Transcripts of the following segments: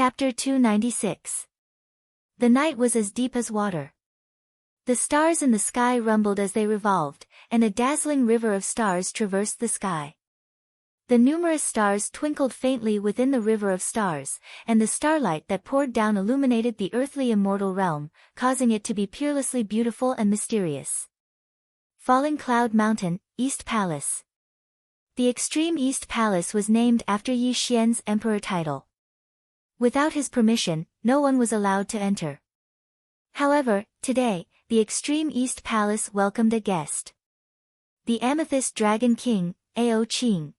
Chapter 296. The night was as deep as water. The stars in the sky rumbled as they revolved, and a dazzling river of stars traversed the sky. The numerous stars twinkled faintly within the river of stars, and the starlight that poured down illuminated the earthly immortal realm, causing it to be peerlessly beautiful and mysterious. Falling Cloud Mountain, East Palace. The extreme East Palace was named after Yi Xian's emperor title. Without his permission, no one was allowed to enter. However, today, the extreme East Palace welcomed a guest. The Amethyst Dragon King, Ao Qing.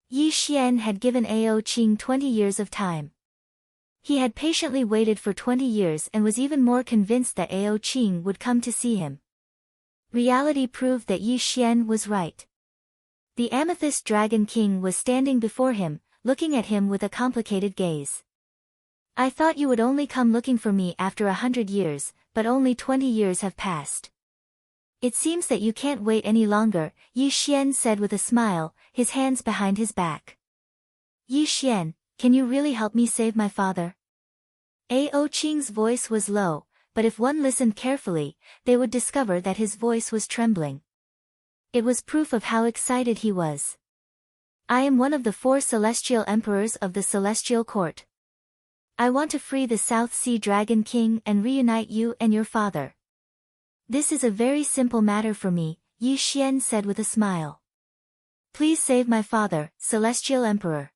Yi Xian had given Ao Qing 20 years of time. He had patiently waited for 20 years and was even more convinced that Ao Qing would come to see him. Reality proved that Yi Xian was right. The Amethyst Dragon King was standing before him, looking at him with a complicated gaze. I thought you would only come looking for me after 100 years, but only 20 years have passed. It seems that you can't wait any longer, Yi Xian said with a smile, his hands behind his back. Yi Xian, can you really help me save my father? Ao Qing's voice was low, but if one listened carefully, they would discover that his voice was trembling. It was proof of how excited he was. I am one of the 4 celestial emperors of the Celestial Court. I want to free the South Sea Dragon King and reunite you and your father. This is a very simple matter for me, Yi Xian said with a smile. Please save my father, Celestial Emperor.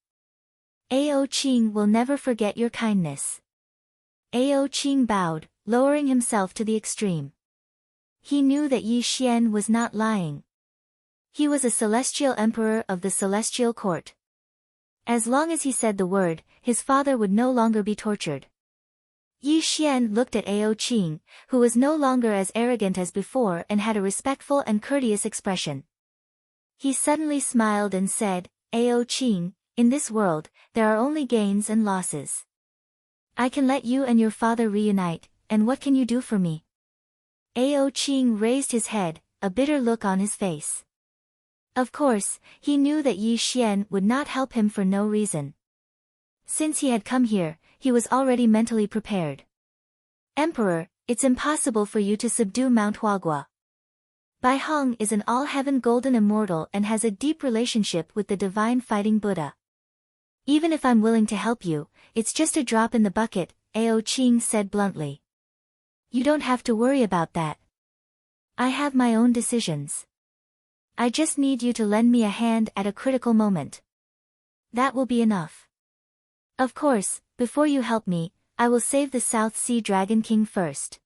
Ao Qing will never forget your kindness. Ao Qing bowed, lowering himself to the extreme. He knew that Yi Xian was not lying. He was a Celestial Emperor of the Celestial Court. As long as he said the word, his father would no longer be tortured. Yi Xian looked at Ao Qing, who was no longer as arrogant as before and had a respectful and courteous expression. He suddenly smiled and said, Ao Qing, in this world, there are only gains and losses. I can let you and your father reunite, and what can you do for me? Ao Qing raised his head, a bitter look on his face. Of course, he knew that Yi Xian would not help him for no reason. Since he had come here, he was already mentally prepared. Emperor, it's impossible for you to subdue Mount Huagua. Bai Hong is an all-heaven golden immortal and has a deep relationship with the divine fighting Buddha. Even if I'm willing to help you, it's just a drop in the bucket, Ao Qing said bluntly. You don't have to worry about that. I have my own decisions. I just need you to lend me a hand at a critical moment. That will be enough. Of course, before you help me, I will save the South Sea Dragon King first.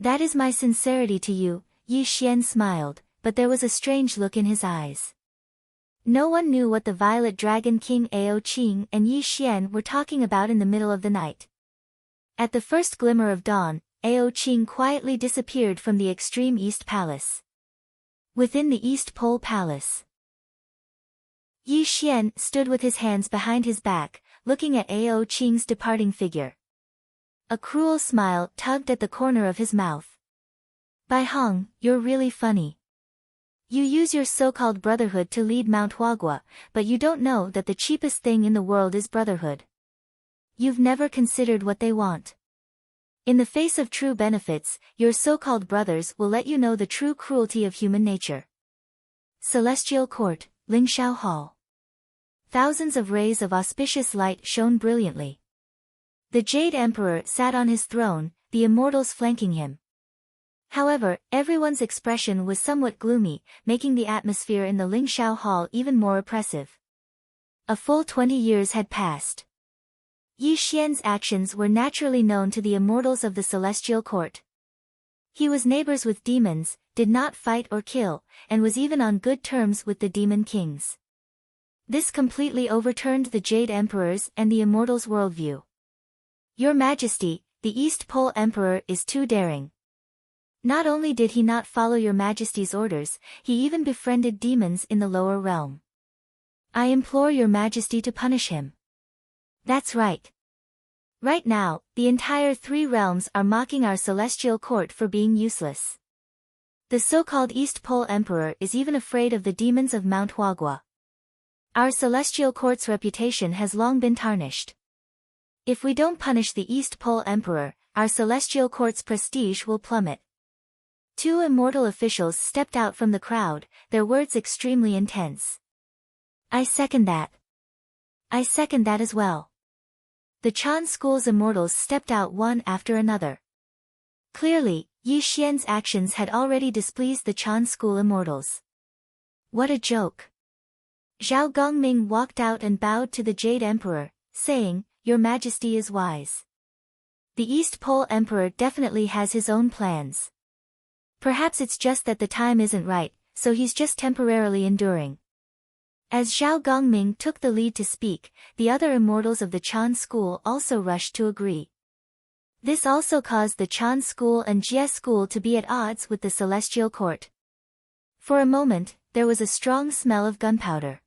That is my sincerity to you, Yi Xian smiled, but there was a strange look in his eyes. No one knew what the Violet Dragon King Ao Qing and Yi Xian were talking about in the middle of the night. At the first glimmer of dawn, Ao Qing quietly disappeared from the extreme East Palace. Within the East Pole Palace, Yi Xian stood with his hands behind his back, looking at Ao Qing's departing figure. A cruel smile tugged at the corner of his mouth. Bai Hong, you're really funny. You use your so-called brotherhood to lead Mount Huagua, but you don't know that the cheapest thing in the world is brotherhood. You've never considered what they want. In the face of true benefits, your so-called brothers will let you know the true cruelty of human nature. Celestial Court, Lingshao Hall. Thousands of rays of auspicious light shone brilliantly. The Jade Emperor sat on his throne, the immortals flanking him. However, everyone's expression was somewhat gloomy, making the atmosphere in the Lingshao Hall even more oppressive. A full 20 years had passed. Yi Xian's actions were naturally known to the immortals of the Celestial Court. He was neighbors with demons, did not fight or kill, and was even on good terms with the demon kings. This completely overturned the Jade Emperor's and the immortals' worldview. Your Majesty, the East Pole Emperor is too daring. Not only did he not follow your Majesty's orders, he even befriended demons in the lower realm. I implore your Majesty to punish him. That's right. Right now, the entire 3 realms are mocking our Celestial Court for being useless. The so-called East Pole Emperor is even afraid of the demons of Mount Huagua. Our Celestial Court's reputation has long been tarnished. If we don't punish the East Pole Emperor, our celestial court's prestige will plummet. Two immortal officials stepped out from the crowd, their words extremely intense. I second that. I second that as well. The Chan School's immortals stepped out one after another. Clearly, Yi Xian's actions had already displeased the Chan School immortals. What a joke. Zhao Gongming walked out and bowed to the Jade Emperor, saying, Your Majesty is wise. The East Pole Emperor definitely has his own plans. Perhaps it's just that the time isn't right, so he's just temporarily enduring. As Zhao Gongming took the lead to speak, the other immortals of the Chan School also rushed to agree. This also caused the Chan School and Jie School to be at odds with the Celestial Court. For a moment, there was a strong smell of gunpowder.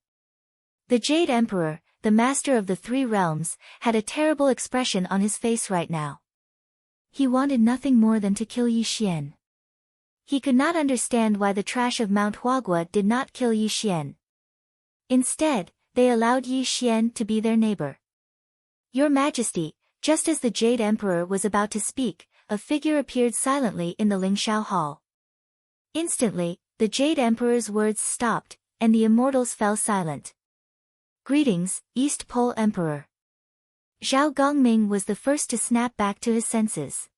The Jade Emperor, the master of the three realms, had a terrible expression on his face right now. He wanted nothing more than to kill Yi Xian. He could not understand why the trash of Mount Huagua did not kill Yi Xian. Instead, they allowed Yi Xian to be their neighbor. Your Majesty, just as the Jade Emperor was about to speak, a figure appeared silently in the Lingxiao Hall. Instantly, the Jade Emperor's words stopped, and the immortals fell silent. Greetings, East Pole Emperor. Zhao Gongming was the first to snap back to his senses.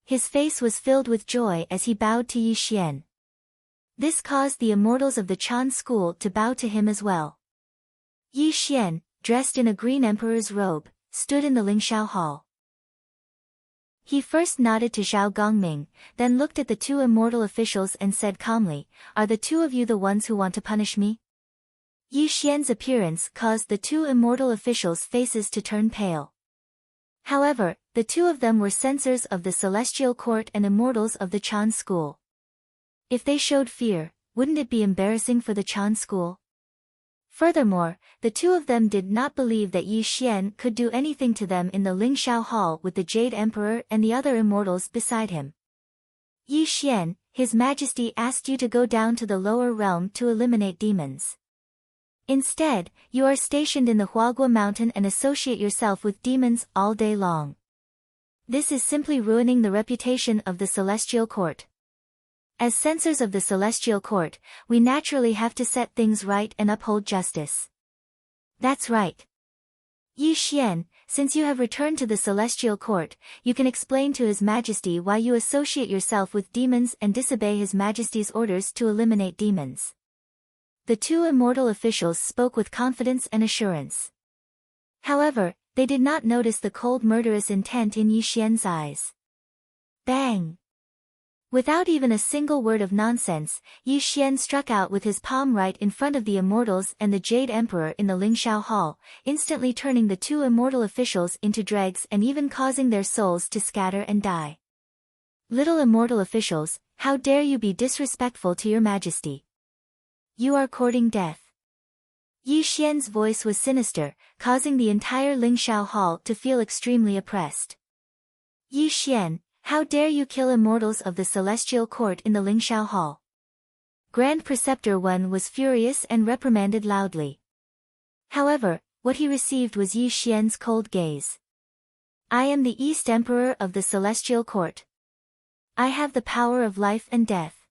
His face was filled with joy as he bowed to Yi Xian. This caused the immortals of the Chan School to bow to him as well. Yi Xian, dressed in a green emperor's robe, stood in the Lingxiao Hall. He first nodded to Zhao Gongming, then looked at the two immortal officials and said calmly, Are the two of you the ones who want to punish me? Yi Xian's appearance caused the two immortal officials' faces to turn pale. However, the two of them were censors of the Celestial Court and immortals of the Chan School. If they showed fear, wouldn't it be embarrassing for the Chan School? Furthermore, the two of them did not believe that Yi Xian could do anything to them in the Lingxiao Hall with the Jade Emperor and the other immortals beside him. Yi Xian, His Majesty asked you to go down to the lower realm to eliminate demons. Instead, you are stationed in the Huagua Mountain and associate yourself with demons all day long. This is simply ruining the reputation of the Celestial Court. As censors of the Celestial Court, we naturally have to set things right and uphold justice. That's right. Yi Xian, since you have returned to the Celestial Court, you can explain to His Majesty why you associate yourself with demons and disobey His Majesty's orders to eliminate demons. The two immortal officials spoke with confidence and assurance. However, they did not notice the cold murderous intent in Yi Xian's eyes. Bang! Without even a single word of nonsense, Yi Xian struck out with his palm right in front of the immortals and the Jade Emperor in the Lingxiao Hall, instantly turning the two immortal officials into dregs and even causing their souls to scatter and die. Little immortal officials, how dare you be disrespectful to your Majesty? You are courting death. Yi Xian's voice was sinister, causing the entire Lingxiao Hall to feel extremely oppressed. Yi Xian, how dare you kill immortals of the Celestial Court in the Lingxiao Hall? Grand Preceptor Wen was furious and reprimanded loudly. However, what he received was Yi Xian's cold gaze. I am the East Emperor of the Celestial Court. I have the power of life and death.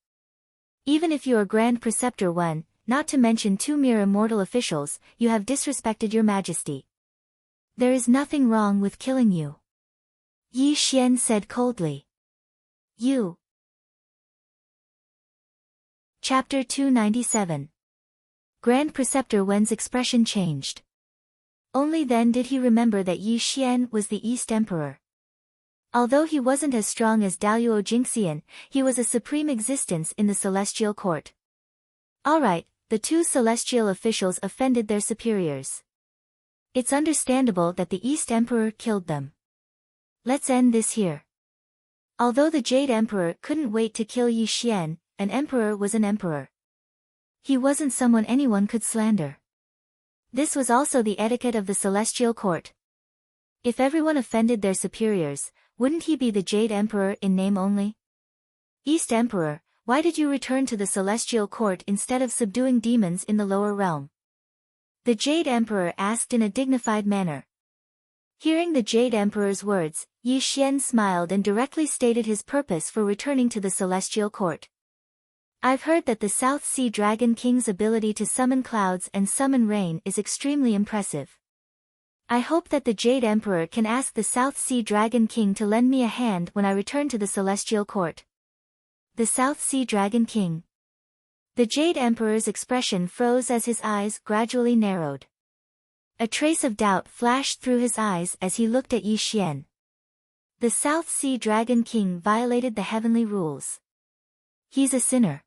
Even if you are Grand Preceptor Wen, not to mention two mere immortal officials, you have disrespected your Majesty. There is nothing wrong with killing you. Yi Xian said coldly. You. Chapter 297. Grand Preceptor Wen's expression changed. Only then did he remember that Yi Xian was the East Emperor. Although he wasn't as strong as Daluo Jingxian, he was a supreme existence in the Celestial Court. Alright, the two celestial officials offended their superiors. It's understandable that the East Emperor killed them. Let's end this here. Although the Jade Emperor couldn't wait to kill Yi Xian, an emperor was an emperor. He wasn't someone anyone could slander. This was also the etiquette of the Celestial Court. If everyone offended their superiors, wouldn't he be the Jade Emperor in name only? East Emperor, why did you return to the Celestial Court instead of subduing demons in the lower realm? The Jade Emperor asked in a dignified manner. Hearing the Jade Emperor's words, Yi Xian smiled and directly stated his purpose for returning to the celestial court. I've heard that the South Sea Dragon King's ability to summon clouds and summon rain is extremely impressive. I hope that the Jade Emperor can ask the South Sea Dragon King to lend me a hand when I return to the celestial court. The South Sea Dragon King. The Jade Emperor's expression froze as his eyes gradually narrowed. A trace of doubt flashed through his eyes as he looked at Yi Xian. The South Sea Dragon King violated the heavenly rules. He's a sinner.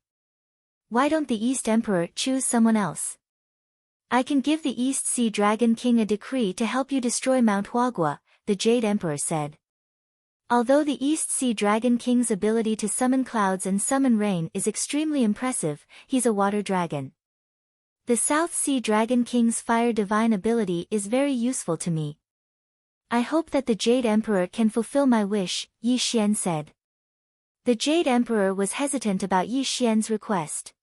Why don't the East Emperor choose someone else? I can give the East Sea Dragon King a decree to help you destroy Mount Huagua, the Jade Emperor said. Although the East Sea Dragon King's ability to summon clouds and summon rain is extremely impressive, he's a water dragon. The South Sea Dragon King's fire divine ability is very useful to me. I hope that the Jade Emperor can fulfill my wish, Yi Xian said. The Jade Emperor was hesitant about Yi Xian's request.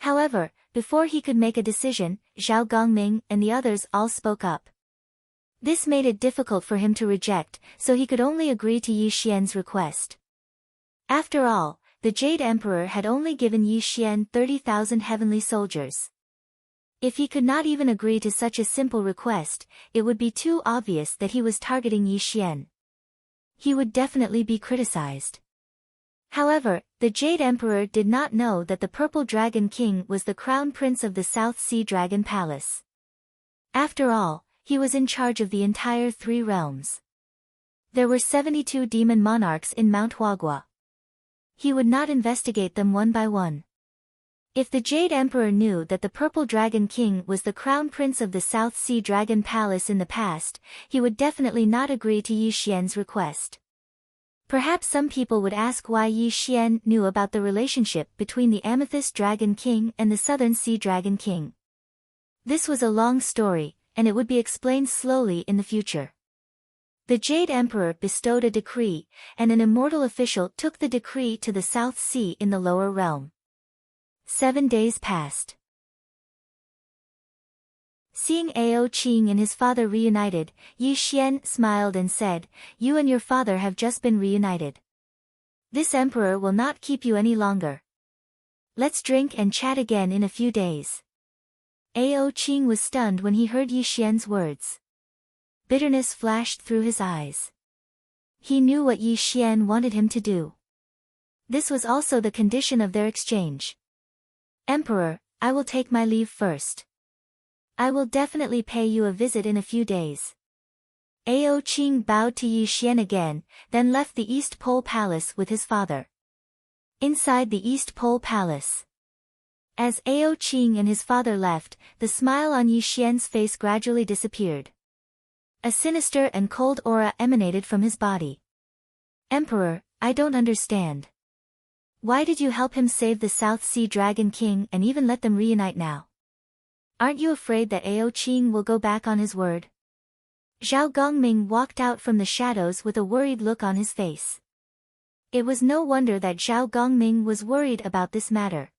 However, before he could make a decision, Zhao Gongming and the others all spoke up. This made it difficult for him to reject, so he could only agree to Yi Xian's request. After all, the Jade Emperor had only given Yi Xian 30,000 heavenly soldiers. If he could not even agree to such a simple request, it would be too obvious that he was targeting Yi Xian. He would definitely be criticized. However, the Jade Emperor did not know that the Purple Dragon King was the Crown Prince of the South Sea Dragon Palace. After all, he was in charge of the entire 3 realms. There were 72 demon monarchs in Mount Huagua. He would not investigate them one by one. If the Jade Emperor knew that the Purple Dragon King was the Crown Prince of the South Sea Dragon Palace in the past, he would definitely not agree to Yi Xian's request. Perhaps some people would ask why Yi Xian knew about the relationship between the Amethyst Dragon King and the Southern Sea Dragon King. This was a long story, and it would be explained slowly in the future. The Jade Emperor bestowed a decree, and an immortal official took the decree to the South Sea in the lower realm. 7 days passed. Seeing Ao Qing and his father reunited, Yi Xian smiled and said, "You and your father have just been reunited. This emperor will not keep you any longer. Let's drink and chat again in a few days." Ao Qing was stunned when he heard Yi Xian's words. Bitterness flashed through his eyes. He knew what Yi Xian wanted him to do. This was also the condition of their exchange. "Emperor, I will take my leave first. I will definitely pay you a visit in a few days." Ao Qing bowed to Yi Xian again, then left the East Pole Palace with his father. Inside the East Pole Palace. As Ao Qing and his father left, the smile on Yi Xian's face gradually disappeared. A sinister and cold aura emanated from his body. "Emperor, I don't understand. Why did you help him save the South Sea Dragon King and even let them reunite now? Aren't you afraid that Ao Qing will go back on his word?" Zhao Gongming walked out from the shadows with a worried look on his face. It was no wonder that Zhao Gongming was worried about this matter.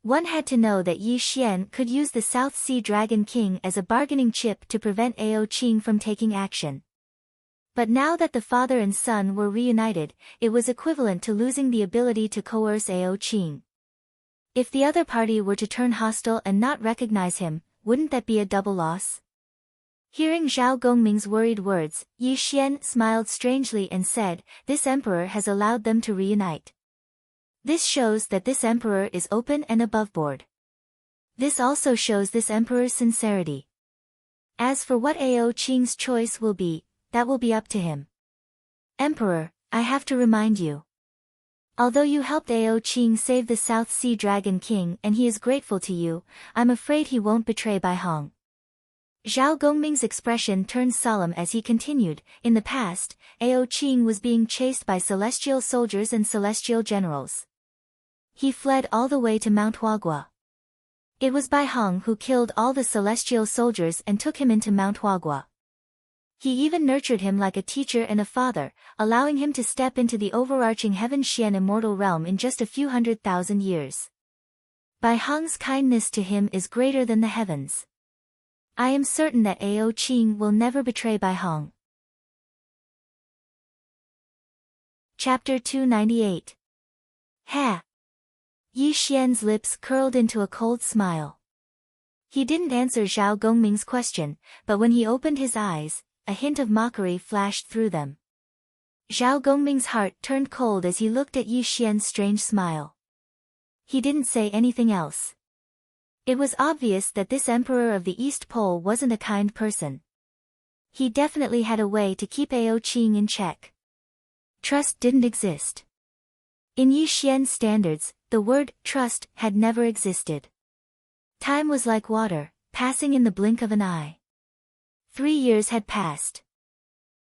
One had to know that Yi Xian could use the South Sea Dragon King as a bargaining chip to prevent Ao Qing from taking action. But now that the father and son were reunited, it was equivalent to losing the ability to coerce Ao Qing. If the other party were to turn hostile and not recognize him, wouldn't that be a double loss? Hearing Zhao Gongming's worried words, Yi Xian smiled strangely and said, "This emperor has allowed them to reunite. This shows that this emperor is open and aboveboard. This also shows this emperor's sincerity. As for what Ao Qing's choice will be, that will be up to him. Emperor, I have to remind you. Although you helped Ao Qing save the South Sea Dragon King and he is grateful to you, I'm afraid he won't betray Bai Hong." Zhao Gongming's expression turned solemn as he continued, "In the past, Ao Qing was being chased by celestial soldiers and celestial generals. He fled all the way to Mount Huagua. It was Bai Hong who killed all the celestial soldiers and took him into Mount Huagua. He even nurtured him like a teacher and a father, allowing him to step into the overarching Heaven Xian immortal realm in just a few 100,000 years. Bai Hong's kindness to him is greater than the heavens. I am certain that Ao Qing will never betray Bai Hong. Chapter 298. Ha! Yi Xian's lips curled into a cold smile. He didn't answer Zhao Gongming's question, but when he opened his eyes, a hint of mockery flashed through them. Zhao Gongming's heart turned cold as he looked at Yi Xian's strange smile. He didn't say anything else. It was obvious that this emperor of the East Pole wasn't a kind person. He definitely had a way to keep Ao Qing in check. Trust didn't exist. In Yi Xian's standards, the word trust had never existed. Time was like water, passing in the blink of an eye. 3 years had passed.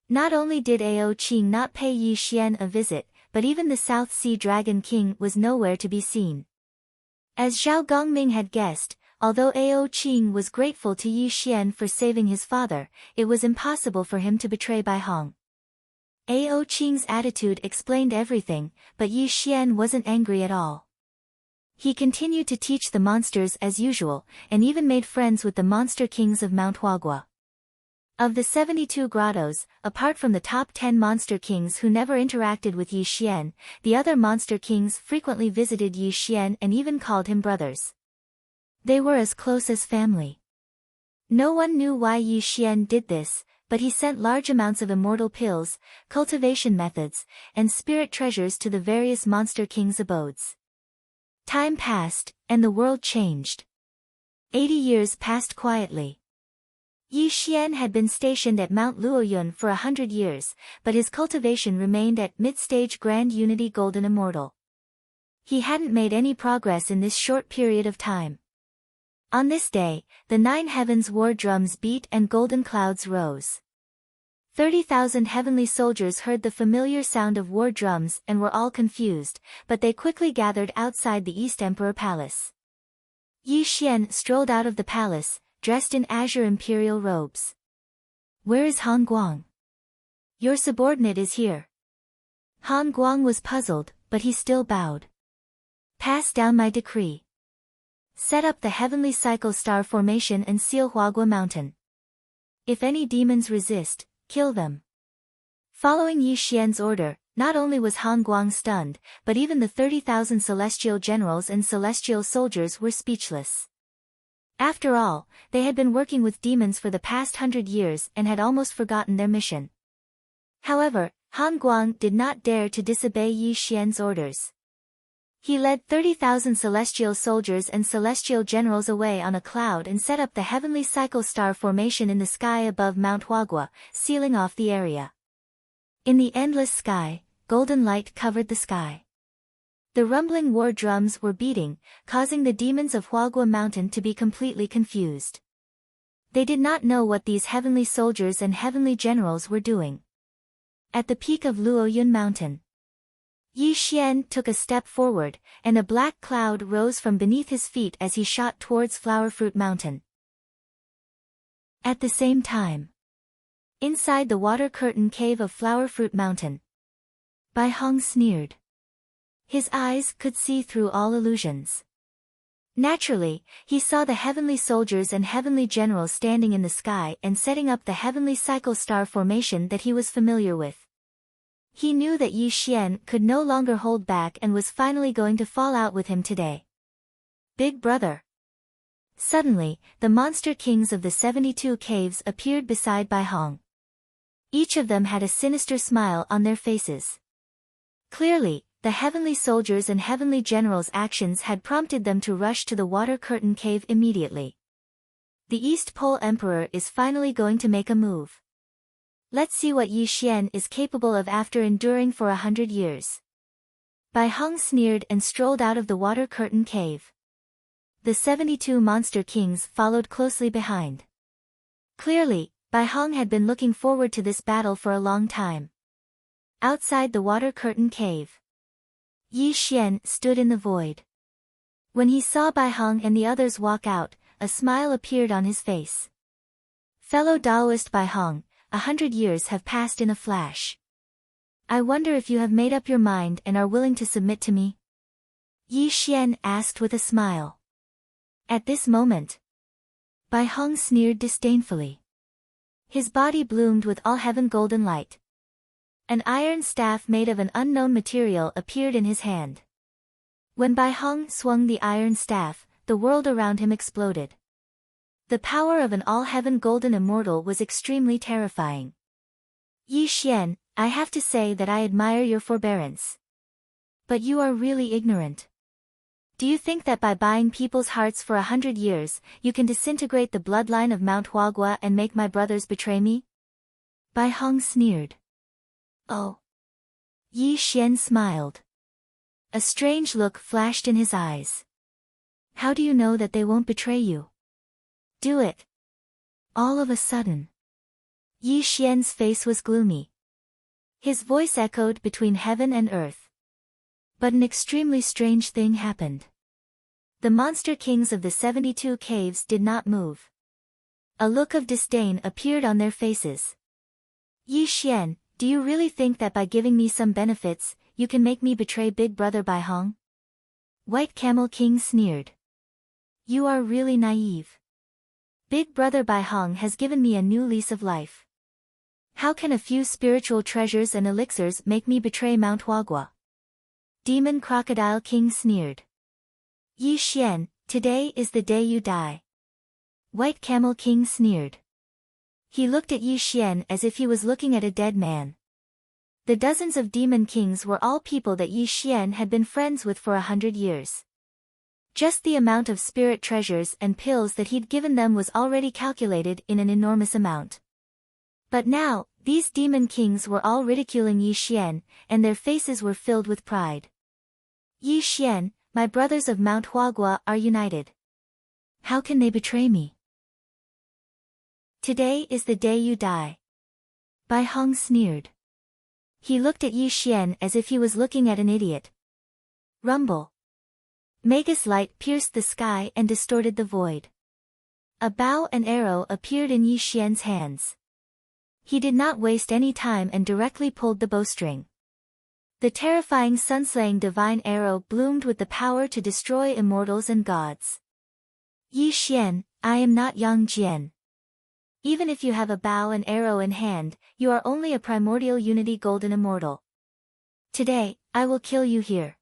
Not only did Ao Qing not pay Yi Xian a visit, but even the South Sea Dragon King was nowhere to be seen. As Zhao Gongming had guessed, although Ao Qing was grateful to Yi Xian for saving his father, it was impossible for him to betray Bai Hong. Ao Qing's attitude explained everything, but Yi Xian wasn't angry at all. He continued to teach the monsters as usual, and even made friends with the monster kings of Mount Huagua. Of the 72 grottos, apart from the top 10 monster kings who never interacted with Yi Xian, the other monster kings frequently visited Yi Xian and even called him brothers. They were as close as family. No one knew why Yi Xian did this, but he sent large amounts of immortal pills, cultivation methods, and spirit treasures to the various monster kings' abodes. Time passed, and the world changed. 80 years passed quietly. Yi Xian had been stationed at Mount Luoyun for 100 years, but his cultivation remained at mid-stage Grand Unity Golden Immortal. He hadn't made any progress in this short period of time. On this day, the 9 heavens' war drums beat and golden clouds rose. 30,000 heavenly soldiers heard the familiar sound of war drums and were all confused, but they quickly gathered outside the East Emperor Palace. Yi Xian strolled out of the palace, dressed in azure imperial robes. "Where is Han Guang?" "Your subordinate is here." Han Guang was puzzled, but he still bowed. "Pass down my decree. Set up the heavenly cycle star formation and seal Huagua Mountain. If any demons resist, kill them." Following Yi Xian's order, not only was Han Guang stunned, but even the 30,000 celestial generals and celestial soldiers were speechless. After all, they had been working with demons for the past 100 years and had almost forgotten their mission. However, Han Guang did not dare to disobey Yi Xian's orders. He led 30,000 celestial soldiers and celestial generals away on a cloud and set up the heavenly cycle star formation in the sky above Mount Huagua, sealing off the area. In the endless sky, golden light covered the sky. The rumbling war drums were beating, causing the demons of Huagua Mountain to be completely confused. They did not know what these heavenly soldiers and heavenly generals were doing. At the peak of Luoyun Mountain, Yi Xian took a step forward, and a black cloud rose from beneath his feet as he shot towards Flowerfruit Mountain. At the same time, inside the water curtain cave of Flowerfruit Mountain, Bai Hong sneered. His eyes could see through all illusions. Naturally, he saw the heavenly soldiers and heavenly generals standing in the sky and setting up the heavenly cycle star formation that he was familiar with. He knew that Yi Xian could no longer hold back and was finally going to fall out with him today. "Big brother." Suddenly, the monster kings of the 72 caves appeared beside Bai Hong. Each of them had a sinister smile on their faces. Clearly, the heavenly soldiers and heavenly generals' actions had prompted them to rush to the water curtain cave immediately. The East Pole Emperor is finally going to make a move. Let's see what Yi Xian is capable of after enduring for 100 years. Bai Hong sneered and strolled out of the water curtain cave. The 72 monster kings followed closely behind. Clearly, Bai Hong had been looking forward to this battle for a long time. Outside the water curtain cave, Yi Xian stood in the void. When he saw Bai Hong and the others walk out, a smile appeared on his face. "Fellow Daoist Bai Hong, 100 years have passed in a flash. I wonder if you have made up your mind and are willing to submit to me?" Yi Xian asked with a smile. At this moment, Bai Hong sneered disdainfully. His body bloomed with all heaven golden light. An iron staff made of an unknown material appeared in his hand. When Bai Hong swung the iron staff, the world around him exploded. The power of an all-heaven golden immortal was extremely terrifying. Yi Xian, I have to say that I admire your forbearance. But you are really ignorant. Do you think that by buying people's hearts for 100 years, you can disintegrate the bloodline of Mount Huagua and make my brothers betray me? Bai Hong sneered. Oh. Yi Xian smiled. A strange look flashed in his eyes. How do you know that they won't betray you? Do it. All of a sudden. Yi Xian's face was gloomy. His voice echoed between heaven and earth. But an extremely strange thing happened. The monster kings of the 72 caves did not move. A look of disdain appeared on their faces. Yi Xian, do you really think that by giving me some benefits, you can make me betray Big Brother Bai Hong? White Camel King sneered. You are really naive. Big Brother Bai Hong has given me a new lease of life. How can a few spiritual treasures and elixirs make me betray Mount Huagua? Demon Crocodile King sneered. Yi Xian, today is the day you die. White Camel King sneered. He looked at Yi Xian as if he was looking at a dead man. The dozens of demon kings were all people that Yi Xian had been friends with for 100 years. Just the amount of spirit treasures and pills that he'd given them was already calculated in an enormous amount. But now, these demon kings were all ridiculing Yi Xian, and their faces were filled with pride. Yi Xian, my brothers of Mount Huagua are united. How can they betray me? Today is the day you die. Bai Hong sneered. He looked at Yi Xian as if he was looking at an idiot. Rumble. Magus light pierced the sky and distorted the void. A bow and arrow appeared in Yi Xian's hands. He did not waste any time and directly pulled the bowstring. The terrifying sun-slaying divine arrow bloomed with the power to destroy immortals and gods. Yi Xian, I am not Yang Jian. Even if you have a bow and arrow in hand, you are only a primordial unity golden immortal. Today, I will kill you here.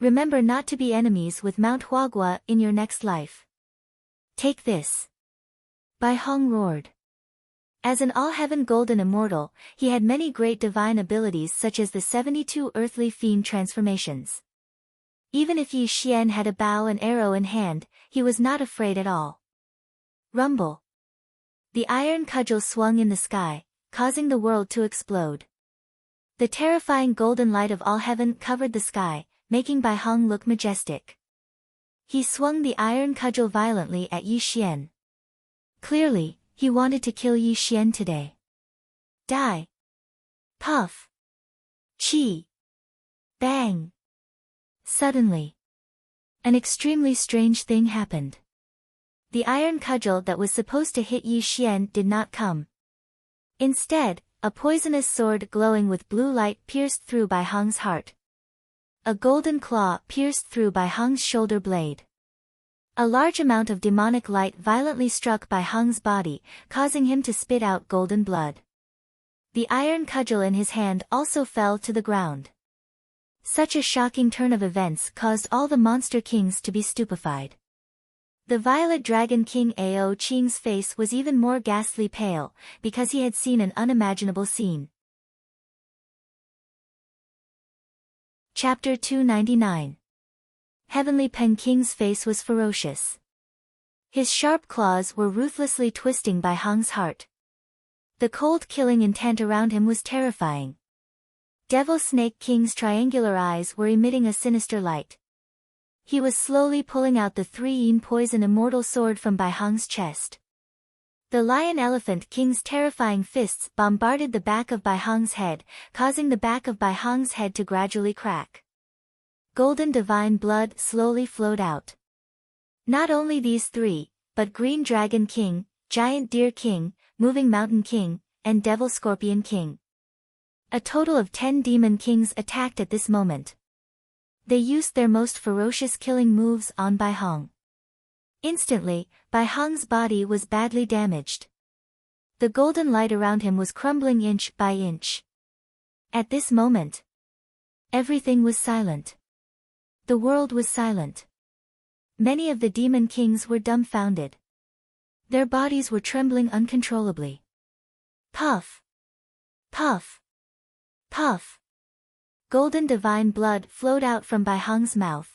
Remember not to be enemies with Mount Huagua in your next life. Take this. Bai Hong roared. As an all-heaven golden immortal, he had many great divine abilities such as the 72 earthly fiend transformations. Even if Yi Xian had a bow and arrow in hand, he was not afraid at all. Rumble. The iron cudgel swung in the sky, causing the world to explode. The terrifying golden light of all heaven covered the sky, making Bai Hong look majestic. He swung the iron cudgel violently at Yi Xian. Clearly, he wanted to kill Yi Xian today. Die. Puff. Chi. Bang. Suddenly, an extremely strange thing happened. The iron cudgel that was supposed to hit Yi Xian did not come. Instead, a poisonous sword glowing with blue light pierced through Bai Hong's heart. A golden claw pierced through Bai Hong's shoulder blade. A large amount of demonic light violently struck Bai Hong's body, causing him to spit out golden blood. The iron cudgel in his hand also fell to the ground. Such a shocking turn of events caused all the monster kings to be stupefied. The Violet Dragon King Ao Qing's face was even more ghastly pale, because he had seen an unimaginable scene. Chapter 299. Heavenly Pen King's face was ferocious. His sharp claws were ruthlessly twisting Bai Hong's heart. The cold killing intent around him was terrifying. Devil Snake King's triangular eyes were emitting a sinister light. He was slowly pulling out the 3-yin poison immortal sword from Bai Hong's chest. The Lion Elephant King's terrifying fists bombarded the back of Bai Hong's head, causing the back of Bai Hong's head to gradually crack. Golden divine blood slowly flowed out. Not only these three, but Green Dragon King, Giant Deer King, Moving Mountain King, and Devil Scorpion King. A total of 10 demon kings attacked at this moment. They used their most ferocious killing moves on Bai Hong. Instantly, Bai Hong's body was badly damaged. The golden light around him was crumbling inch by inch. At this moment, everything was silent. The world was silent. Many of the demon kings were dumbfounded. Their bodies were trembling uncontrollably. Puff! Puff! Puff! Golden divine blood flowed out from Bai Hong's mouth.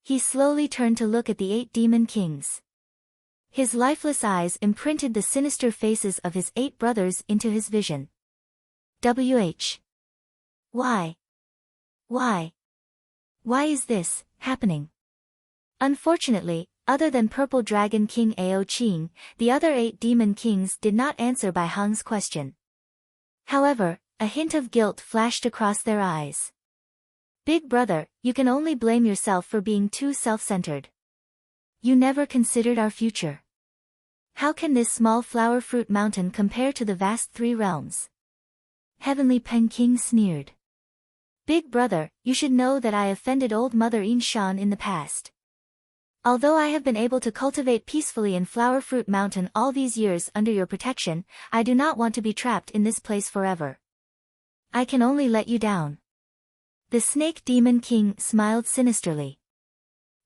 He slowly turned to look at the 8 demon kings. His lifeless eyes imprinted the sinister faces of his 8 brothers into his vision. Why? Why? Why is this happening? Unfortunately, other than Purple Dragon King Ao Qing, the other 8 demon kings did not answer Bai Hong's question. However, a hint of guilt flashed across their eyes. Big brother, you can only blame yourself for being too self-centered. You never considered our future. How can this small flower fruit mountain compare to the vast 3 realms? Heavenly Pen King sneered. Big brother, you should know that I offended old Mother Shan in the past. Although I have been able to cultivate peacefully in Flower Fruit Mountain all these years under your protection, I do not want to be trapped in this place forever. I can only let you down. The Snake Demon King smiled sinisterly.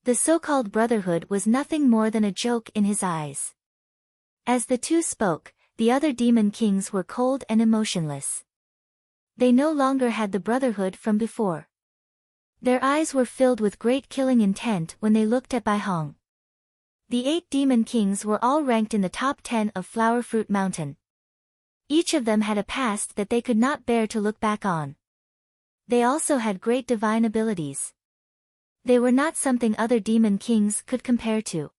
The so-called brotherhood was nothing more than a joke in his eyes. As the two spoke, the other demon kings were cold and emotionless. They no longer had the brotherhood from before. Their eyes were filled with great killing intent when they looked at Bai Hong. The 8 demon kings were all ranked in the top 10 of Flower Fruit Mountain. Each of them had a past that they could not bear to look back on. They also had great divine abilities. They were not something other demon kings could compare to.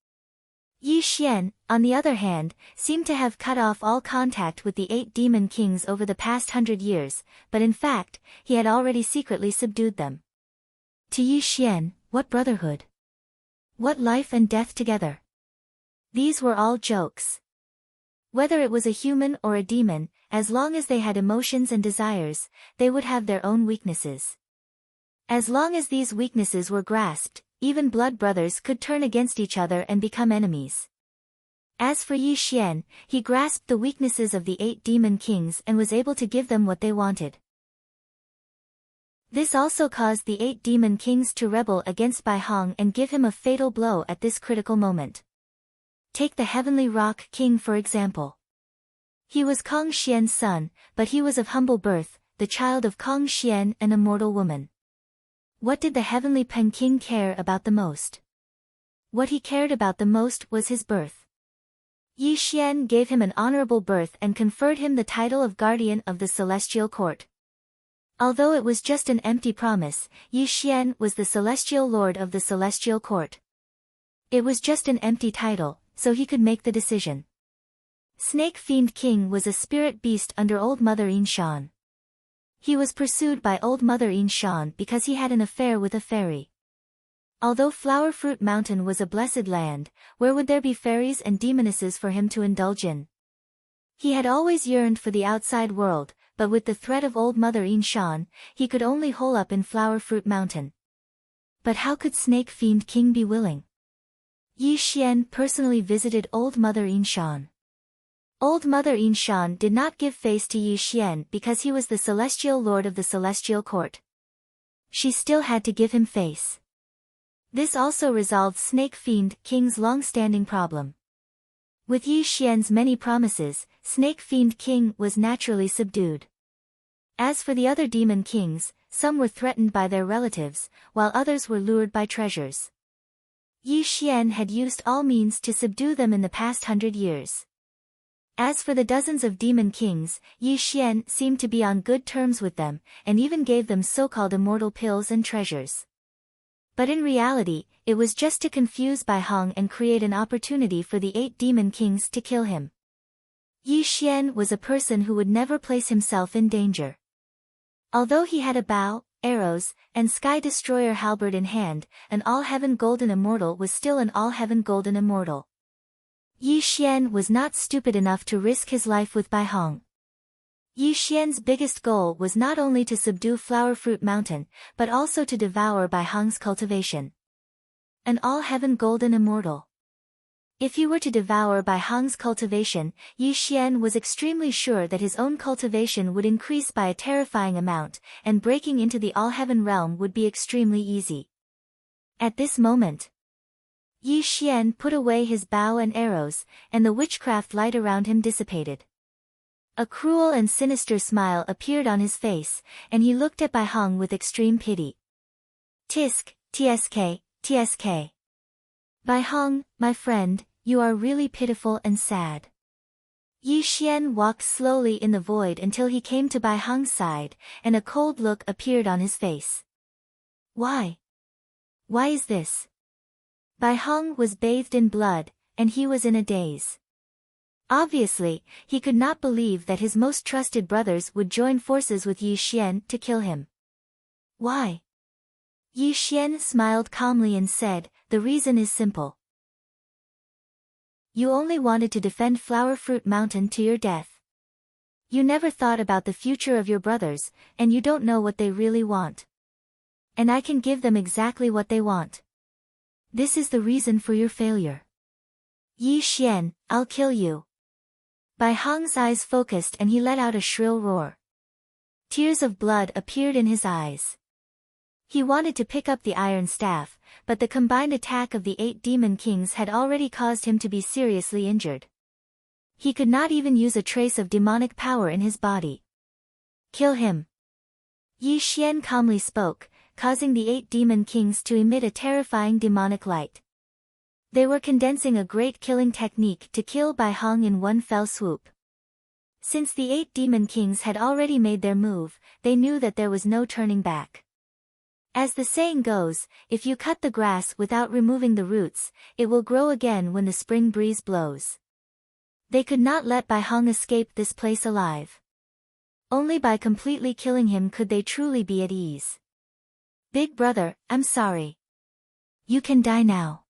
Yi Xian, on the other hand, seemed to have cut off all contact with the 8 demon kings over the past 100 years, but in fact, he had already secretly subdued them. To Yi Xian, what brotherhood? What life and death together? These were all jokes. Whether it was a human or a demon, as long as they had emotions and desires, they would have their own weaknesses. As long as these weaknesses were grasped, even blood brothers could turn against each other and become enemies. As for Yi Xian, he grasped the weaknesses of the 8 demon kings and was able to give them what they wanted. This also caused the 8 demon kings to rebel against Bai Hong and give him a fatal blow at this critical moment. Take the Heavenly Rock King for example. He was Kong Xian's son, but he was of humble birth, the child of Kong Xian, an immortal woman. What did the Heavenly Pen King care about the most? What he cared about the most was his birth. Yi Xian gave him an honorable birth and conferred him the title of Guardian of the Celestial Court. Although it was just an empty promise, Yi Xian was the Celestial Lord of the Celestial Court. It was just an empty title, so he could make the decision. Snake Fiend King was a spirit beast under Old Mother Shan. He was pursued by Old Mother Shan because he had an affair with a fairy. Although Flower Fruit Mountain was a blessed land, where would there be fairies and demonesses for him to indulge in? He had always yearned for the outside world, but with the threat of Old Mother Shan, he could only hole up in Flower Fruit Mountain. But how could Snake Fiend King be willing? Yi Xian personally visited Old Mother Shan. Old Mother Shan did not give face to Yi Xian because he was the Celestial Lord of the Celestial Court. She still had to give him face. This also resolved Snake Fiend King's long-standing problem. With Yi Xian's many promises, Snake Fiend King was naturally subdued. As for the other demon kings, some were threatened by their relatives, while others were lured by treasures. Yi Xian had used all means to subdue them in the past 100 years. As for the dozens of demon kings, Yi Xian seemed to be on good terms with them, and even gave them so-called immortal pills and treasures. But in reality, it was just to confuse Bai Hong and create an opportunity for the 8 demon kings to kill him. Yi Xian was a person who would never place himself in danger. Although he had a bow, arrows, and Sky Destroyer halberd in hand, an all-heaven golden immortal was still an all-heaven golden immortal. Yi Xian was not stupid enough to risk his life with Bai Hong. Yi Xian's biggest goal was not only to subdue Flower Fruit Mountain, but also to devour Bai Hong's cultivation. An all-heaven golden immortal. If he were to devour Bai Hong's cultivation, Yi Xian was extremely sure that his own cultivation would increase by a terrifying amount, and breaking into the All-Heaven realm would be extremely easy. At this moment, Yi Xian put away his bow and arrows, and the witchcraft light around him dissipated. A cruel and sinister smile appeared on his face, and he looked at Bai Hong with extreme pity. Tisk, tsk, tsk. Bai Hong, my friend, you are really pitiful and sad. Yi Xian walked slowly in the void until he came to Bai Hong's side, and a cold look appeared on his face. Why? Why is this? Bai Hong was bathed in blood, and he was in a daze. Obviously, he could not believe that his most trusted brothers would join forces with Yi Xian to kill him. Why? Yi Xian smiled calmly and said, the reason is simple. You only wanted to defend Flower Fruit Mountain to your death. You never thought about the future of your brothers, and you don't know what they really want. And I can give them exactly what they want. This is the reason for your failure. Yi Xian, I'll kill you. Bai Hong's eyes focused and he let out a shrill roar. Tears of blood appeared in his eyes. He wanted to pick up the iron staff, but the combined attack of the 8 demon kings had already caused him to be seriously injured. He could not even use a trace of demonic power in his body. Kill him. Yi Xian calmly spoke, causing the 8 demon kings to emit a terrifying demonic light. They were condensing a great killing technique to kill Bai Hong in one fell swoop. Since the 8 demon kings had already made their move, they knew that there was no turning back. As the saying goes, if you cut the grass without removing the roots, it will grow again when the spring breeze blows. They could not let Bai Hong escape this place alive. Only by completely killing him could they truly be at ease. Big brother, I'm sorry. You can die now.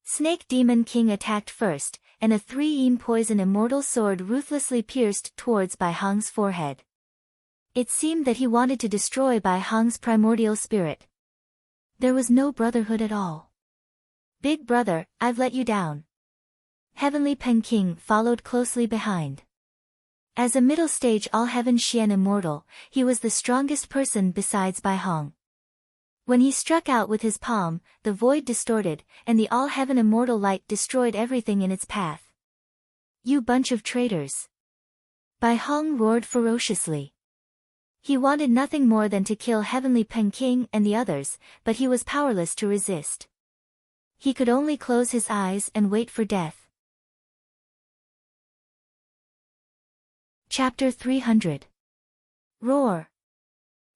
Snake Demon King attacked first, and a 3-eam poison immortal sword ruthlessly pierced towards Bai Hong's forehead. It seemed that he wanted to destroy Bai Hong's primordial spirit. There was no brotherhood at all. Big brother, I've let you down. Heavenly Pen King followed closely behind. As a middle stage All-Heaven Xian Immortal, he was the strongest person besides Bai Hong. When he struck out with his palm, the void distorted, and the All-Heaven Immortal light destroyed everything in its path. You bunch of traitors! Bai Hong roared ferociously. He wanted nothing more than to kill Heavenly Pen King and the others, but he was powerless to resist. He could only close his eyes and wait for death. Chapter 300. Roar.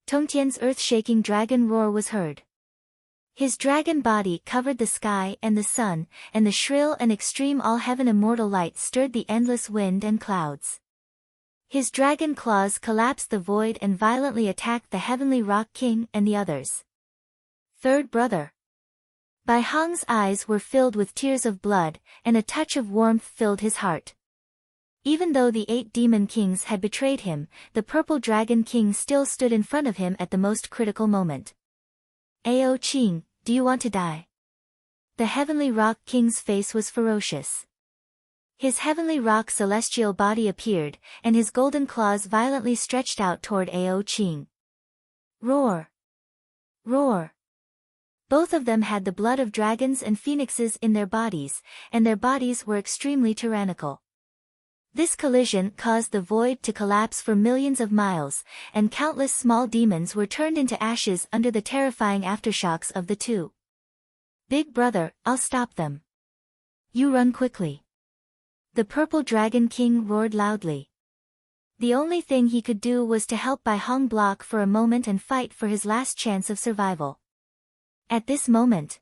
Tongtian's earth-shaking dragon roar was heard. His dragon body covered the sky and the sun, and the shrill and extreme All-Heaven Immortal light stirred the endless wind and clouds. His dragon claws collapsed the void and violently attacked the Heavenly Rock King and the others. Third brother. Bai Hong's eyes were filled with tears of blood, and a touch of warmth filled his heart. Even though the 8 demon kings had betrayed him, the Purple Dragon King still stood in front of him at the most critical moment. Ao Qing, do you want to die? The Heavenly Rock King's face was ferocious. His Heavenly Rock celestial body appeared, and his golden claws violently stretched out toward Ao Qing. Roar! Roar! Both of them had the blood of dragons and phoenixes in their bodies, and their bodies were extremely tyrannical. This collision caused the void to collapse for millions of miles, and countless small demons were turned into ashes under the terrifying aftershocks of the two. Big brother, I'll stop them. You run quickly. The Purple Dragon King roared loudly. The only thing he could do was to help Bai Hong block for a moment and fight for his last chance of survival. At this moment,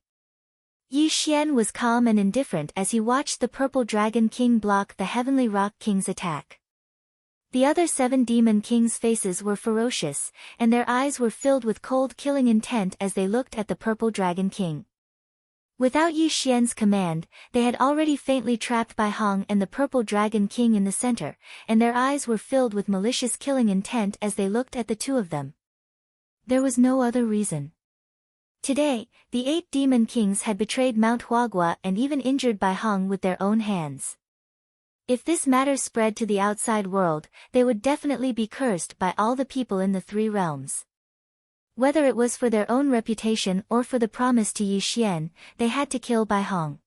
Yi Xian was calm and indifferent as he watched the Purple Dragon King block the Heavenly Rock King's attack. The other 7 demon kings' faces were ferocious, and their eyes were filled with cold killing intent as they looked at the Purple Dragon King. Without Yi Xian's command, they had already faintly trapped Bai Hong and the Purple Dragon King in the center, and their eyes were filled with malicious killing intent as they looked at the two of them. There was no other reason. Today, the 8 demon kings had betrayed Mount Huagua and even injured Bai Hong with their own hands. If this matter spread to the outside world, they would definitely be cursed by all the people in the 3 realms. Whether it was for their own reputation or for the promise to Yi Xian, they had to kill Bai Hong.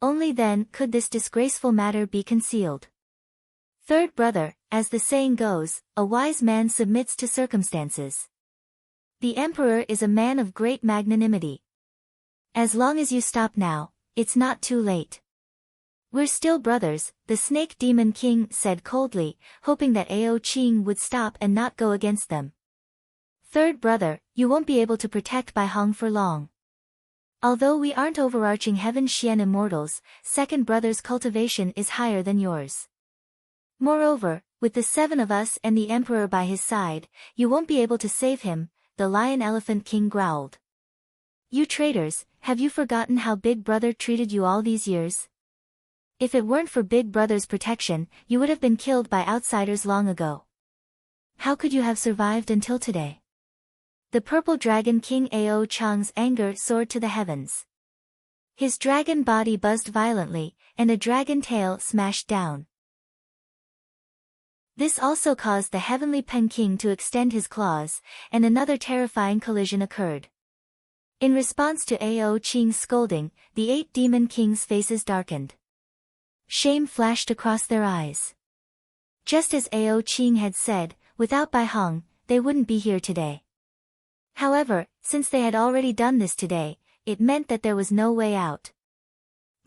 Only then could this disgraceful matter be concealed. Third brother, as the saying goes, a wise man submits to circumstances. The emperor is a man of great magnanimity. As long as you stop now, it's not too late. We're still brothers, the snake demon king said coldly, hoping that Ao Qing would stop and not go against them. Third brother, you won't be able to protect Bai Hong for long. Although we aren't overarching Heaven Xian immortals, second brother's cultivation is higher than yours. Moreover, with the 7 of us and the emperor by his side, you won't be able to save him, the lion-elephant king growled. You traitors, have you forgotten how Big Brother treated you all these years? If it weren't for Big Brother's protection, you would have been killed by outsiders long ago. How could you have survived until today? The purple dragon King Ao Chang's anger soared to the heavens. His dragon body buzzed violently, and a dragon tail smashed down. This also caused the heavenly Pen King to extend his claws, and another terrifying collision occurred. In response to Ao Qing's scolding, the 8 demon kings' faces darkened. Shame flashed across their eyes. Just as Ao Qing had said, without Bai Hong, they wouldn't be here today. However, since they had already done this today, it meant that there was no way out.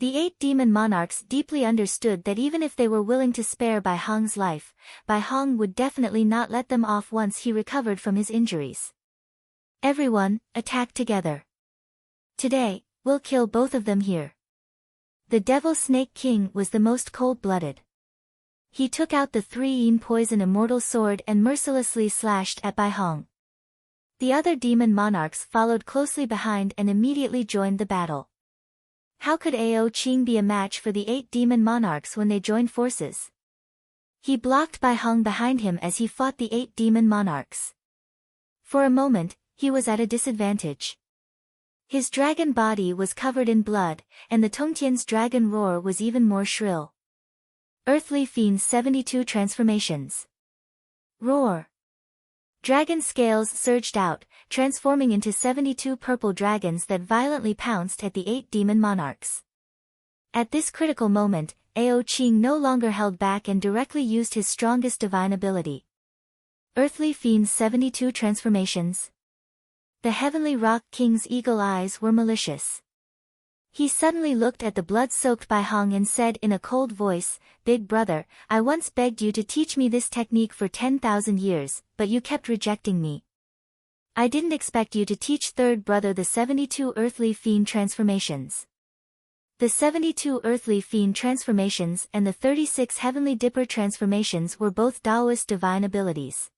The 8 demon monarchs deeply understood that even if they were willing to spare Bai Hong's life, Bai Hong would definitely not let them off once he recovered from his injuries. Everyone, attack together. Today, we'll kill both of them here. The Devil Snake King was the most cold-blooded. He took out the 3-yin poison immortal sword and mercilessly slashed at Bai Hong. The other demon monarchs followed closely behind and immediately joined the battle. How could Ao Qing be a match for the 8 demon monarchs when they joined forces? He blocked Bai Hong behind him as he fought the 8 demon monarchs. For a moment, he was at a disadvantage. His dragon body was covered in blood, and the Tongtian's dragon roar was even more shrill. Earthly Fiend's 72 transformations. Roar. Dragon scales surged out, transforming into 72 purple dragons that violently pounced at the 8 demon monarchs. At this critical moment, Ao Qing no longer held back and directly used his strongest divine ability. Earthly Fiend's 72 transformations. The Heavenly Rock King's eagle eyes were malicious. He suddenly looked at the blood-soaked Bai Hong and said in a cold voice, "Big brother, I once begged you to teach me this technique for 10,000 years, but you kept rejecting me. I didn't expect you to teach third brother the 72 earthly fiend transformations." The 72 earthly fiend transformations and the 36 heavenly dipper transformations were both Taoist divine abilities.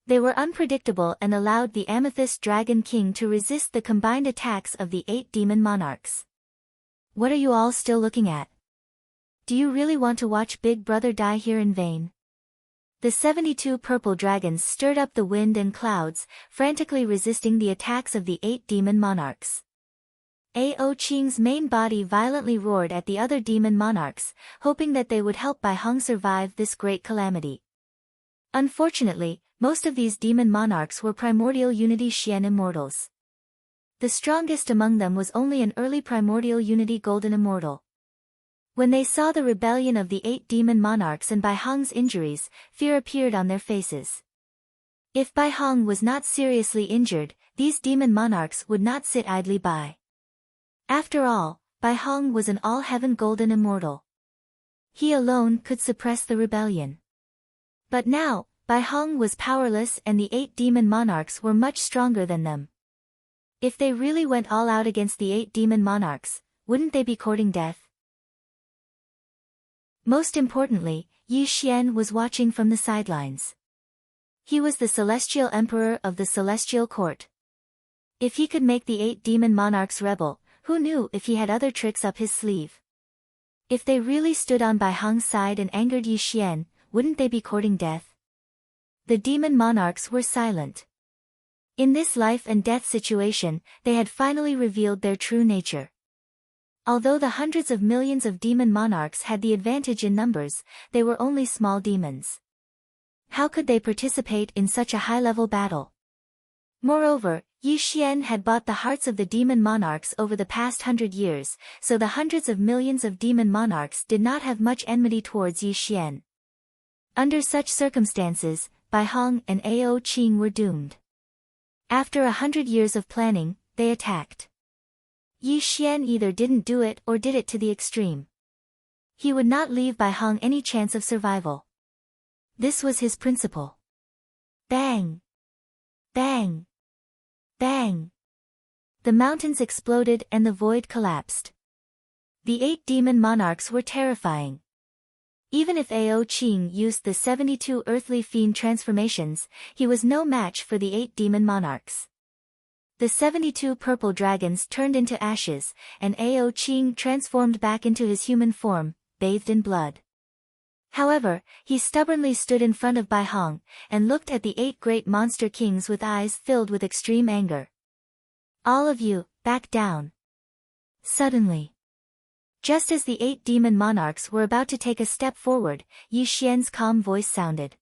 They were unpredictable and allowed the Amethyst Dragon King to resist the combined attacks of the 8 demon monarchs. What are you all still looking at? Do you really want to watch Big Brother die here in vain? The 72 purple dragons stirred up the wind and clouds, frantically resisting the attacks of the 8 demon monarchs. Ao Qing's main body violently roared at the other demon monarchs, hoping that they would help Bai Hong survive this great calamity. Unfortunately, most of these demon monarchs were primordial Unity Xian immortals. The strongest among them was only an early primordial Unity Golden Immortal. When they saw the rebellion of the 8 demon monarchs and Bai Hong's injuries, fear appeared on their faces. If Bai Hong was not seriously injured, these demon monarchs would not sit idly by. After all, Bai Hong was an all-heaven Golden Immortal. He alone could suppress the rebellion. But now, Bai Hong was powerless and the 8 demon monarchs were much stronger than them. If they really went all out against the 8 demon monarchs, wouldn't they be courting death? Most importantly, Yi Xian was watching from the sidelines. He was the celestial emperor of the celestial court. If he could make the 8 demon monarchs rebel, who knew if he had other tricks up his sleeve? If they really stood on Bai Hong's side and angered Yi Xian, wouldn't they be courting death? The demon monarchs were silent. In this life and death situation, they had finally revealed their true nature. Although the hundreds of millions of demon monarchs had the advantage in numbers, they were only small demons. How could they participate in such a high-level battle? Moreover, Yi Xian had bought the hearts of the demon monarchs over the past 100 years, so the hundreds of millions of demon monarchs did not have much enmity towards Yi Xian. Under such circumstances, Bai Hong and Ao Qing were doomed. After 100 years of planning, they attacked. Yi Xian either didn't do it or did it to the extreme. He would not leave Bai Hong any chance of survival. This was his principle. Bang! Bang! Bang! The mountains exploded and the void collapsed. The 8 demon monarchs were terrifying. Even if Ao Qing used the 72 earthly fiend transformations, he was no match for the 8 demon monarchs. The 72 purple dragons turned into ashes, and Ao Qing transformed back into his human form, bathed in blood. However, he stubbornly stood in front of Bai Hong, and looked at the 8 great monster kings with eyes filled with extreme anger. All of you, back down. Suddenly. Just as the 8 demon monarchs were about to take a step forward, Yi Xian's calm voice sounded.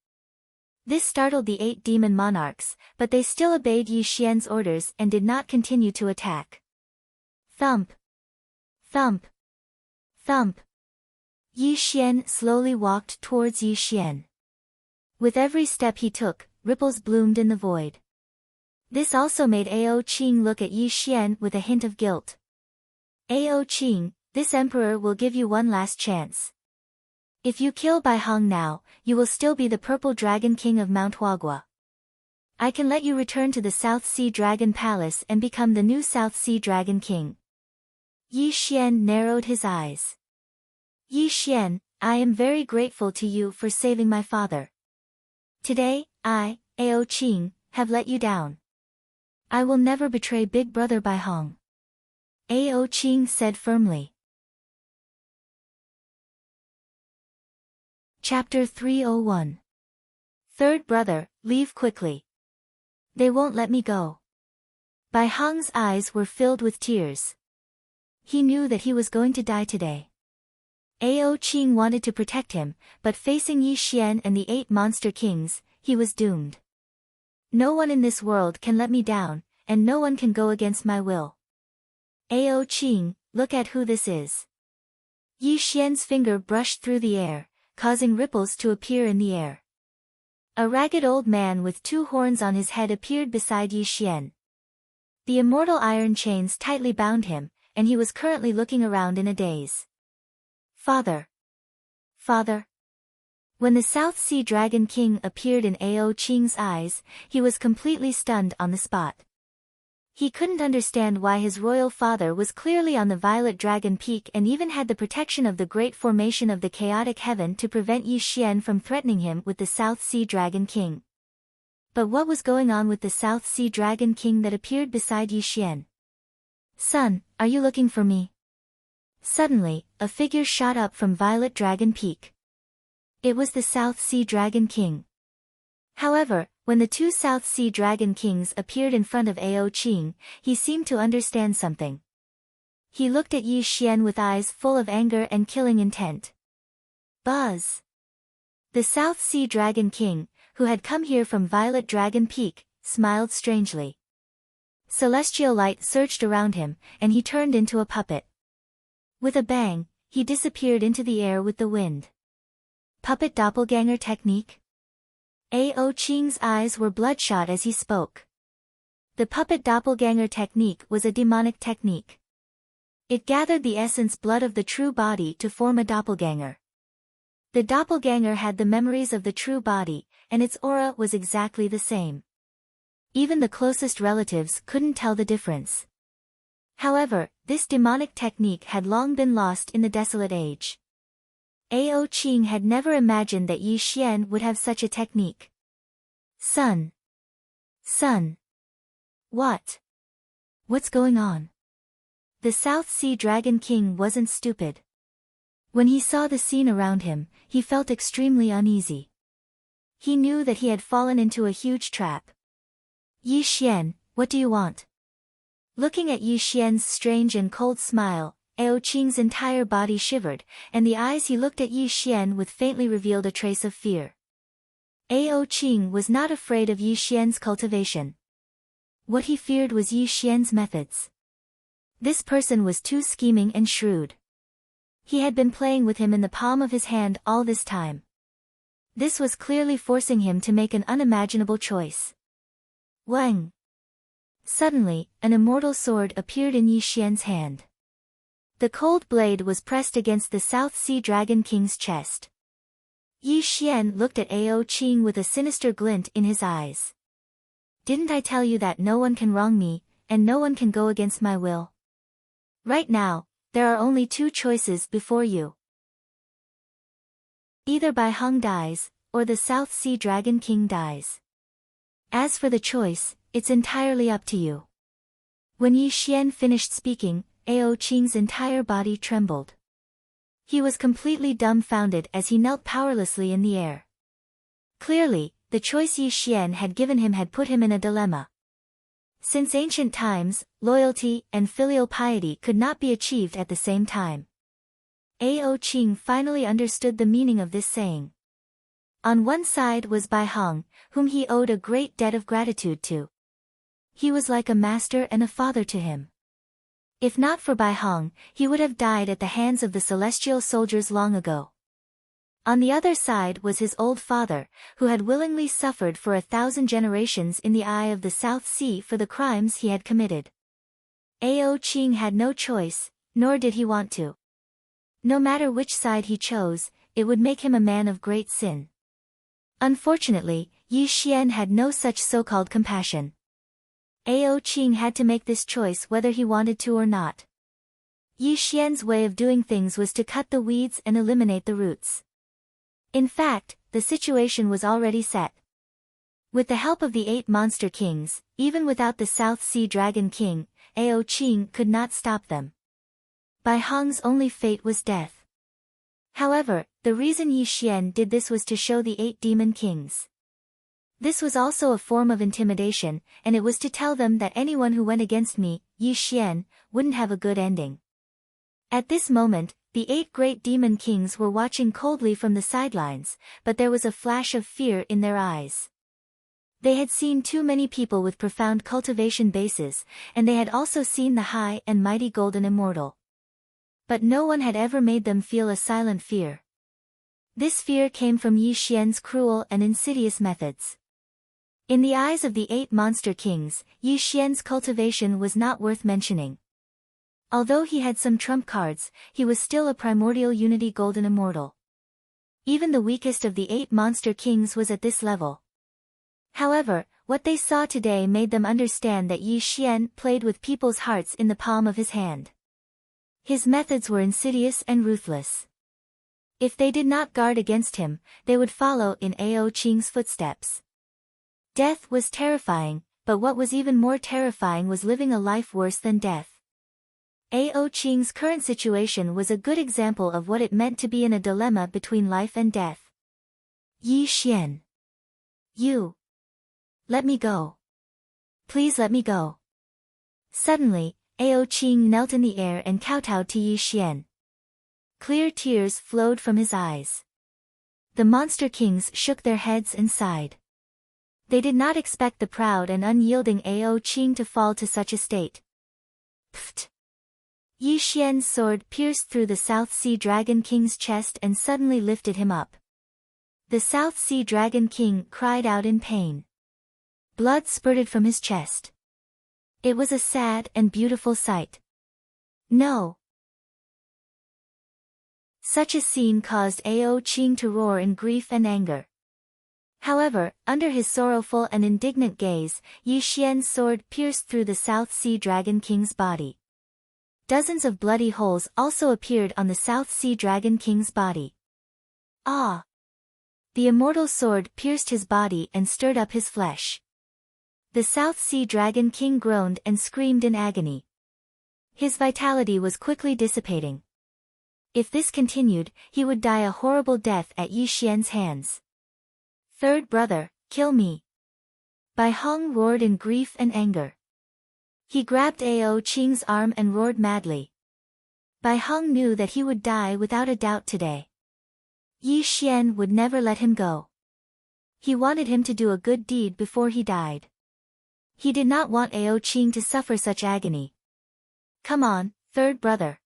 This startled the 8 demon monarchs, but they still obeyed Yi Xian's orders and did not continue to attack. Thump. Thump. Thump. Yi Xian slowly walked towards Yi Xian. With every step he took, ripples bloomed in the void. This also made Ao Qing look at Yi Xian with a hint of guilt. Ao Qing, this emperor will give you one last chance. If you kill Bai Hong now, you will still be the purple dragon king of Mount Huagua. I can let you return to the South Sea Dragon Palace and become the new South Sea Dragon King. Yi Xian narrowed his eyes. Yi Xian, I am very grateful to you for saving my father. Today, I, Ao Qing, have let you down. I will never betray Big Brother Bai Hong. Ao Qing said firmly. Chapter 301. Third brother, leave quickly. They won't let me go. Bai Hong's eyes were filled with tears. He knew that he was going to die today. Ao Qing wanted to protect him, but facing Yi Xian and the 8 monster kings, he was doomed. No one in this world can let me down, and no one can go against my will. Ao Qing, look at who this is. Yi Xian's finger brushed through the air, causing ripples to appear in the air. A ragged old man with 2 horns on his head appeared beside Yi Xian. The immortal iron chains tightly bound him, and he was currently looking around in a daze. Father! Father! When the South Sea Dragon King appeared in Ao Qing's eyes, he was completely stunned on the spot. He couldn't understand why his royal father was clearly on the Violet Dragon Peak and even had the protection of the great formation of the chaotic heaven to prevent Yi Xian from threatening him with the South Sea Dragon King. But what was going on with the South Sea Dragon King that appeared beside Yi Xian? Son, are you looking for me? Suddenly, a figure shot up from Violet Dragon Peak. It was the South Sea Dragon King. However, when the 2 South Sea Dragon Kings appeared in front of Ao Qing, he seemed to understand something. He looked at Yi Xian with eyes full of anger and killing intent. Buzz! The South Sea Dragon King, who had come here from Violet Dragon Peak, smiled strangely. Celestial light surged around him, and he turned into a puppet. With a bang, he disappeared into the air with the wind. Puppet doppelganger technique? Ao Qing's eyes were bloodshot as he spoke. The puppet doppelganger technique was a demonic technique. It gathered the essence blood of the true body to form a doppelganger. The doppelganger had the memories of the true body, and its aura was exactly the same. Even the closest relatives couldn't tell the difference. However, this demonic technique had long been lost in the desolate age. Ao Qing had never imagined that Yi Xian would have such a technique. Son! Son! What? What's going on? The South Sea Dragon King wasn't stupid. When he saw the scene around him, he felt extremely uneasy. He knew that he had fallen into a huge trap. Yi Xian, what do you want? Looking at Yi Xian's strange and cold smile, Ao Qing's entire body shivered, and the eyes he looked at Yi Xian with faintly revealed a trace of fear. Ao Qing was not afraid of Yi Xian's cultivation. What he feared was Yi Xian's methods. This person was too scheming and shrewd. He had been playing with him in the palm of his hand all this time. This was clearly forcing him to make an unimaginable choice. Wang! Suddenly, an immortal sword appeared in Yi Xian's hand. The cold blade was pressed against the South Sea Dragon King's chest. Yi Xian looked at Ao Qing with a sinister glint in his eyes. Didn't I tell you that no one can wrong me, and no one can go against my will? Right now, there are only two choices before you. Either Bai Hong dies, or the South Sea Dragon King dies. As for the choice, it's entirely up to you. When Yi Xian finished speaking, Ao Qing's entire body trembled. He was completely dumbfounded as he knelt powerlessly in the air. Clearly, the choice Yi Xian had given him had put him in a dilemma. Since ancient times, loyalty and filial piety could not be achieved at the same time. Ao Qing finally understood the meaning of this saying. On one side was Bai Hong, whom he owed a great debt of gratitude to. He was like a master and a father to him. If not for Bai Hong, he would have died at the hands of the celestial soldiers long ago. On the other side was his old father, who had willingly suffered for 1,000 generations in the eye of the South Sea for the crimes he had committed. Ao Qing had no choice, nor did he want to. No matter which side he chose, it would make him a man of great sin. Unfortunately, Yi Xian had no such so-called compassion. Ao Qing had to make this choice whether he wanted to or not. Yi Xian's way of doing things was to cut the weeds and eliminate the roots. In fact, the situation was already set. With the help of the 8 monster kings, even without the South Sea Dragon King, Ao Qing could not stop them. Bai Hong's only fate was death. However, the reason Yi Xian did this was to show the 8 demon kings. This was also a form of intimidation, and it was to tell them that anyone who went against me, Yi Xian, wouldn't have a good ending. At this moment, the 8 great demon kings were watching coldly from the sidelines, but there was a flash of fear in their eyes. They had seen too many people with profound cultivation bases, and they had also seen the high and mighty golden immortal. But no one had ever made them feel a silent fear. This fear came from Yi Xian's cruel and insidious methods. In the eyes of the 8 monster kings, Yi Xian's cultivation was not worth mentioning. Although he had some trump cards, he was still a primordial unity golden immortal. Even the weakest of the 8 monster kings was at this level. However, what they saw today made them understand that Yi Xian played with people's hearts in the palm of his hand. His methods were insidious and ruthless. If they did not guard against him, they would follow in Ao Qing's footsteps. Death was terrifying, but what was even more terrifying was living a life worse than death. Ao Qing's current situation was a good example of what it meant to be in a dilemma between life and death. Yi Xian. You. Let me go. Please let me go. Suddenly, Ao Qing knelt in the air and kowtowed to Yi Xian. Clear tears flowed from his eyes. The monster kings shook their heads and sighed. They did not expect the proud and unyielding Ao Qing to fall to such a state. Pfft! Yi Xian's sword pierced through the South Sea Dragon King's chest and suddenly lifted him up. The South Sea Dragon King cried out in pain. Blood spurted from his chest. It was a sad and beautiful sight. No! Such a scene caused Ao Qing to roar in grief and anger. However, under his sorrowful and indignant gaze, Yi Xian's sword pierced through the South Sea Dragon King's body. Dozens of bloody holes also appeared on the South Sea Dragon King's body. Ah! The immortal sword pierced his body and stirred up his flesh. The South Sea Dragon King groaned and screamed in agony. His vitality was quickly dissipating. If this continued, he would die a horrible death at Yi Xian's hands. Third brother, kill me. Bai Hong roared in grief and anger. He grabbed Ao Qing's arm and roared madly. Bai Hong knew that he would die without a doubt today. Yi Xian would never let him go. He wanted him to do a good deed before he died. He did not want Ao Qing to suffer such agony. Come on, third brother.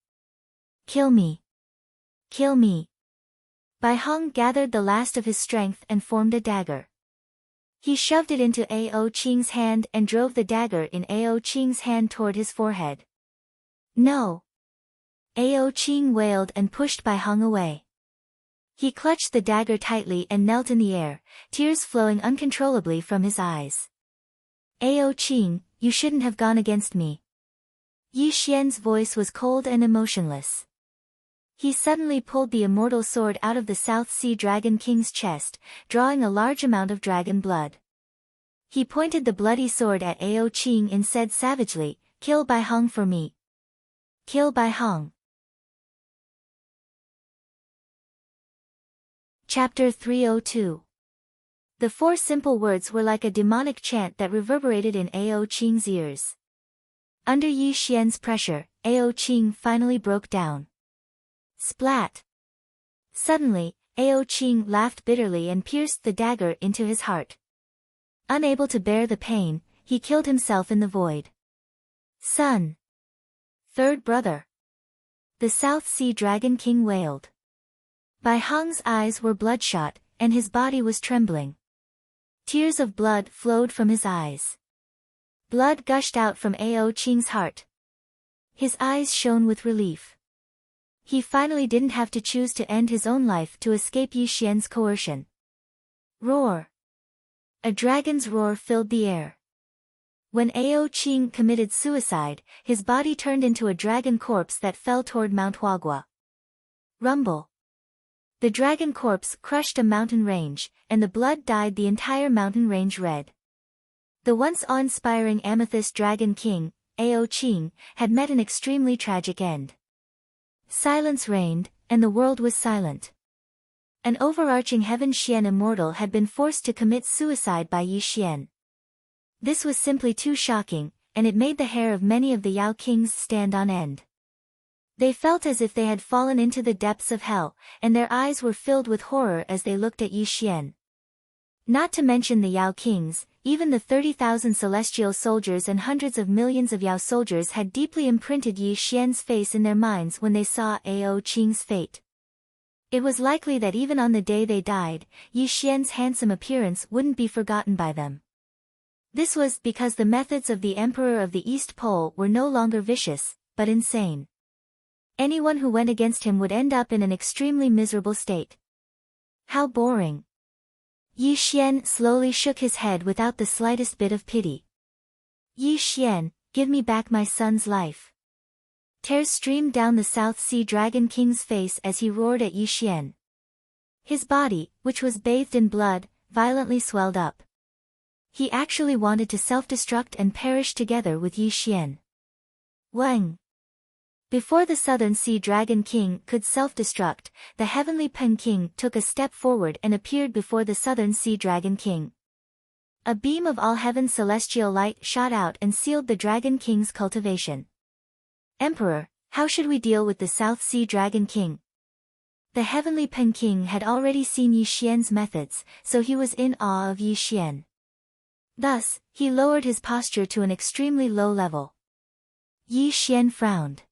Kill me. Kill me. Bai Hong gathered the last of his strength and formed a dagger. He shoved it into Ao Qing's hand and drove the dagger in Ao Qing's hand toward his forehead. No. Ao Qing wailed and pushed Bai Hong away. He clutched the dagger tightly and knelt in the air, tears flowing uncontrollably from his eyes. Ao Qing, you shouldn't have gone against me. Yi Xian's voice was cold and emotionless. He suddenly pulled the immortal sword out of the South Sea Dragon King's chest, drawing a large amount of dragon blood. He pointed the bloody sword at Ao Qing and said savagely, "Kill Bai Hong for me. Kill Bai Hong." Chapter 302. The four simple words were like a demonic chant that reverberated in Ao Qing's ears. Under Yi Xian's pressure, Ao Qing finally broke down. Splat! Suddenly, Ao Qing laughed bitterly and pierced the dagger into his heart. Unable to bear the pain, he killed himself in the void. Son! Third brother! The South Sea Dragon King wailed. Bai Hong's eyes were bloodshot, and his body was trembling. Tears of blood flowed from his eyes. Blood gushed out from Ao Qing's heart. His eyes shone with relief. He finally didn't have to choose to end his own life to escape Yi Xian's coercion. Roar! A dragon's roar filled the air. When Ao Qing committed suicide, his body turned into a dragon corpse that fell toward Mount Huagua. Rumble! The dragon corpse crushed a mountain range, and the blood dyed the entire mountain range red. The once awe-inspiring Amethyst Dragon King, Ao Qing, had met an extremely tragic end. Silence reigned, and the world was silent. An overarching Heaven Xian Immortal had been forced to commit suicide by Yi Xian. This was simply too shocking, and it made the hair of many of the Yao Kings stand on end. They felt as if they had fallen into the depths of hell, and their eyes were filled with horror as they looked at Yi Xian. Not to mention the Yao Kings, even the 30,000 celestial soldiers and hundreds of millions of Yao soldiers had deeply imprinted Yi Xian's face in their minds when they saw Ao Qing's fate. It was likely that even on the day they died, Yi Xian's handsome appearance wouldn't be forgotten by them. This was because the methods of the Emperor of the East Pole were no longer vicious, but insane. Anyone who went against him would end up in an extremely miserable state. How boring! Yi Xian slowly shook his head without the slightest bit of pity. Yi Xian, give me back my son's life. Tears streamed down the South Sea Dragon King's face as he roared at Yi Xian. His body, which was bathed in blood, violently swelled up. He actually wanted to self-destruct and perish together with Yi Xian. Wang! Before the Southern Sea Dragon King could self-destruct, the Heavenly Pen King took a step forward and appeared before the Southern Sea Dragon King. A beam of all heaven celestial light shot out and sealed the Dragon King's cultivation. Emperor, how should we deal with the South Sea Dragon King? The Heavenly Pen King had already seen Yi Xian's methods, so he was in awe of Yi Xian. Thus, he lowered his posture to an extremely low level. Yi Xian frowned.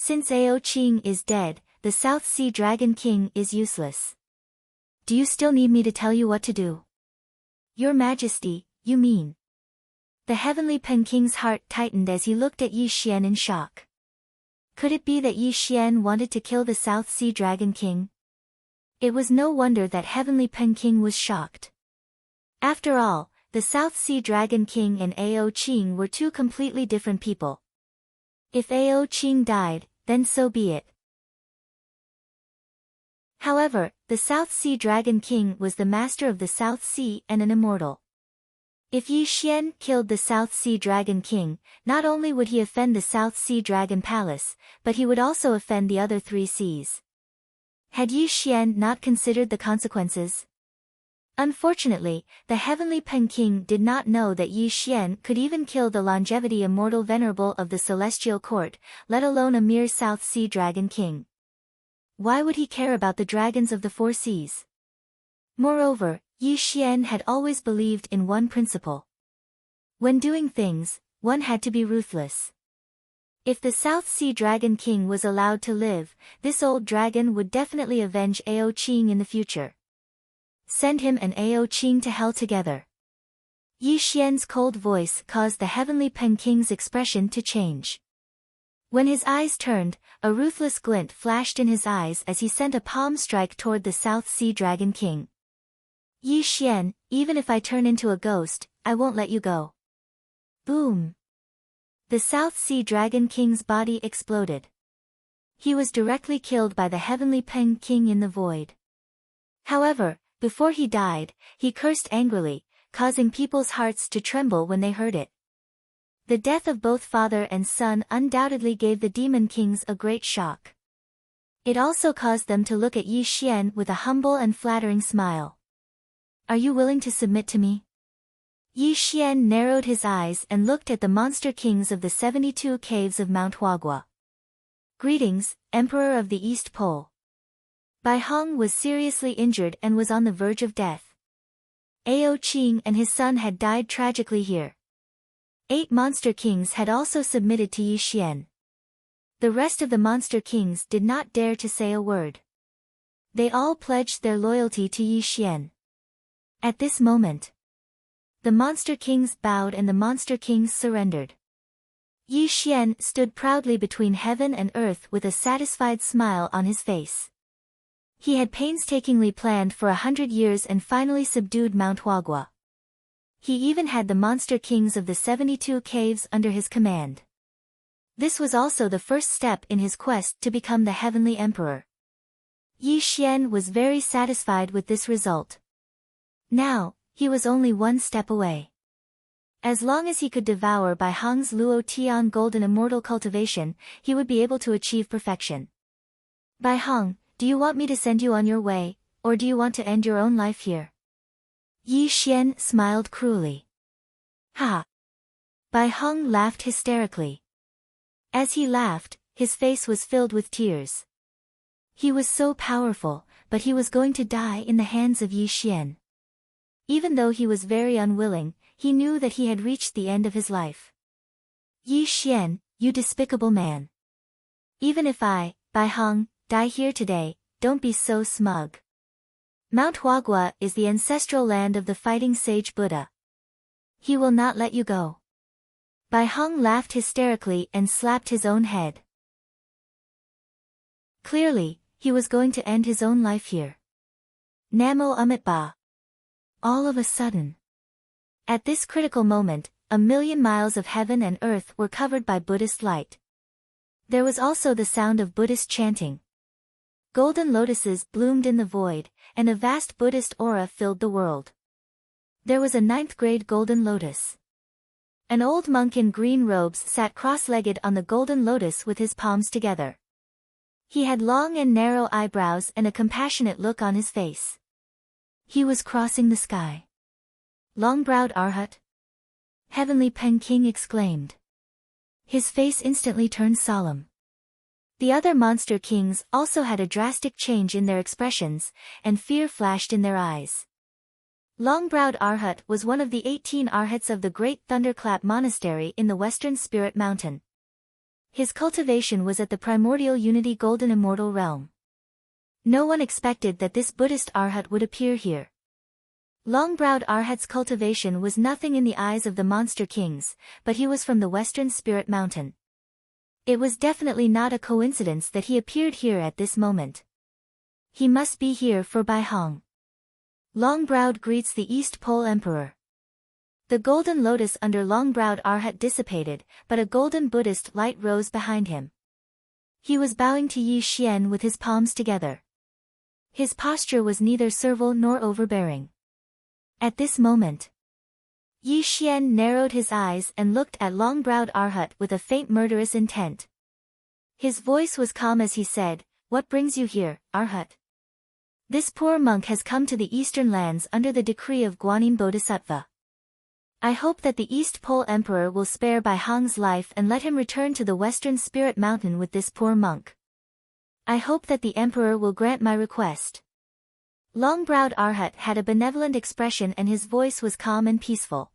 Since Ao Qing is dead, the South Sea Dragon King is useless. Do you still need me to tell you what to do? Your Majesty, you mean? The Heavenly Pen King's heart tightened as he looked at Yi Xian in shock. Could it be that Yi Xian wanted to kill the South Sea Dragon King? It was no wonder that Heavenly Pen King was shocked. After all, the South Sea Dragon King and Ao Qing were two completely different people. If Ao Qing died, then so be it. However, the South Sea Dragon King was the master of the South Sea and an immortal. If Yi Xian killed the South Sea Dragon King, not only would he offend the South Sea Dragon Palace, but he would also offend the other three seas. Had Yi Xian not considered the consequences? Unfortunately, the heavenly Pen King did not know that Yi Xian could even kill the longevity immortal venerable of the celestial court, let alone a mere South Sea Dragon King. Why would he care about the dragons of the four seas? Moreover, Yi Xian had always believed in one principle. When doing things, one had to be ruthless. If the South Sea Dragon King was allowed to live, this old dragon would definitely avenge Ao Qing in the future. Send him and Ao Qing to hell together. Yi Xian's cold voice caused the heavenly Pen King's expression to change. When his eyes turned, a ruthless glint flashed in his eyes as he sent a palm strike toward the South Sea Dragon King. Yi Xian, even if I turn into a ghost, I won't let you go. Boom! The South Sea Dragon King's body exploded. He was directly killed by the heavenly Pen King in the void. However, before he died, he cursed angrily, causing people's hearts to tremble when they heard it. The death of both father and son undoubtedly gave the Demon Kings a great shock. It also caused them to look at Yi Xian with a humble and flattering smile. Are you willing to submit to me? Yi Xian narrowed his eyes and looked at the monster kings of the 72 caves of Mount Huagua. Greetings, Emperor of the East Pole. Bai Hong was seriously injured and was on the verge of death. Ao Qing and his son had died tragically here. 8 monster kings had also submitted to Yi Xian. The rest of the monster kings did not dare to say a word. They all pledged their loyalty to Yi Xian. At this moment, the monster kings bowed and the monster kings surrendered. Yi Xian stood proudly between heaven and earth with a satisfied smile on his face. He had painstakingly planned for 100 years and finally subdued Mount Huagua. He even had the monster kings of the 72 caves under his command. This was also the first step in his quest to become the heavenly emperor. Yi Xian was very satisfied with this result. Now, he was only one step away. As long as he could devour Bai Hong's Luo Tian golden immortal cultivation, he would be able to achieve perfection. Bai Hong, do you want me to send you on your way, or do you want to end your own life here? Yi Xian smiled cruelly. Ha! Bai Hong laughed hysterically. As he laughed, his face was filled with tears. He was so powerful, but he was going to die in the hands of Yi Xian. Even though he was very unwilling, he knew that he had reached the end of his life. Yi Xian, you despicable man. Even if I, Bai Hong, die here today, don't be so smug. Mount Huagua is the ancestral land of the fighting sage Buddha. He will not let you go. Bai Hong laughed hysterically and slapped his own head. Clearly, he was going to end his own life here. Namo Amitabha. All of a sudden. At this critical moment, 1,000,000 miles of heaven and earth were covered by Buddhist light. There was also the sound of Buddhist chanting. Golden lotuses bloomed in the void, and a vast Buddhist aura filled the world. There was a 9th-grade golden lotus. An old monk in green robes sat cross-legged on the golden lotus with his palms together. He had long and narrow eyebrows and a compassionate look on his face. He was crossing the sky. Long-browed Arhat? Heavenly Pen King exclaimed. His face instantly turned solemn. The other monster kings also had a drastic change in their expressions, and fear flashed in their eyes. Long-browed Arhat was one of the 18 Arhats of the Great Thunderclap Monastery in the Western Spirit Mountain. His cultivation was at the primordial unity golden immortal realm. No one expected that this Buddhist Arhat would appear here. Long-browed Arhat's cultivation was nothing in the eyes of the monster kings, but he was from the Western Spirit Mountain. It was definitely not a coincidence that he appeared here at this moment. He must be here for Bai Hong. Long-browed greets the East Pole Emperor. The golden lotus under long-browed Arhat dissipated, but a golden Buddhist light rose behind him. He was bowing to Yi Xian with his palms together. His posture was neither servile nor overbearing. At this moment, Yi Xian narrowed his eyes and looked at long-browed Arhat with a faint murderous intent. His voice was calm as he said, "What brings you here, Arhat?" This poor monk has come to the eastern lands under the decree of Guanyin Bodhisattva. I hope that the East Pole Emperor will spare Bai Hong's life and let him return to the Western Spirit Mountain with this poor monk. I hope that the Emperor will grant my request. Long-browed Arhat had a benevolent expression and his voice was calm and peaceful.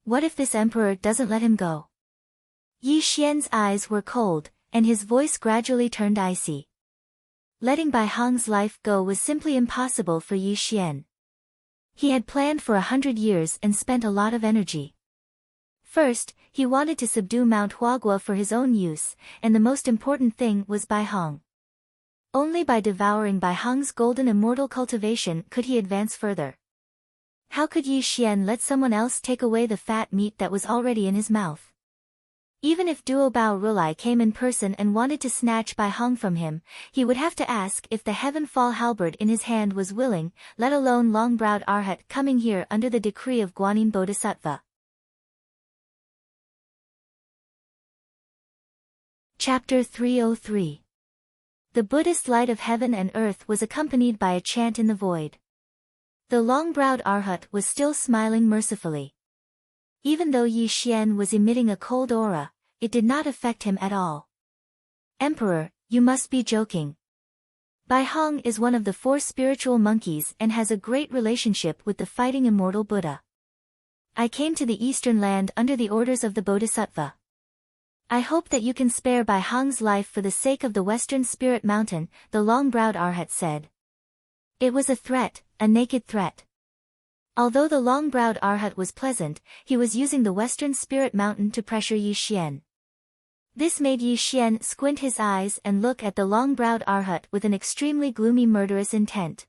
What if this Emperor doesn't let him go? Yi Xian's eyes were cold, and his voice gradually turned icy. Letting Bai Hong's life go was simply impossible for Yi Xian. He had planned for 100 years and spent a lot of energy. First, he wanted to subdue Mount Huagua for his own use, and the most important thing was Bai Hong. Only by devouring Bai Hong's golden immortal cultivation could he advance further. How could Yi Xian let someone else take away the fat meat that was already in his mouth? Even if Duo Bao Rulai came in person and wanted to snatch Bai Hong from him, he would have to ask if the heaven-fall halberd in his hand was willing, let alone long-browed Arhat coming here under the decree of Guanyin Bodhisattva. Chapter 303. The Buddhist light of heaven and earth was accompanied by a chant in the void. The long-browed Arhat was still smiling mercifully. Even though Yi Xian was emitting a cold aura, it did not affect him at all. Emperor, you must be joking. Bai Hong is one of the 4 spiritual monkeys and has a great relationship with the fighting immortal Buddha. I came to the eastern land under the orders of the Bodhisattva. I hope that you can spare Bai Hong's life for the sake of the Western Spirit Mountain, the long-browed Arhat said. It was a threat, a naked threat. Although the long-browed Arhat was pleasant, he was using the Western Spirit Mountain to pressure Yi Xian. This made Yi Xian squint his eyes and look at the long-browed Arhat with an extremely gloomy murderous intent.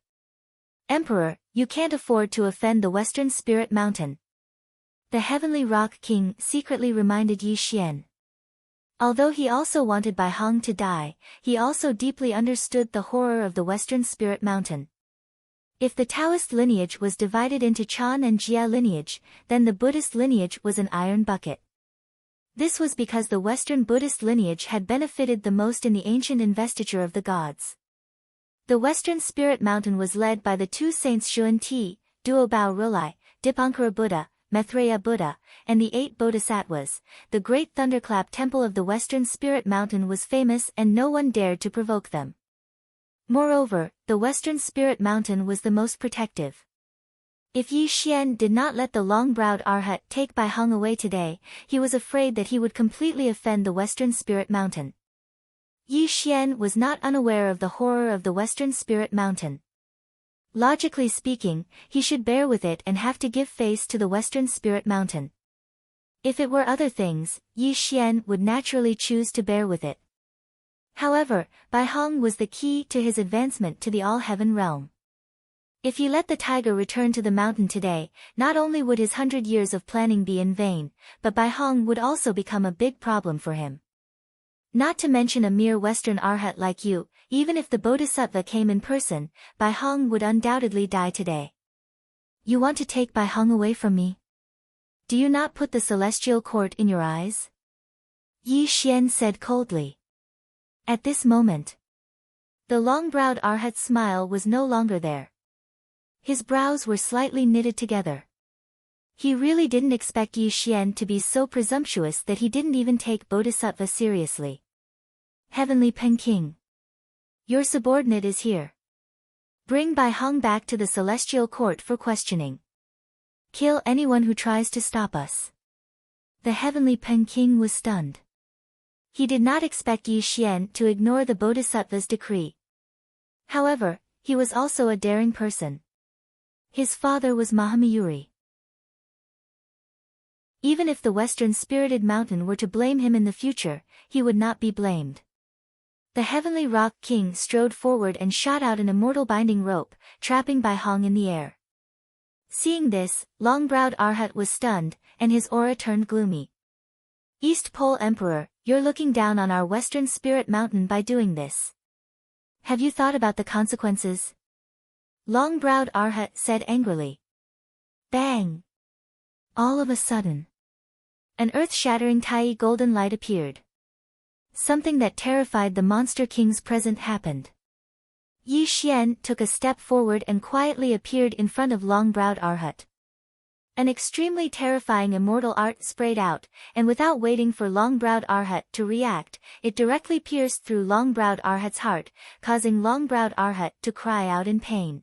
Emperor, you can't afford to offend the Western Spirit Mountain. The Heavenly Rock King secretly reminded Yi Xian. Although he also wanted Bai Hong to die, he also deeply understood the horror of the Western Spirit Mountain. If the Taoist lineage was divided into Chan and Jia lineage, then the Buddhist lineage was an iron bucket. This was because the Western Buddhist lineage had benefited the most in the ancient investiture of the gods. The Western Spirit Mountain was led by the 2 saints Xuan Ti, Duo Bao Rulai, Dipankara Buddha, Maitreya Buddha, and the 8 bodhisattvas. The great thunderclap temple of the Western Spirit Mountain was famous and no one dared to provoke them. Moreover, the Western Spirit Mountain was the most protective. If Yi Xian did not let the long-browed Arhat take Bai Hong away today, he was afraid that he would completely offend the Western Spirit Mountain. Yi Xian was not unaware of the horror of the Western Spirit Mountain. Logically speaking, he should bear with it and have to give face to the Western Spirit Mountain. If it were other things, Yi Xian would naturally choose to bear with it. However, Bai Hong was the key to his advancement to the all-heaven realm. If he let the tiger return to the mountain today, not only would his 100 years of planning be in vain, but Bai Hong would also become a big problem for him. Not to mention a mere Western Arhat like you, even if the Bodhisattva came in person, Bai Hong would undoubtedly die today. You want to take Bai Hong away from me? Do you not put the celestial court in your eyes? Yi Xian said coldly. At this moment, the long-browed Arhat's smile was no longer there. His brows were slightly knitted together. He really didn't expect Yi Xian to be so presumptuous that he didn't even take Bodhisattva seriously. Heavenly Pen King. Your subordinate is here. Bring Bai Hong back to the celestial court for questioning. Kill anyone who tries to stop us. The Heavenly Pen King was stunned. He did not expect Yi Xian to ignore the Bodhisattva's decree. However, he was also a daring person. His father was Mahamayuri. Even if the Western Spirited Mountain were to blame him in the future, he would not be blamed. The Heavenly Rock King strode forward and shot out an immortal binding rope, trapping Bai Hong in the air. Seeing this, long-browed Arhat was stunned, and his aura turned gloomy. East Pole Emperor, you're looking down on our Western Spirit Mountain by doing this. Have you thought about the consequences? Long-browed Arhat said angrily. Bang! All of a sudden, an earth-shattering Tai golden light appeared. Something that terrified the Monster King's present happened. Yi Xian took a step forward and quietly appeared in front of long-browed Arhat. An extremely terrifying immortal art sprayed out, and without waiting for long-browed Arhat to react, it directly pierced through long-browed Arhat's heart, causing long-browed Arhat to cry out in pain.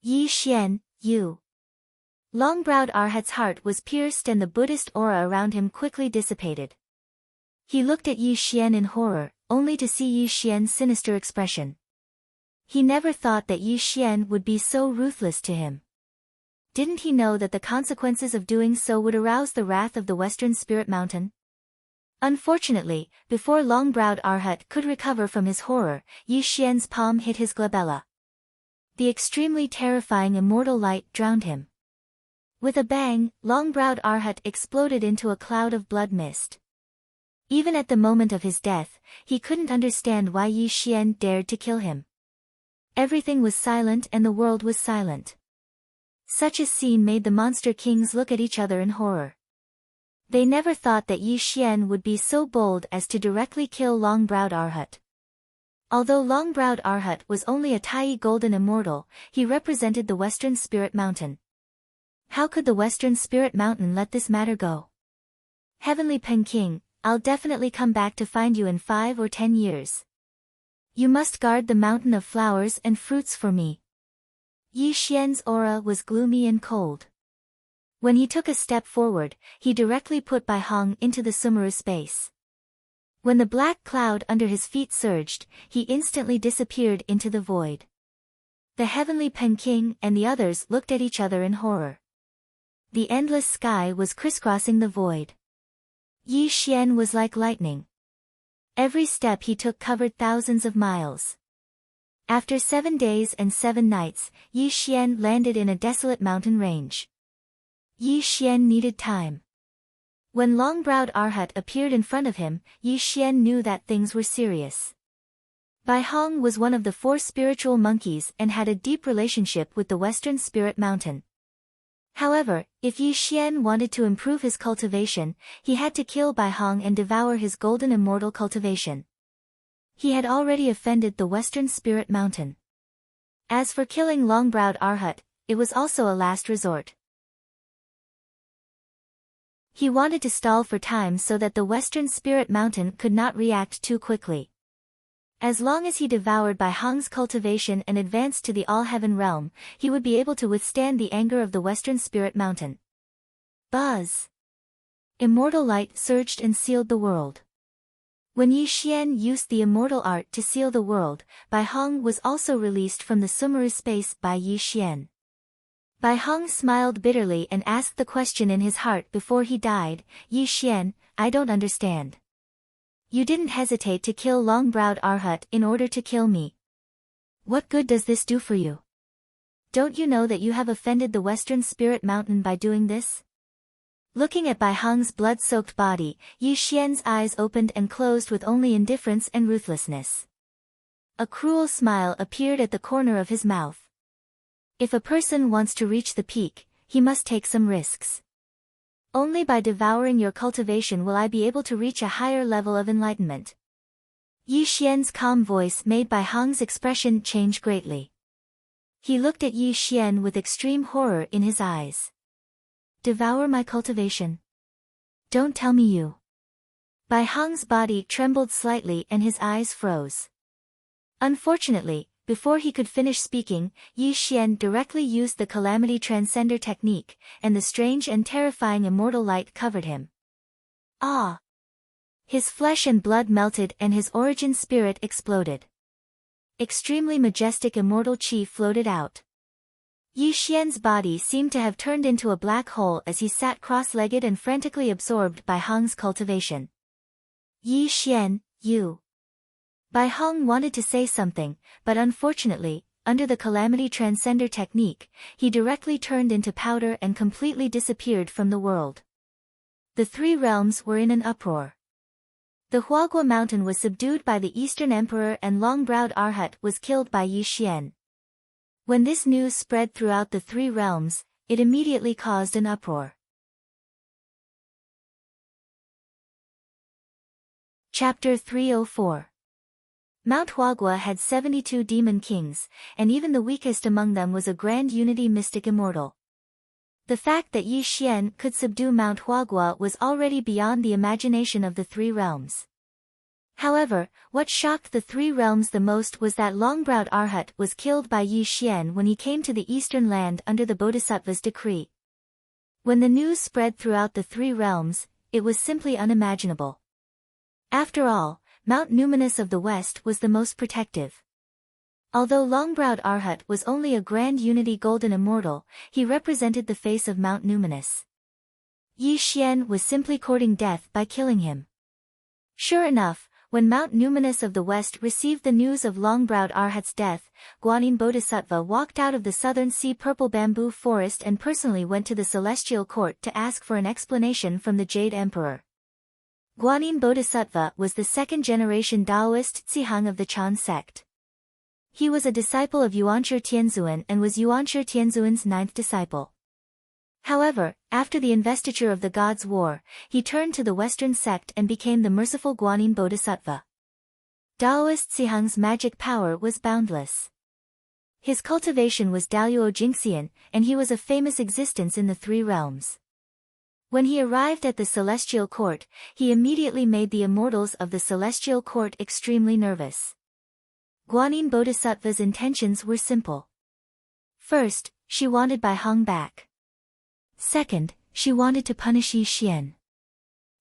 Yi Xian, you. Long-browed Arhat's heart was pierced and the Buddhist aura around him quickly dissipated. He looked at Yi Xian in horror, only to see Yi Xian's sinister expression. He never thought that Yi Xian would be so ruthless to him. Didn't he know that the consequences of doing so would arouse the wrath of the Western Spirit Mountain? Unfortunately, before long-browed Arhat could recover from his horror, Yi Xian's palm hit his glabella. The extremely terrifying immortal light drowned him. With a bang, long-browed Arhat exploded into a cloud of blood mist. Even at the moment of his death, he couldn't understand why Yi Xian dared to kill him. Everything was silent and the world was silent. Such a scene made the monster kings look at each other in horror. They never thought that Yi Xian would be so bold as to directly kill long-browed Arhat. Although long-browed Arhat was only a tiny golden immortal, he represented the Western Spirit Mountain. How could the Western Spirit Mountain let this matter go? Heavenly Pen King, I'll definitely come back to find you in 5 or 10 years. You must guard the mountain of flowers and fruits for me. Yi Xian's aura was gloomy and cold. When he took a step forward, he directly put Bai Hong into the Sumeru space. When the black cloud under his feet surged, he instantly disappeared into the void. The Heavenly Pen King and the others looked at each other in horror. The endless sky was crisscrossing the void. Yi Xian was like lightning. Every step he took covered thousands of miles. After 7 days and 7 nights, Yi Xian landed in a desolate mountain range. Yi Xian needed time. When long-browed Arhat appeared in front of him, Yi Xian knew that things were serious. Bai Hong was one of the 4 spiritual monkeys and had a deep relationship with the Western Spirit Mountain. However, if Yi Xian wanted to improve his cultivation, he had to kill Bai Hong and devour his golden immortal cultivation. He had already offended the Western Spirit Mountain. As for killing long-browed Arhat, it was also a last resort. He wanted to stall for time so that the Western Spirit Mountain could not react too quickly. As long as he devoured Bai Hong's cultivation and advanced to the All-Heaven realm, he would be able to withstand the anger of the Western Spirit Mountain. Buzz! Immortal light surged and sealed the world. When Yi Xian used the immortal art to seal the world, Bai Hong was also released from the Sumeru space by Yi Xian. Bai Hong smiled bitterly and asked the question in his heart before he died, Yi Xian, I don't understand. You didn't hesitate to kill long-browed Arhat in order to kill me. What good does this do for you? Don't you know that you have offended the Western Spirit Mountain by doing this? Looking at Bai Hong's blood-soaked body, Yi Xian's eyes opened and closed with only indifference and ruthlessness. A cruel smile appeared at the corner of his mouth. If a person wants to reach the peak, he must take some risks. Only by devouring your cultivation will I be able to reach a higher level of enlightenment. Yi Xian's calm voice made Bai Hong's expression change greatly. He looked at Yi Xian with extreme horror in his eyes. Devour my cultivation? Don't tell me you. Bai Hong's body trembled slightly and his eyes froze. Unfortunately, before he could finish speaking, Yi Xian directly used the Calamity Transcender technique, and the strange and terrifying immortal light covered him. Ah! His flesh and blood melted and his origin spirit exploded. Extremely majestic immortal chi floated out. Yi Xian's body seemed to have turned into a black hole as he sat cross-legged and frantically absorbed by Hong's cultivation. Yi Xian, you. Bai Hong wanted to say something, but unfortunately, under the Calamity Transcender technique, he directly turned into powder and completely disappeared from the world. The 3 realms were in an uproar. The Huagua mountain was subdued by the Eastern Emperor and long-browed Arhat was killed by Yi Xian. When this news spread throughout the 3 realms, it immediately caused an uproar. Chapter 304. Mount Huagua had 72 demon kings, and even the weakest among them was a grand unity mystic Immortal. The fact that Yi Xian could subdue Mount Huagua was already beyond the imagination of the three realms. However, what shocked the three realms the most was that Long-Browed Arhat was killed by Yi Xian when he came to the eastern land under the Bodhisattva's decree. When the news spread throughout the three realms, it was simply unimaginable. After all, Mount Numinous of the West was the most protective. Although Long-Browed Arhat was only a grand unity golden immortal, he represented the face of Mount Numinous. Yi Xian was simply courting death by killing him. Sure enough, when Mount Numinous of the West received the news of Long-Browed Arhat's death, Guanyin Bodhisattva walked out of the southern sea purple bamboo forest and personally went to the celestial court to ask for an explanation from the Jade Emperor. Guanyin Bodhisattva was the second-generation Taoist Zihang of the Chan sect. He was a disciple of Yuanshi Tianzuan and was Yuanshi Tianzuan's ninth disciple. However, after the investiture of the Gods' War, he turned to the Western sect and became the merciful Guanyin Bodhisattva. Taoist Zihang's magic power was boundless. His cultivation was Daluo Jingxian, and he was a famous existence in the three realms. When he arrived at the celestial court, he immediately made the immortals of the celestial court extremely nervous. Guanyin Bodhisattva's intentions were simple. First, she wanted Bai Hong back. Second, she wanted to punish Yi Xian.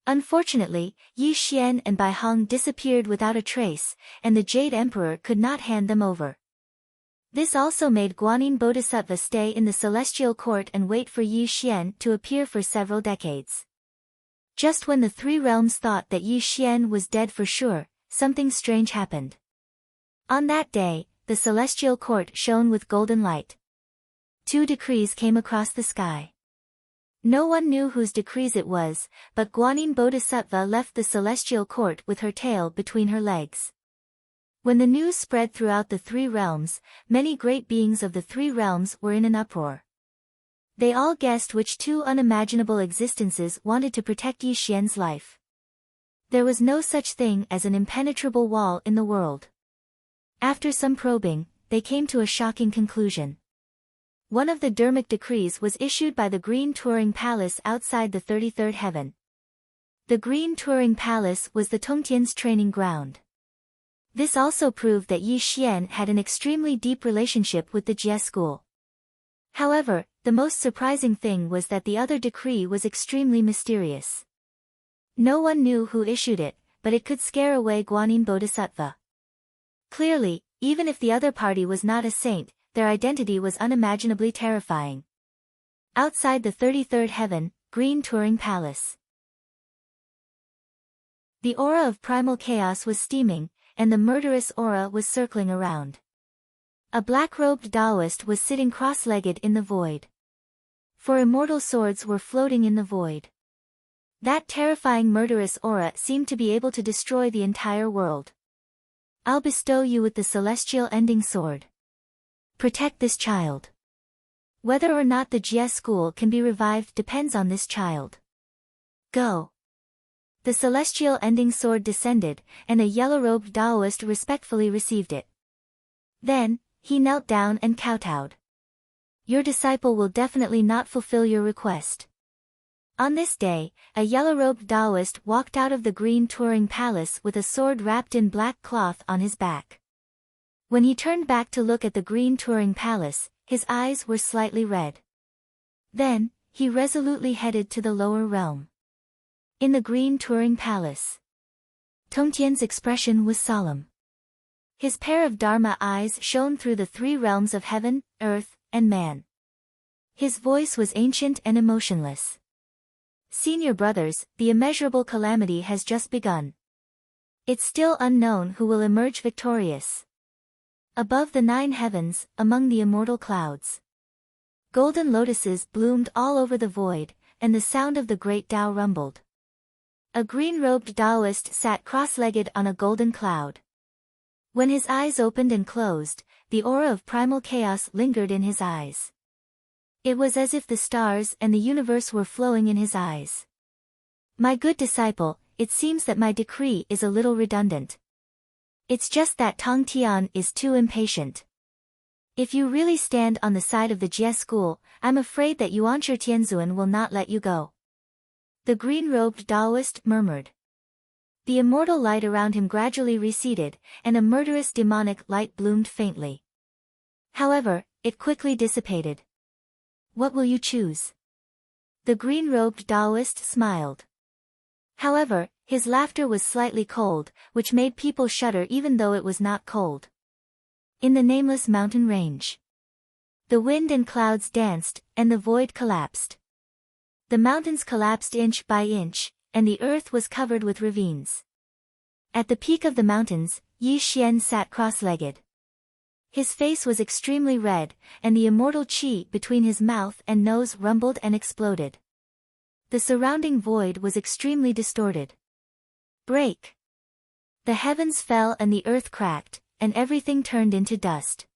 Unfortunately, Yi Xian and Bai Hong disappeared without a trace, and the Jade Emperor could not hand them over. This also made Guanyin Bodhisattva stay in the celestial court and wait for Yi Xian to appear for several decades. Just when the three realms thought that Yi Xian was dead for sure, something strange happened. On that day, the celestial court shone with golden light. Two decrees came across the sky. No one knew whose decrees it was, but Guanyin Bodhisattva left the celestial court with her tail between her legs. When the news spread throughout the three realms, many great beings of the three realms were in an uproar. They all guessed which two unimaginable existences wanted to protect Yi Xian's life. There was no such thing as an impenetrable wall in the world. After some probing, they came to a shocking conclusion. One of the Dharmic decrees was issued by the Green Turing Palace outside the 33rd heaven. The Green Turing Palace was the Tongtian's training ground. This also proved that Yi Xian had an extremely deep relationship with the Jie school. However, the most surprising thing was that the other decree was extremely mysterious. No one knew who issued it, but it could scare away Guanyin Bodhisattva. Clearly, even if the other party was not a saint, their identity was unimaginably terrifying. Outside the 33rd heaven, Green Turing Palace. The aura of primal chaos was steaming, and the murderous aura was circling around. A black-robed Taoist was sitting cross-legged in the void. Four immortal swords were floating in the void. That terrifying murderous aura seemed to be able to destroy the entire world. I'll bestow you with the celestial ending sword. Protect this child. Whether or not the Jie school can be revived depends on this child. Go. The celestial ending sword descended, and a yellow-robed Taoist respectfully received it. Then, he knelt down and kowtowed. Your disciple will definitely not fulfill your request. On this day, a yellow-robed Taoist walked out of the Green Turing Palace with a sword wrapped in black cloth on his back. When he turned back to look at the Green Turing Palace, his eyes were slightly red. Then, he resolutely headed to the lower realm. In the Green Turing Palace, Tongtian's expression was solemn. His pair of Dharma eyes shone through the three realms of heaven, earth, and man. His voice was ancient and emotionless. Senior brothers, the immeasurable calamity has just begun. It's still unknown who will emerge victorious. Above the 9 heavens, among the immortal clouds, golden lotuses bloomed all over the void, and the sound of the great Tao rumbled. A green-robed Taoist sat cross-legged on a golden cloud. When his eyes opened and closed, the aura of primal chaos lingered in his eyes. It was as if the stars and the universe were flowing in his eyes. My good disciple, it seems that my decree is a little redundant. It's just that Tang Tian is too impatient. If you really stand on the side of the Jie school, I'm afraid that Yuanshi Tianzuan will not let you go. The green-robed Taoist murmured. The immortal light around him gradually receded, and a murderous demonic light bloomed faintly. However, it quickly dissipated. What will you choose? The green-robed Taoist smiled. However, his laughter was slightly cold, which made people shudder even though it was not cold. In the nameless mountain range, the wind and clouds danced, and the void collapsed. The mountains collapsed inch by inch, and the earth was covered with ravines. At the peak of the mountains, Yi Xian sat cross-legged. His face was extremely red, and the immortal qi between his mouth and nose rumbled and exploded. The surrounding void was extremely distorted. Break! The heavens fell and the earth cracked, and everything turned into dust.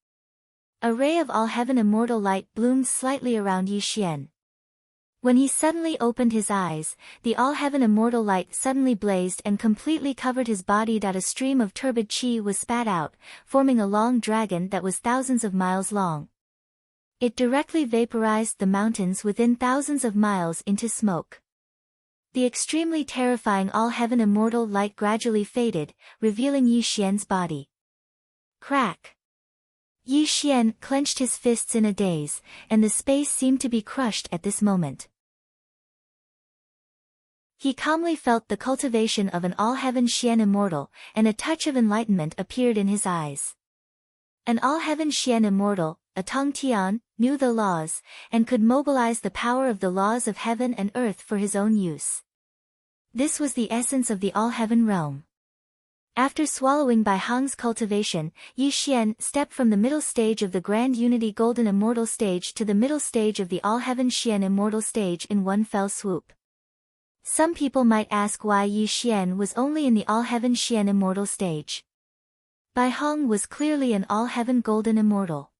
A ray of all-heaven immortal light bloomed slightly around Yi Xian. When he suddenly opened his eyes, the all-heaven immortal light suddenly blazed and completely covered his body. A stream of turbid qi was spat out, forming a long dragon that was thousands of miles long. It directly vaporized the mountains within thousands of miles into smoke. The extremely terrifying all-heaven immortal light gradually faded, revealing Yi Xian's body. Crack! Yi Xian clenched his fists in a daze, and the space seemed to be crushed at this moment. He calmly felt the cultivation of an all-heaven Xian immortal, and a touch of enlightenment appeared in his eyes. An all-heaven Xian immortal, a Tang Tian, knew the laws, and could mobilize the power of the laws of heaven and earth for his own use. This was the essence of the all-heaven realm. After swallowing Bai Hong's cultivation, Yi Xian stepped from the middle stage of the Grand Unity Golden Immortal stage to the middle stage of the all-heaven Xian Immortal stage in one fell swoop. Some people might ask why Yi Xian was only in the all-heaven Xian Immortal stage. Bai Hong was clearly an all-heaven Golden Immortal.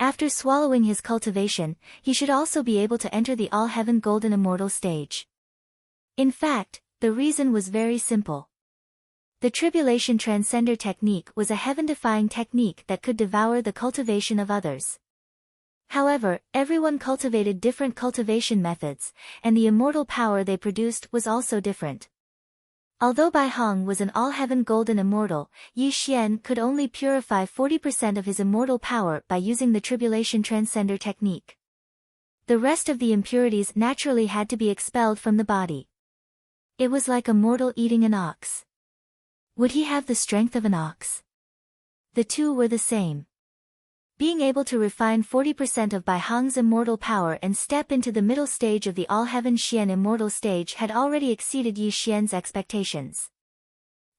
After swallowing his cultivation, he should also be able to enter the all-heaven Golden Immortal stage. In fact, the reason was very simple. The Tribulation Transcender technique was a heaven-defying technique that could devour the cultivation of others. However, everyone cultivated different cultivation methods, and the immortal power they produced was also different. Although Bai Hong was an all-heaven Golden Immortal, Yi Xian could only purify 40% of his immortal power by using the Tribulation Transcender technique. The rest of the impurities naturally had to be expelled from the body. It was like a mortal eating an ox. Would he have the strength of an ox? The two were the same. Being able to refine 40% of Bai Hong's immortal power and step into the middle stage of the all-heaven Xian immortal stage had already exceeded Yi Xian's expectations.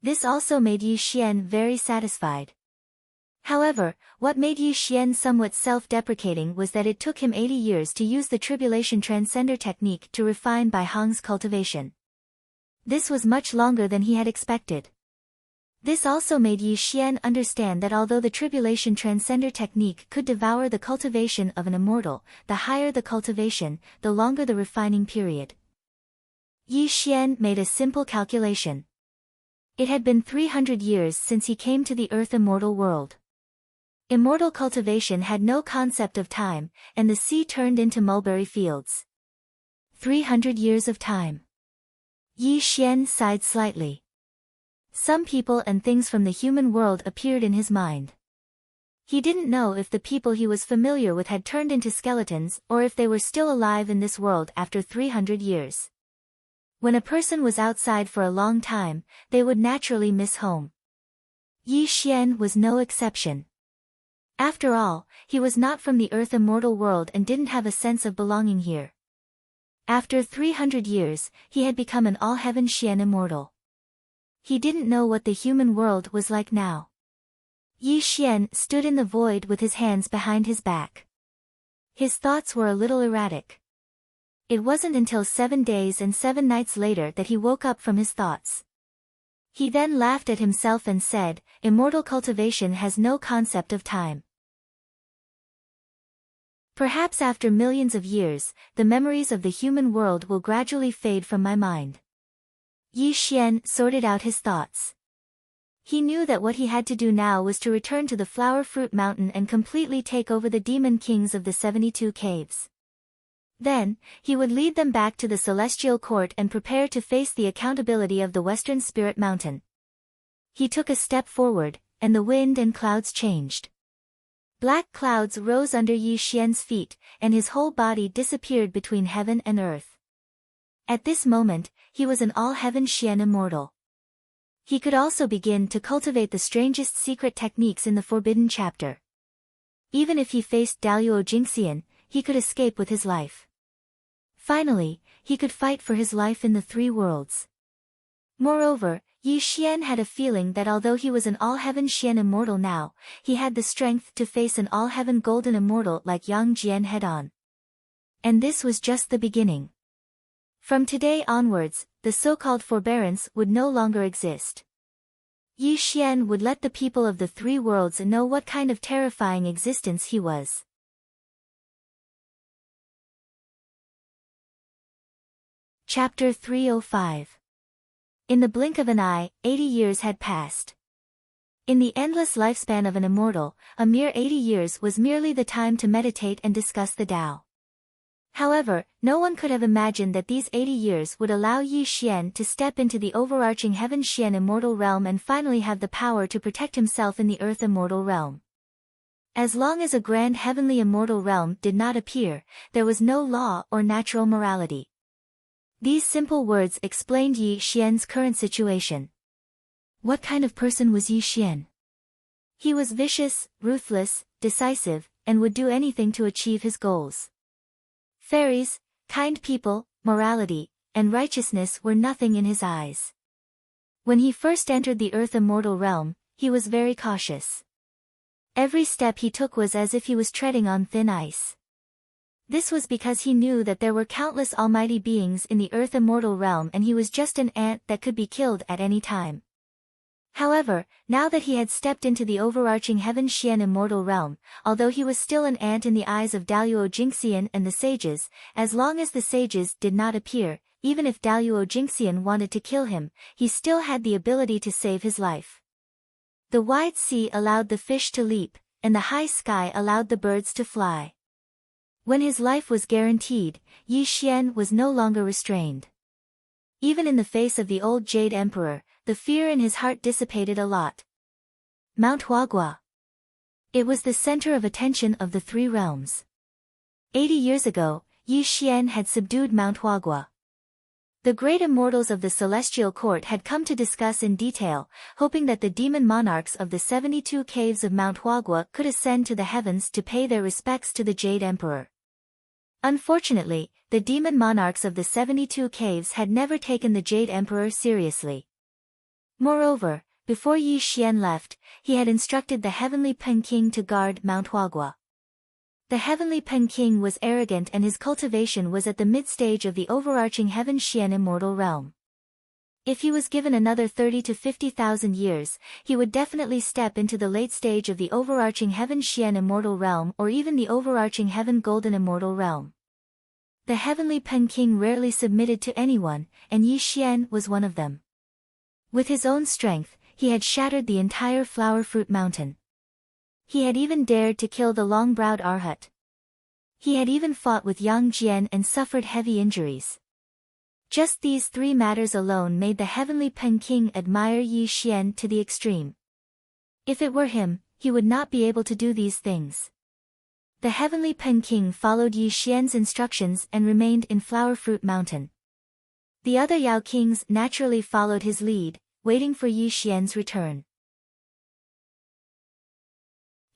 This also made Yi Xian very satisfied. However, what made Yi Xian somewhat self-deprecating was that it took him 80 years to use the Tribulation Transcender technique to refine Bai Hong's cultivation. This was much longer than he had expected. This also made Yi Xian understand that although the Tribulation Transcender technique could devour the cultivation of an immortal, the higher the cultivation, the longer the refining period. Yi Xian made a simple calculation. It had been 300 years since he came to the Earth immortal world. Immortal cultivation had no concept of time, and the sea turned into mulberry fields. 300 years of time. Yi Xian sighed slightly. Some people and things from the human world appeared in his mind. He didn't know if the people he was familiar with had turned into skeletons or if they were still alive in this world after 300 years. When a person was outside for a long time, they would naturally miss home. Yi Xian was no exception. After all, he was not from the Earth immortal world and didn't have a sense of belonging here. After 300 years, he had become an all-heaven Xian immortal. He didn't know what the human world was like now. Yi Xian stood in the void with his hands behind his back. His thoughts were a little erratic. It wasn't until 7 days and 7 nights later that he woke up from his thoughts. He then laughed at himself and said, "Immortal cultivation has no concept of time. Perhaps after millions of years, the memories of the human world will gradually fade from my mind." Yi Xian sorted out his thoughts. He knew that what he had to do now was to return to the Flower Fruit Mountain and completely take over the demon kings of the 72 caves. Then, he would lead them back to the Celestial Court and prepare to face the accountability of the Western Spirit Mountain. He took a step forward, and the wind and clouds changed. Black clouds rose under Yi Xian's feet, and his whole body disappeared between heaven and earth. At this moment, he was an all-heaven Xian immortal. He could also begin to cultivate the strangest secret techniques in the Forbidden Chapter. Even if he faced Daluo Jingxian, he could escape with his life. Finally, he could fight for his life in the three worlds. Moreover, Yi Xian had a feeling that although he was an all-heaven Xian immortal now, he had the strength to face an all-heaven golden immortal like Yang Jian head-on. And this was just the beginning. From today onwards, the so-called forbearance would no longer exist. Yi Xian would let the people of the three worlds know what kind of terrifying existence he was. Chapter 305. In the blink of an eye, 80 years had passed. In the endless lifespan of an immortal, a mere 80 years was merely the time to meditate and discuss the Tao. However, no one could have imagined that these 80 years would allow Yi Xian to step into the overarching Heaven Xian immortal realm and finally have the power to protect himself in the Earth immortal realm. As long as a grand heavenly immortal realm did not appear, there was no law or natural morality. These simple words explained Yi Xian's current situation. What kind of person was Yi Xian? He was vicious, ruthless, decisive, and would do anything to achieve his goals. Fairies, kind people, morality, and righteousness were nothing in his eyes. When he first entered the Earth immortal realm, he was very cautious. Every step he took was as if he was treading on thin ice. This was because he knew that there were countless almighty beings in the Earth immortal realm and he was just an ant that could be killed at any time. However, now that he had stepped into the overarching Heaven Xian immortal realm, although he was still an ant in the eyes of Daluo Jingxian and the sages, as long as the sages did not appear, even if Daluo Jingxian wanted to kill him, he still had the ability to save his life. The wide sea allowed the fish to leap, and the high sky allowed the birds to fly. When his life was guaranteed, Yi Xian was no longer restrained. Even in the face of the old Jade Emperor, the fear in his heart dissipated a lot. Mount Huagua. It was the center of attention of the three realms. 80 years ago, Yi Xian had subdued Mount Huagua. The great immortals of the Celestial Court had come to discuss in detail, hoping that the demon monarchs of the 72 caves of Mount Huagua could ascend to the heavens to pay their respects to the Jade Emperor. Unfortunately, the demon monarchs of the 72 caves had never taken the Jade Emperor seriously. Moreover, before Yi Xian left, he had instructed the heavenly Pen King to guard Mount Huagua. The heavenly Pen King was arrogant and his cultivation was at the mid-stage of the overarching Heaven Xian immortal realm. If he was given another 30 to 50,000 years, he would definitely step into the late stage of the overarching Heaven Xian immortal realm or even the overarching Heaven Golden immortal realm. The heavenly Pen King rarely submitted to anyone, and Yi Xian was one of them. With his own strength, he had shattered the entire Flower Fruit Mountain. He had even dared to kill the long-browed Arhat. He had even fought with Yang Jian and suffered heavy injuries. Just these three matters alone made the heavenly Pen King admire Yi Xian to the extreme. If it were him, he would not be able to do these things. The heavenly Pen King followed Yi Xian's instructions and remained in Flower Fruit Mountain. The other Yao Kings naturally followed his lead, waiting for Yi Xian's return.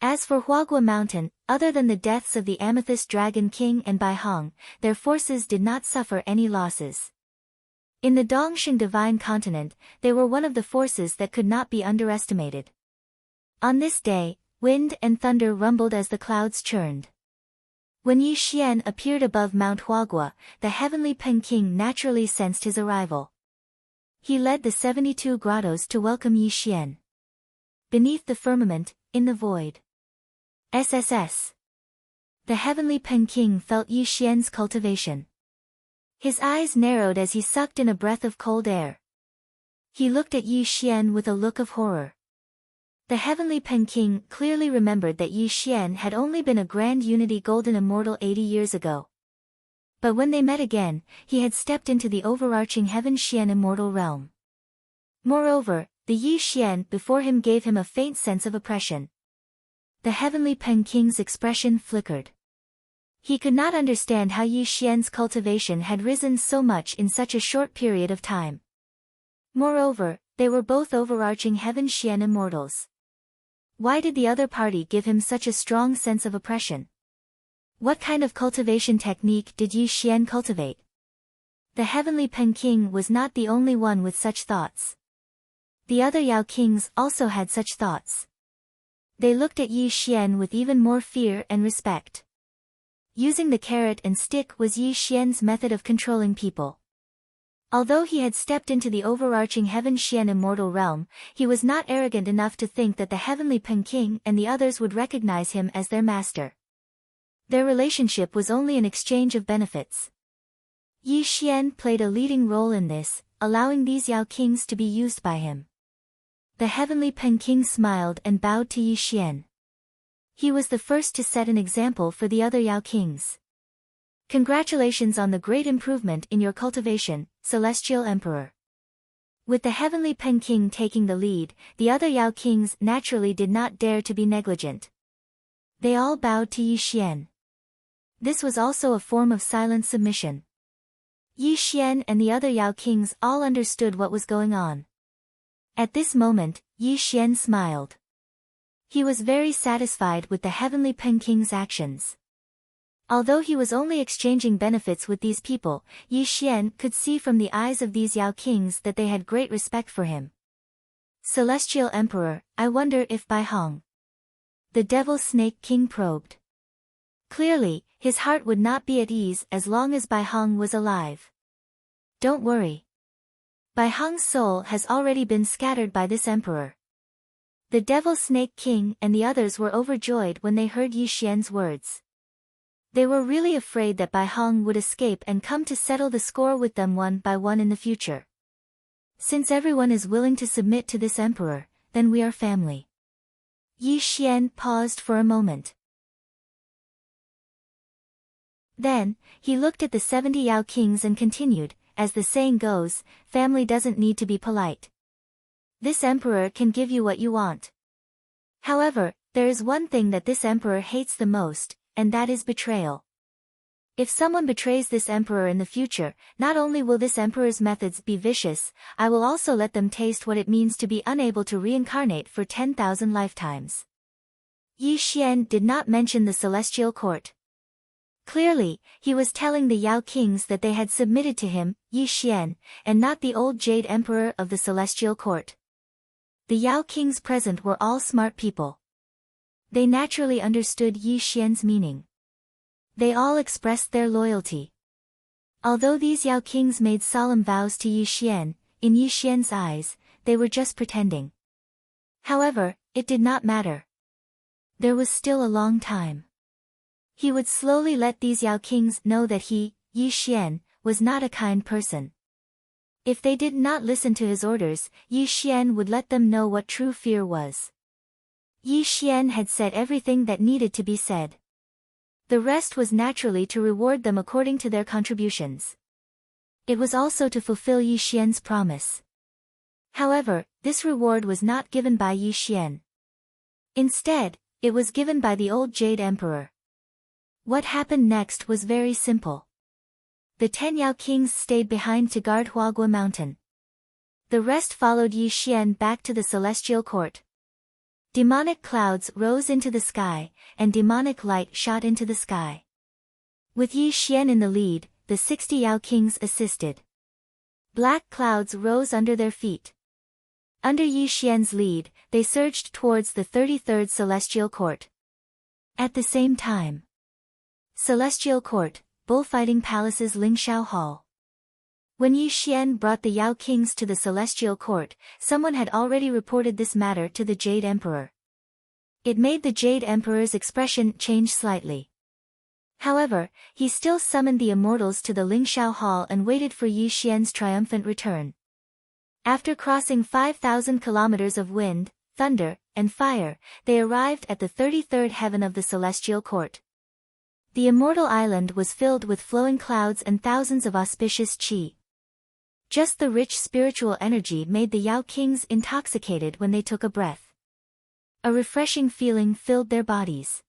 As for Huagua Mountain, other than the deaths of the Amethyst Dragon King and Bai Hong, their forces did not suffer any losses. In the Dongxing Divine Continent, they were one of the forces that could not be underestimated. On this day, wind and thunder rumbled as the clouds churned. When Yi Xian appeared above Mount Huagua, the heavenly Pen King naturally sensed his arrival. He led the 72 grottos to welcome Yi Xian. Beneath the firmament, in the void. SSS. The heavenly Pen King felt Yi Xian's cultivation. His eyes narrowed as he sucked in a breath of cold air. He looked at Yi Xian with a look of horror. The heavenly Pen King clearly remembered that Yi Xian had only been a grand unity golden immortal 80 years ago. But when they met again, he had stepped into the overarching Heaven Xian immortal realm. Moreover, the Yi Xian before him gave him a faint sense of oppression. The heavenly Pen King's expression flickered. He could not understand how Yi Xian's cultivation had risen so much in such a short period of time. Moreover, they were both overarching Heaven Xian immortals. Why did the other party give him such a strong sense of oppression? What kind of cultivation technique did Yi Xian cultivate? The heavenly Pen King was not the only one with such thoughts. The other Yao Kings also had such thoughts. They looked at Yi Xian with even more fear and respect. Using the carrot and stick was Yi Xian's method of controlling people. Although he had stepped into the overarching Heaven Xian immortal realm, he was not arrogant enough to think that the heavenly Pen King and the others would recognize him as their master. Their relationship was only an exchange of benefits. Yi Xian played a leading role in this, allowing these Yao Kings to be used by him. The heavenly Pen King smiled and bowed to Yi Xian. He was the first to set an example for the other Yao Kings. Congratulations on the great improvement in your cultivation, Celestial Emperor. With the heavenly Pen King taking the lead, the other Yao Kings naturally did not dare to be negligent. They all bowed to Yi Xian. This was also a form of silent submission. Yi Xian and the other Yao Kings all understood what was going on. At this moment, Yi Xian smiled. He was very satisfied with the heavenly Pen King's actions. Although he was only exchanging benefits with these people, Yi Xian could see from the eyes of these Yao Kings that they had great respect for him. Celestial Emperor, I wonder if Bai Hong. The Devil Snake King probed. Clearly, his heart would not be at ease as long as Bai Hong was alive. Don't worry. Bai Hong's soul has already been scattered by this emperor. The Devil Snake King and the others were overjoyed when they heard Yi Xian's words. They were really afraid that Bai Hong would escape and come to settle the score with them one by one in the future. Since everyone is willing to submit to this emperor, then we are family. Yi Xian paused for a moment. Then, he looked at the 70 Yao Kings and continued, as the saying goes, family doesn't need to be polite. This emperor can give you what you want. However, there is one thing that this emperor hates the most, and that is betrayal. If someone betrays this emperor in the future, not only will this emperor's methods be vicious, I will also let them taste what it means to be unable to reincarnate for 10,000 lifetimes. Yi Xian did not mention the celestial court. Clearly, he was telling the Yao Kings that they had submitted to him, Yi Xian, and not the old Jade Emperor of the celestial court. The Yao Kings present were all smart people. They naturally understood Yi Xian's meaning. They all expressed their loyalty. Although these Yao Kings made solemn vows to Yi Xian, in Yi Xian's eyes, they were just pretending. However, it did not matter. There was still a long time. He would slowly let these Yao Kings know that he, Yi Xian, was not a kind person. If they did not listen to his orders, Yi Xian would let them know what true fear was. Yi Xian had said everything that needed to be said. The rest was naturally to reward them according to their contributions. It was also to fulfill Yi Xian's promise. However, this reward was not given by Yi Xian. Instead, it was given by the old Jade Emperor. What happened next was very simple. The 10 Yao Kings stayed behind to guard Huagua Mountain. The rest followed Yi Xian back to the celestial court. Demonic clouds rose into the sky, and demonic light shot into the sky. With Yi Xian in the lead, the 60 Yao Kings assisted. Black clouds rose under their feet. Under Yi Xian's lead, they surged towards the 33rd Celestial Court. At the same time, Celestial Court, Bullfighting Palace's Lingshao Hall. When Yi Xian brought the Yao Kings to the Celestial Court, someone had already reported this matter to the Jade Emperor. It made the Jade Emperor's expression change slightly. However, he still summoned the immortals to the Lingshao Hall and waited for Yi Xian's triumphant return. After crossing 5,000 kilometers of wind, thunder, and fire, they arrived at the 33rd heaven of the celestial court. The immortal island was filled with flowing clouds and thousands of auspicious qi. Just the rich spiritual energy made the Yao kings intoxicated when they took a breath. A refreshing feeling filled their bodies.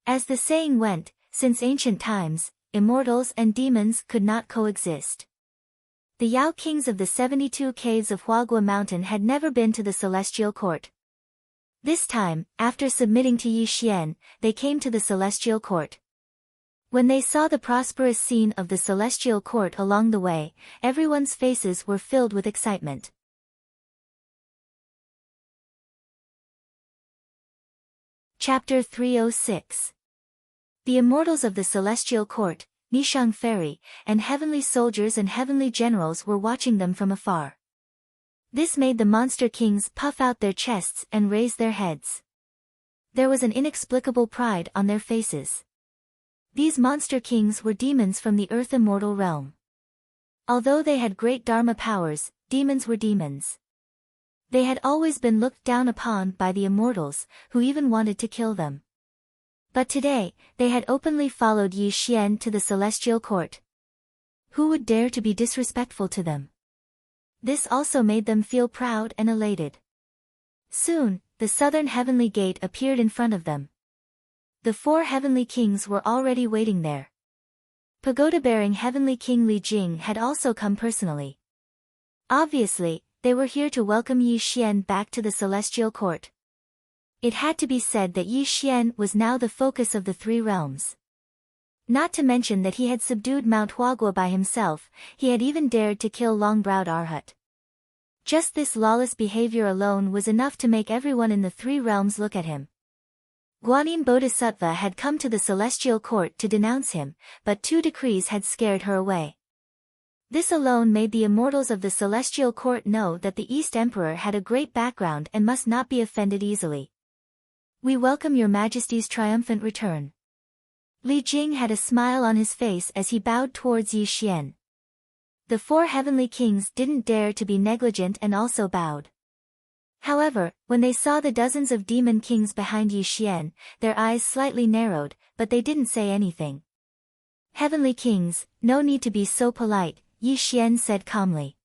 As the saying went, since ancient times, immortals and demons could not coexist. The Yao kings of the 72 caves of Huagua Mountain had never been to the celestial court. This time, after submitting to Yi Xian, they came to the celestial court. When they saw the prosperous scene of the celestial court along the way, everyone's faces were filled with excitement. Chapter 306. The immortals of the celestial court, Nishang Fairy, and heavenly soldiers and heavenly generals were watching them from afar. This made the monster kings puff out their chests and raise their heads. There was an inexplicable pride on their faces. These monster kings were demons from the earth immortal realm. Although they had great dharma powers, demons were demons. They had always been looked down upon by the immortals, who even wanted to kill them. But today, they had openly followed Yi Xian to the celestial court. Who would dare to be disrespectful to them? This also made them feel proud and elated. Soon, the southern heavenly gate appeared in front of them. The 4 heavenly kings were already waiting there. Pagoda-bearing heavenly king Li Jing had also come personally. Obviously, they were here to welcome Yi Xian back to the celestial court. It had to be said that Yi Xian was now the focus of the 3 realms. Not to mention that he had subdued Mount Huagua by himself, he had even dared to kill long-browed Arhat. Just this lawless behavior alone was enough to make everyone in the 3 realms look at him. Guanyin Bodhisattva had come to the celestial court to denounce him, but 2 decrees had scared her away. This alone made the immortals of the celestial court know that the East Emperor had a great background and must not be offended easily. We welcome your Majesty's triumphant return. Li Jing had a smile on his face as he bowed towards Yi Xian. The 4 heavenly kings didn't dare to be negligent and also bowed. However, when they saw the dozens of demon kings behind Yi Xian, their eyes slightly narrowed, but they didn't say anything. Heavenly kings, no need to be so polite, Yi Xian said calmly.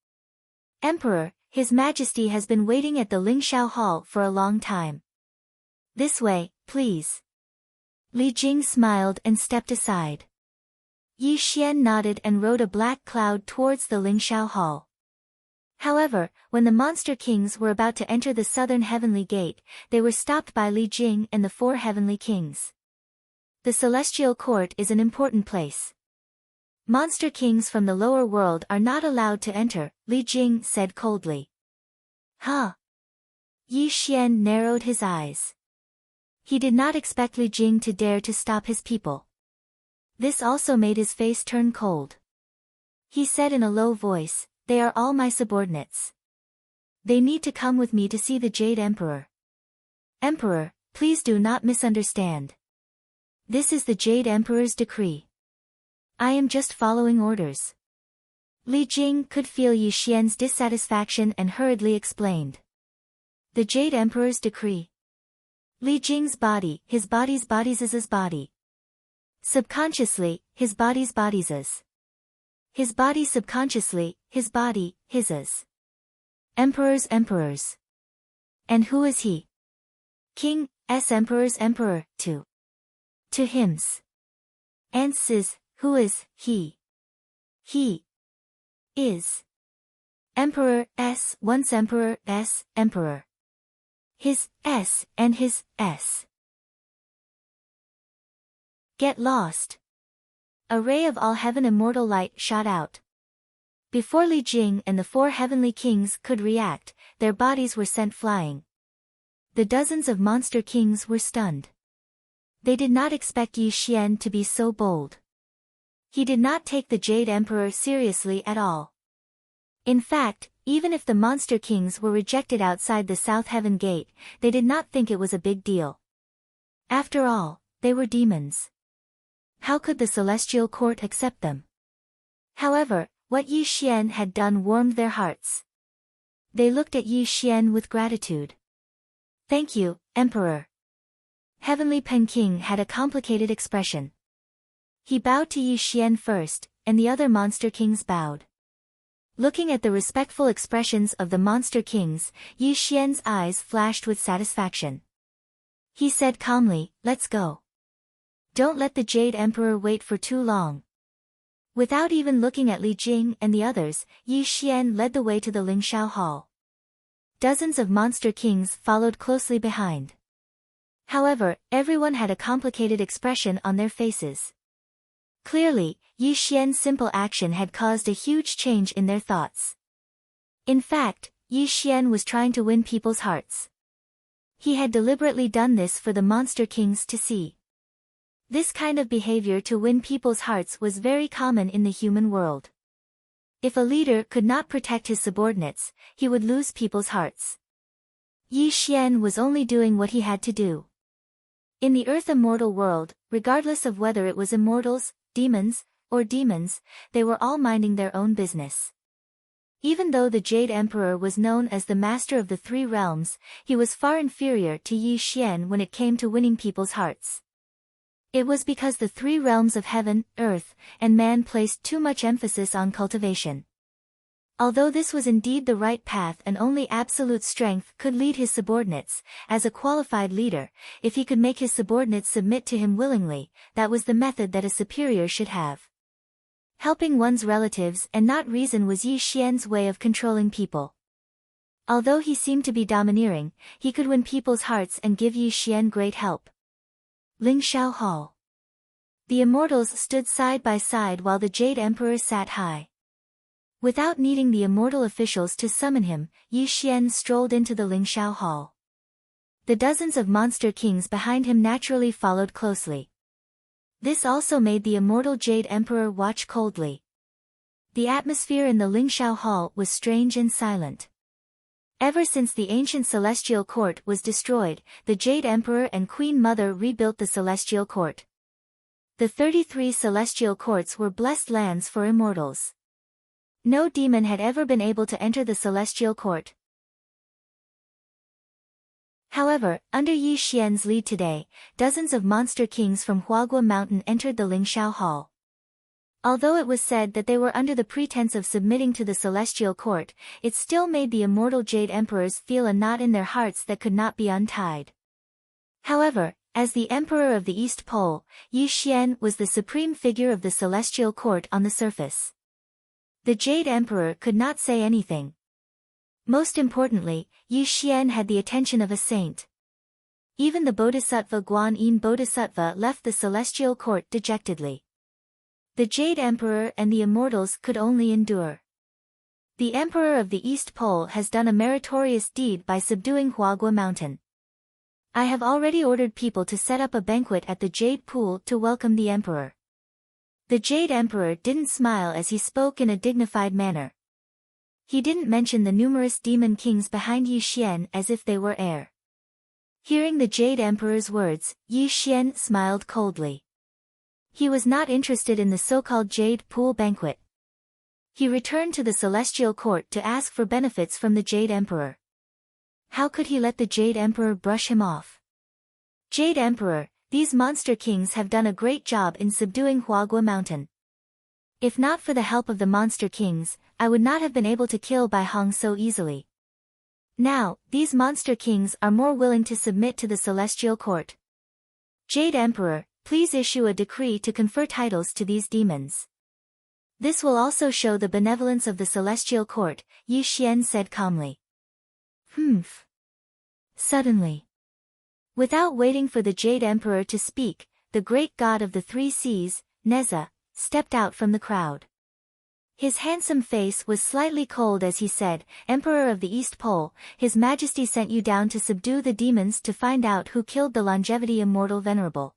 Emperor, His Majesty has been waiting at the Lingshao Hall for a long time. This way, please. Li Jing smiled and stepped aside. Yi Xian nodded and rode a black cloud towards the Lingshao Hall. However, when the monster kings were about to enter the southern heavenly gate, they were stopped by Li Jing and the 4 heavenly kings. The celestial court is an important place. Monster kings from the lower world are not allowed to enter, Li Jing said coldly. Huh? Yi Xian narrowed his eyes. He did not expect Li Jing to dare to stop his people. This also made his face turn cold. He said in a low voice, "They are all my subordinates. They need to come with me to see the Jade Emperor." Emperor, please do not misunderstand. This is the Jade Emperor's decree. I am just following orders. Li Jing could feel Yi Xian's dissatisfaction and hurriedly explained. The Jade Emperor's decree. Li Jing's body, his body's his body. Subconsciously, his body's his. His body subconsciously, his body, his. Emperors. And who is he? King, Emperor's emperor, to him's. And says, who is he? He is Emperor S, once Emperor S, Emperor. His S and his S. Get lost. A ray of all-heaven immortal light shot out. Before Li Jing and the 4 heavenly kings could react, their bodies were sent flying. The dozens of monster kings were stunned. They did not expect Yi Xian to be so bold. He did not take the Jade Emperor seriously at all. In fact, even if the monster kings were rejected outside the South Heaven Gate, they did not think it was a big deal. After all, they were demons. How could the celestial court accept them? However, what Yi Xian had done warmed their hearts. They looked at Yi Xian with gratitude. Thank you, Emperor. Heavenly Peking had a complicated expression. He bowed to Yi Xian first, and the other monster kings bowed. Looking at the respectful expressions of the monster kings, Yi Xian's eyes flashed with satisfaction. He said calmly, "Let's go. Don't let the Jade Emperor wait for too long." Without even looking at Li Jing and the others, Yi Xian led the way to the Lingshao Hall. Dozens of monster kings followed closely behind. However, everyone had a complicated expression on their faces. Clearly, Yi Xian's simple action had caused a huge change in their thoughts. In fact, Yi Xian was trying to win people's hearts. He had deliberately done this for the monster kings to see. This kind of behavior to win people's hearts was very common in the human world. If a leader could not protect his subordinates, he would lose people's hearts. Yi Xian was only doing what he had to do. In the Earth Immortal world, regardless of whether it was immortals, demons, or demons, they were all minding their own business. Even though the Jade Emperor was known as the master of the three realms, he was far inferior to Yi Xian when it came to winning people's hearts. It was because the three realms of heaven, earth, and man placed too much emphasis on cultivation. Although this was indeed the right path and only absolute strength could lead his subordinates, as a qualified leader, if he could make his subordinates submit to him willingly, that was the method that a superior should have. Helping one's relatives and not reason was Yi Xian's way of controlling people. Although he seemed to be domineering, he could win people's hearts and give Yi Xian great help. Lingshao Hall. The immortals stood side by side while the Jade Emperor sat high. Without needing the immortal officials to summon him, Yi Xian strolled into the Lingshao Hall. The dozens of monster kings behind him naturally followed closely. This also made the immortal Jade Emperor watch coldly. The atmosphere in the Lingshao Hall was strange and silent. Ever since the ancient celestial court was destroyed, the Jade Emperor and Queen Mother rebuilt the celestial court. The 33 celestial courts were blessed lands for immortals. No demon had ever been able to enter the celestial court. However, under Yi Xian's lead today, dozens of monster kings from Huagua Mountain entered the Lingshao Hall. Although it was said that they were under the pretense of submitting to the celestial court, it still made the immortal Jade Emperors feel a knot in their hearts that could not be untied. However, as the Emperor of the East Pole, Yi Xian was the supreme figure of the celestial court on the surface. The Jade Emperor could not say anything. Most importantly, Yi Xian had the attention of a saint. Even the Bodhisattva Guan Yin Bodhisattva left the celestial court dejectedly. The Jade Emperor and the immortals could only endure. The Emperor of the East Pole has done a meritorious deed by subduing Huagua Mountain. I have already ordered people to set up a banquet at the Jade Pool to welcome the Emperor. The Jade Emperor didn't smile as he spoke in a dignified manner. He didn't mention the numerous demon kings behind Yi Xian as if they were air. Hearing the Jade Emperor's words, Yi Xian smiled coldly. He was not interested in the so-called Jade Pool banquet. He returned to the celestial court to ask for benefits from the Jade Emperor. How could he let the Jade Emperor brush him off? Jade Emperor, these monster kings have done a great job in subduing Huagua Mountain. If not for the help of the monster kings, I would not have been able to kill Bai Hong so easily. Now, these monster kings are more willing to submit to the celestial court. Jade Emperor, please issue a decree to confer titles to these demons. This will also show the benevolence of the celestial court, Yi Xian said calmly. Humph. Suddenly. Without waiting for the Jade Emperor to speak, the great god of the three seas, Neza, stepped out from the crowd. His handsome face was slightly cold as he said, Emperor of the East Pole, His Majesty sent you down to subdue the demons to find out who killed the longevity immortal venerable.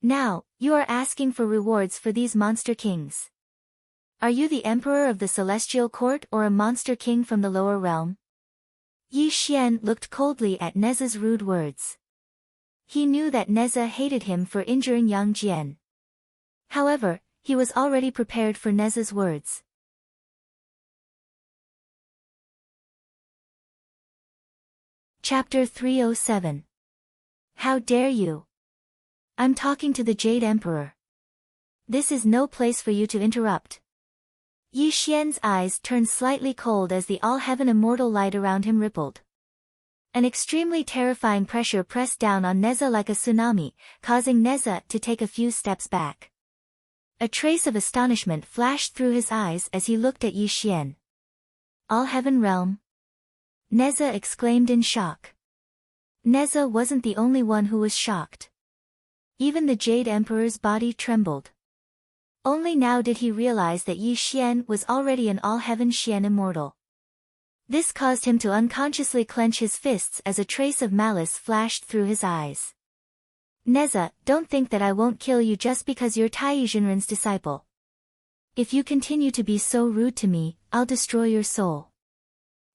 Now, you are asking for rewards for these monster kings. Are you the Emperor of the Celestial Court or a monster king from the lower realm? Yi Xian looked coldly at Neza's rude words. He knew that Neza hated him for injuring Yang Jian. However, he was already prepared for Neza's words. Chapter 307. How dare you? I'm talking to the Jade Emperor. This is no place for you to interrupt. Yi Xian's eyes turned slightly cold as the all-heaven immortal light around him rippled. An extremely terrifying pressure pressed down on Neza like a tsunami, causing Neza to take a few steps back. A trace of astonishment flashed through his eyes as he looked at Yi Xian. All-heaven realm? Neza exclaimed in shock. Neza wasn't the only one who was shocked. Even the Jade Emperor's body trembled. Only now did he realize that Yi Xian was already an all-heaven Xian immortal. This caused him to unconsciously clench his fists as a trace of malice flashed through his eyes. Neza, don't think that I won't kill you just because you're Tai Jinren's disciple. If you continue to be so rude to me, I'll destroy your soul.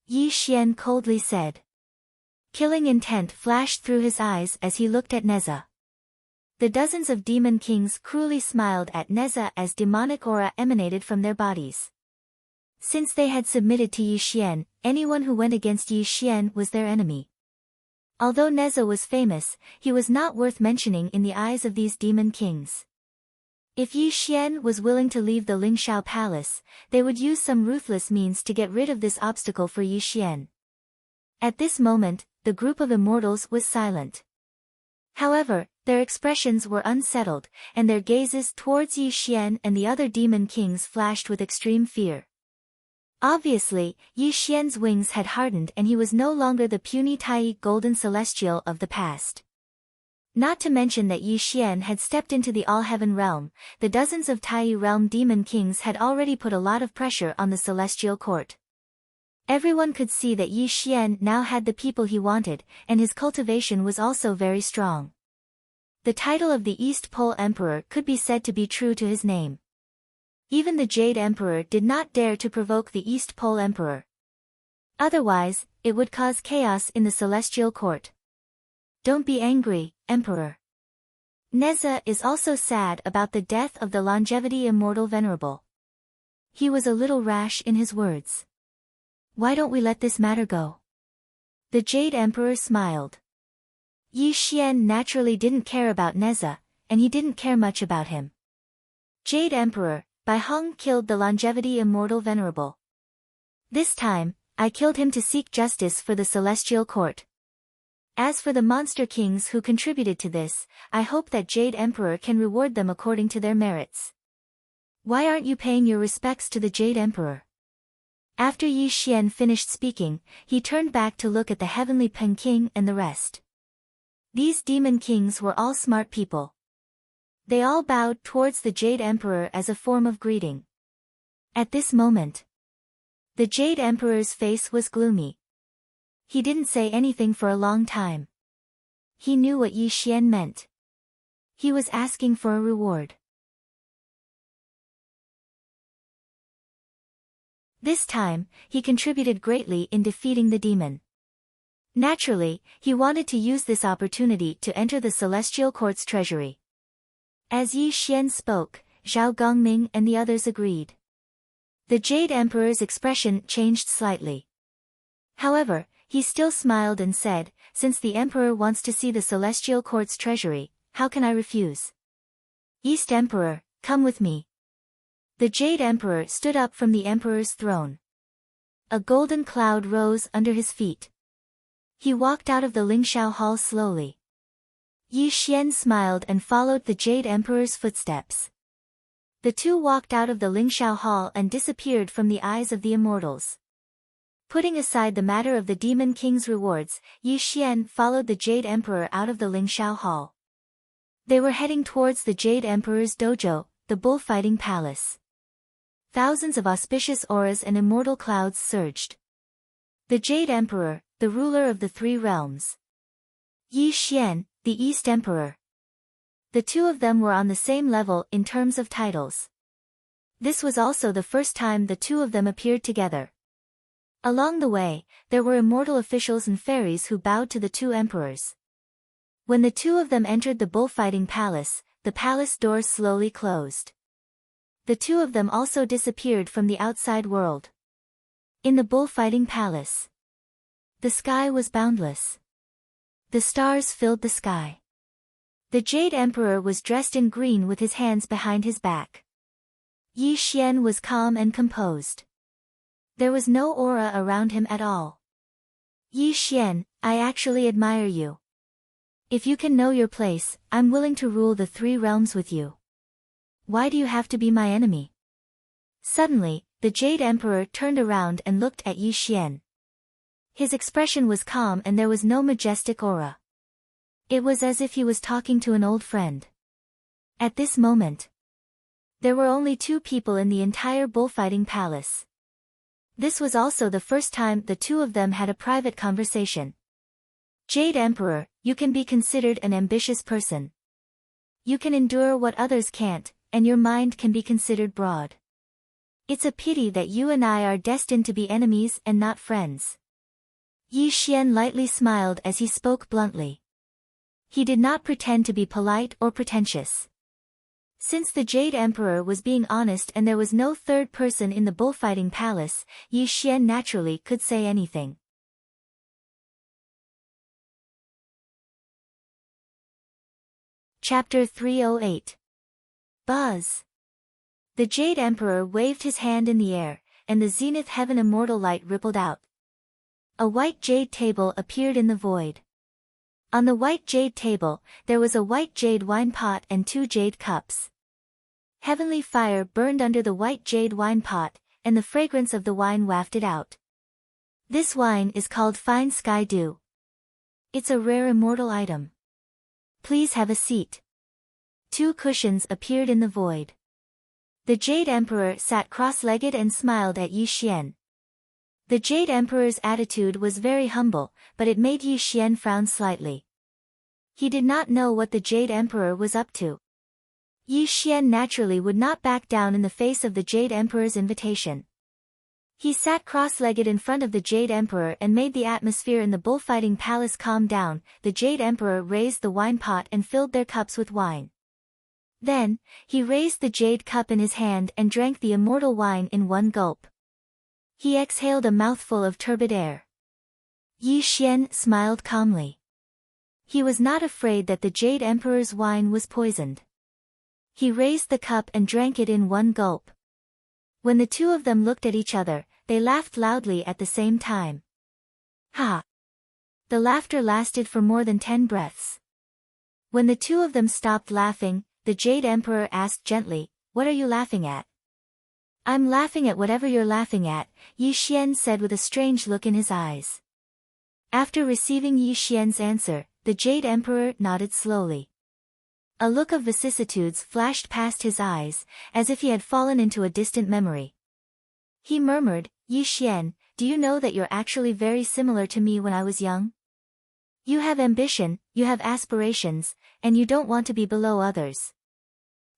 Yi Xian coldly said. Killing intent flashed through his eyes as he looked at Neza. The dozens of demon kings cruelly smiled at Neza as demonic aura emanated from their bodies. Since they had submitted to Yi Xian, anyone who went against Yi Xian was their enemy. Although Neza was famous, he was not worth mentioning in the eyes of these demon kings. If Yi Xian was willing to leave the Lingshao Palace, they would use some ruthless means to get rid of this obstacle for Yi Xian. At this moment, the group of immortals was silent. However, their expressions were unsettled, and their gazes towards Yi Xian and the other demon kings flashed with extreme fear. Obviously, Yi Xian's wings had hardened and he was no longer the puny Tai golden celestial of the past. Not to mention that Yi Xian had stepped into the all-heaven realm, the dozens of Tai realm demon kings had already put a lot of pressure on the celestial court. Everyone could see that Yi Xian now had the people he wanted, and his cultivation was also very strong. The title of the East Pole Emperor could be said to be true to his name. Even the Jade Emperor did not dare to provoke the East Pole Emperor. Otherwise, it would cause chaos in the celestial court. Don't be angry, Emperor. Neza is also sad about the death of the longevity immortal venerable. He was a little rash in his words. Why don't we let this matter go? The Jade Emperor smiled. Yi Xian naturally didn't care about Neza, and he didn't care much about him. Jade Emperor, Bai Hong killed the longevity immortal venerable. This time, I killed him to seek justice for the celestial court. As for the monster kings who contributed to this, I hope that Jade Emperor can reward them according to their merits. Why aren't you paying your respects to the Jade Emperor? After Yi Xian finished speaking, he turned back to look at the heavenly Pen King and the rest. These demon kings were all smart people. They all bowed towards the Jade Emperor as a form of greeting. At this moment, the Jade Emperor's face was gloomy. He didn't say anything for a long time. He knew what Yi Xian meant. He was asking for a reward. This time, he contributed greatly in defeating the demon. Naturally, he wanted to use this opportunity to enter the celestial court's treasury. As Yi Xian spoke, Zhao Gongming and the others agreed. The Jade Emperor's expression changed slightly. However, he still smiled and said, since the Emperor wants to see the celestial court's treasury, how can I refuse? East Emperor, come with me. The Jade Emperor stood up from the Emperor's throne. A golden cloud rose under his feet. He walked out of the Lingshao Hall slowly. Yi Xian smiled and followed the Jade Emperor's footsteps. The two walked out of the Lingshao Hall and disappeared from the eyes of the immortals. Putting aside the matter of the Demon King's rewards, Yi Xian followed the Jade Emperor out of the Lingshao Hall. They were heading towards the Jade Emperor's dojo, the bullfighting palace. Thousands of auspicious auras and immortal clouds surged. The Jade Emperor, the ruler of the three realms. Yi Xian, the East Emperor. The two of them were on the same level in terms of titles. This was also the first time the two of them appeared together. Along the way, there were immortal officials and fairies who bowed to the two emperors. When the two of them entered the bullfighting palace, the palace doors slowly closed. The two of them also disappeared from the outside world. In the bullfighting palace, the sky was boundless. The stars filled the sky. The Jade Emperor was dressed in green with his hands behind his back. Yi Xian was calm and composed. There was no aura around him at all. Yi Xian, I actually admire you. If you can know your place, I'm willing to rule the 3 realms with you. Why do you have to be my enemy? Suddenly, the Jade Emperor turned around and looked at Yi Xian. His expression was calm and there was no majestic aura. It was as if he was talking to an old friend. At this moment, there were only 2 people in the entire bullfighting palace. This was also the first time the 2 of them had a private conversation. Jade Emperor, you can be considered an ambitious person. You can endure what others can't, and your mind can be considered broad. It's a pity that you and I are destined to be enemies and not friends. Yi Xian lightly smiled as he spoke bluntly. He did not pretend to be polite or pretentious. Since the Jade Emperor was being honest and there was no third person in the bullfighting palace, Yi Xian naturally could say anything. Chapter 308. Buzz. The Jade Emperor waved his hand in the air, and the zenith heaven immortal light rippled out. A white jade table appeared in the void. On the white jade table, there was a white jade wine pot and 2 jade cups. Heavenly fire burned under the white jade wine pot, and the fragrance of the wine wafted out. This wine is called Fine Sky Dew. It's a rare immortal item. Please have a seat. 2 cushions appeared in the void. The Jade Emperor sat cross-legged and smiled at Yi Xian. The Jade Emperor's attitude was very humble, but it made Yi Xian frown slightly. He did not know what the Jade Emperor was up to. Yi Xian naturally would not back down in the face of the Jade Emperor's invitation. He sat cross-legged in front of the Jade Emperor and made the atmosphere in the bullfighting palace calm down. The Jade Emperor raised the wine pot and filled their cups with wine. Then, he raised the jade cup in his hand and drank the immortal wine in one gulp. He exhaled a mouthful of turbid air. Yi Xian smiled calmly. He was not afraid that the Jade Emperor's wine was poisoned. He raised the cup and drank it in one gulp. When the 2 of them looked at each other, they laughed loudly at the same time. Ha! The laughter lasted for more than 10 breaths. When the 2 of them stopped laughing, the Jade Emperor asked gently, "What are you laughing at?" "I'm laughing at whatever you're laughing at," Yi Xian said with a strange look in his eyes. After receiving Yi Xian's answer, the Jade Emperor nodded slowly. A look of vicissitudes flashed past his eyes, as if he had fallen into a distant memory. He murmured, "Yi Xian, do you know that you're actually very similar to me when I was young? You have ambition, you have aspirations, and you don't want to be below others.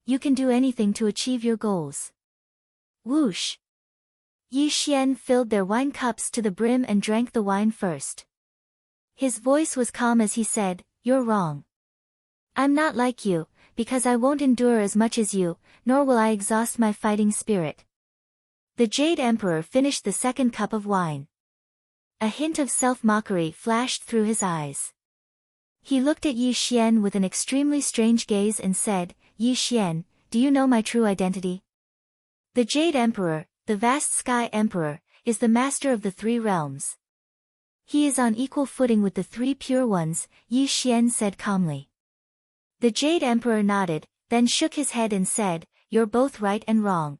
You can do anything to achieve your goals." Whoosh! Yi Xian filled their wine cups to the brim and drank the wine first. His voice was calm as he said, "You're wrong. I'm not like you, because I won't endure as much as you, nor will I exhaust my fighting spirit." The Jade Emperor finished the second cup of wine. A hint of self-mockery flashed through his eyes. He looked at Yi Xian with an extremely strange gaze and said, "Yi Xian, do you know my true identity?" The Jade Emperor, the vast Sky Emperor, is the master of the 3 realms. He is on equal footing with the 3 pure ones, Yi Xian said calmly. The Jade Emperor nodded, then shook his head and said, "You're both right and wrong."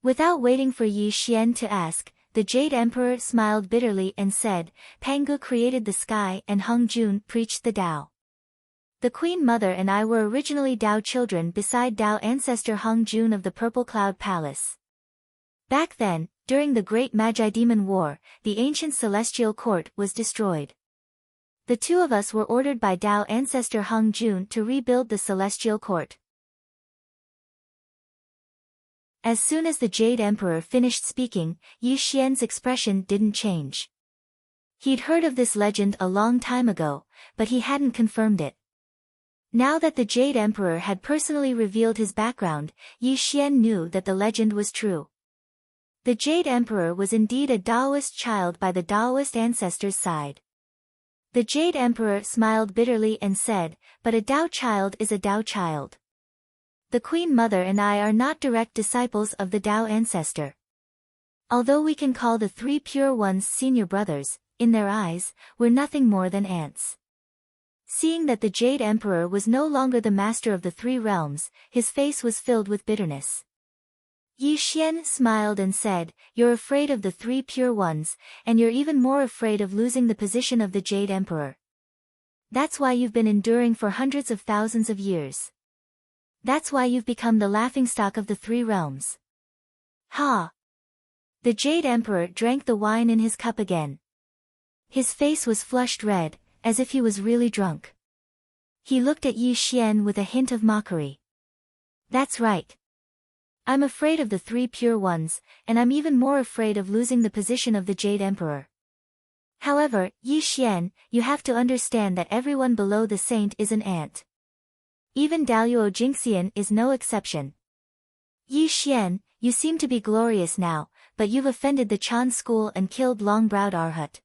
Without waiting for Yi Xian to ask, the Jade Emperor smiled bitterly and said, "Pangu created the sky and Hung Jun preached the Tao. The Queen Mother and I were originally Tao children beside Tao ancestor Hung Jun of the Purple Cloud Palace. Back then, during the Great Magi Demon War, the ancient celestial court was destroyed. The 2 of us were ordered by Tao ancestor Hung Jun to rebuild the celestial court." As soon as the Jade Emperor finished speaking, Yi Xian's expression didn't change. He'd heard of this legend a long time ago, but he hadn't confirmed it. Now that the Jade Emperor had personally revealed his background, Yi Xian knew that the legend was true. The Jade Emperor was indeed a Taoist child by the Taoist ancestors' side. The Jade Emperor smiled bitterly and said, "But a Tao child is a Tao child. The Queen Mother and I are not direct disciples of the Tao ancestor. Although we can call the three pure ones senior brothers, in their eyes, we're nothing more than ants." Seeing that the Jade Emperor was no longer the master of the three realms, his face was filled with bitterness. Yi Xian smiled and said, "You're afraid of the three pure ones, and you're even more afraid of losing the position of the Jade Emperor. That's why you've been enduring for hundreds of thousands of years. That's why you've become the laughingstock of the three realms." Ha! The Jade Emperor drank the wine in his cup again. His face was flushed red, as if he was really drunk. He looked at Yi Xian with a hint of mockery. "That's right. I'm afraid of the three pure ones, and I'm even more afraid of losing the position of the Jade Emperor. However, Yi Xian, you have to understand that everyone below the saint is an ant. Even Daluo Jingxian is no exception. Yi Xian, you seem to be glorious now, but you've offended the Chan school and killed long-browed Arhat.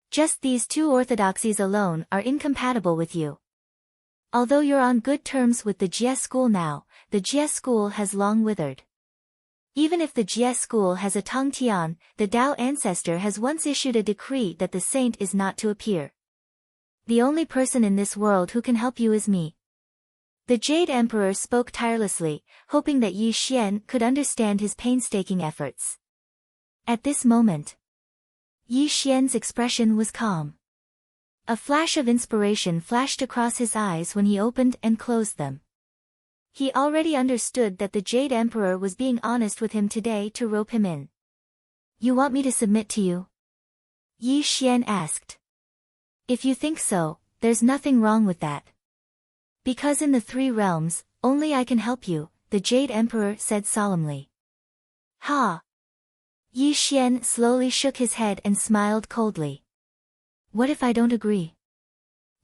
Just these two orthodoxies alone are incompatible with you. Although you're on good terms with the Jie school now, the Jie school has long withered. Even if the Jie school has a Tongtian, the Tao ancestor has once issued a decree that the saint is not to appear. The only person in this world who can help you is me." The Jade Emperor spoke tirelessly, hoping that Yi Xian could understand his painstaking efforts. At this moment, Yi Xian's expression was calm. A flash of inspiration flashed across his eyes when he opened and closed them. He already understood that the Jade Emperor was being honest with him today to rope him in. "You want me to submit to you?" Yi Xian asked. "If you think so, there's nothing wrong with that. Because in the three realms, only I can help you," the Jade Emperor said solemnly. "Ha!" Yi Xian slowly shook his head and smiled coldly. "What if I don't agree?"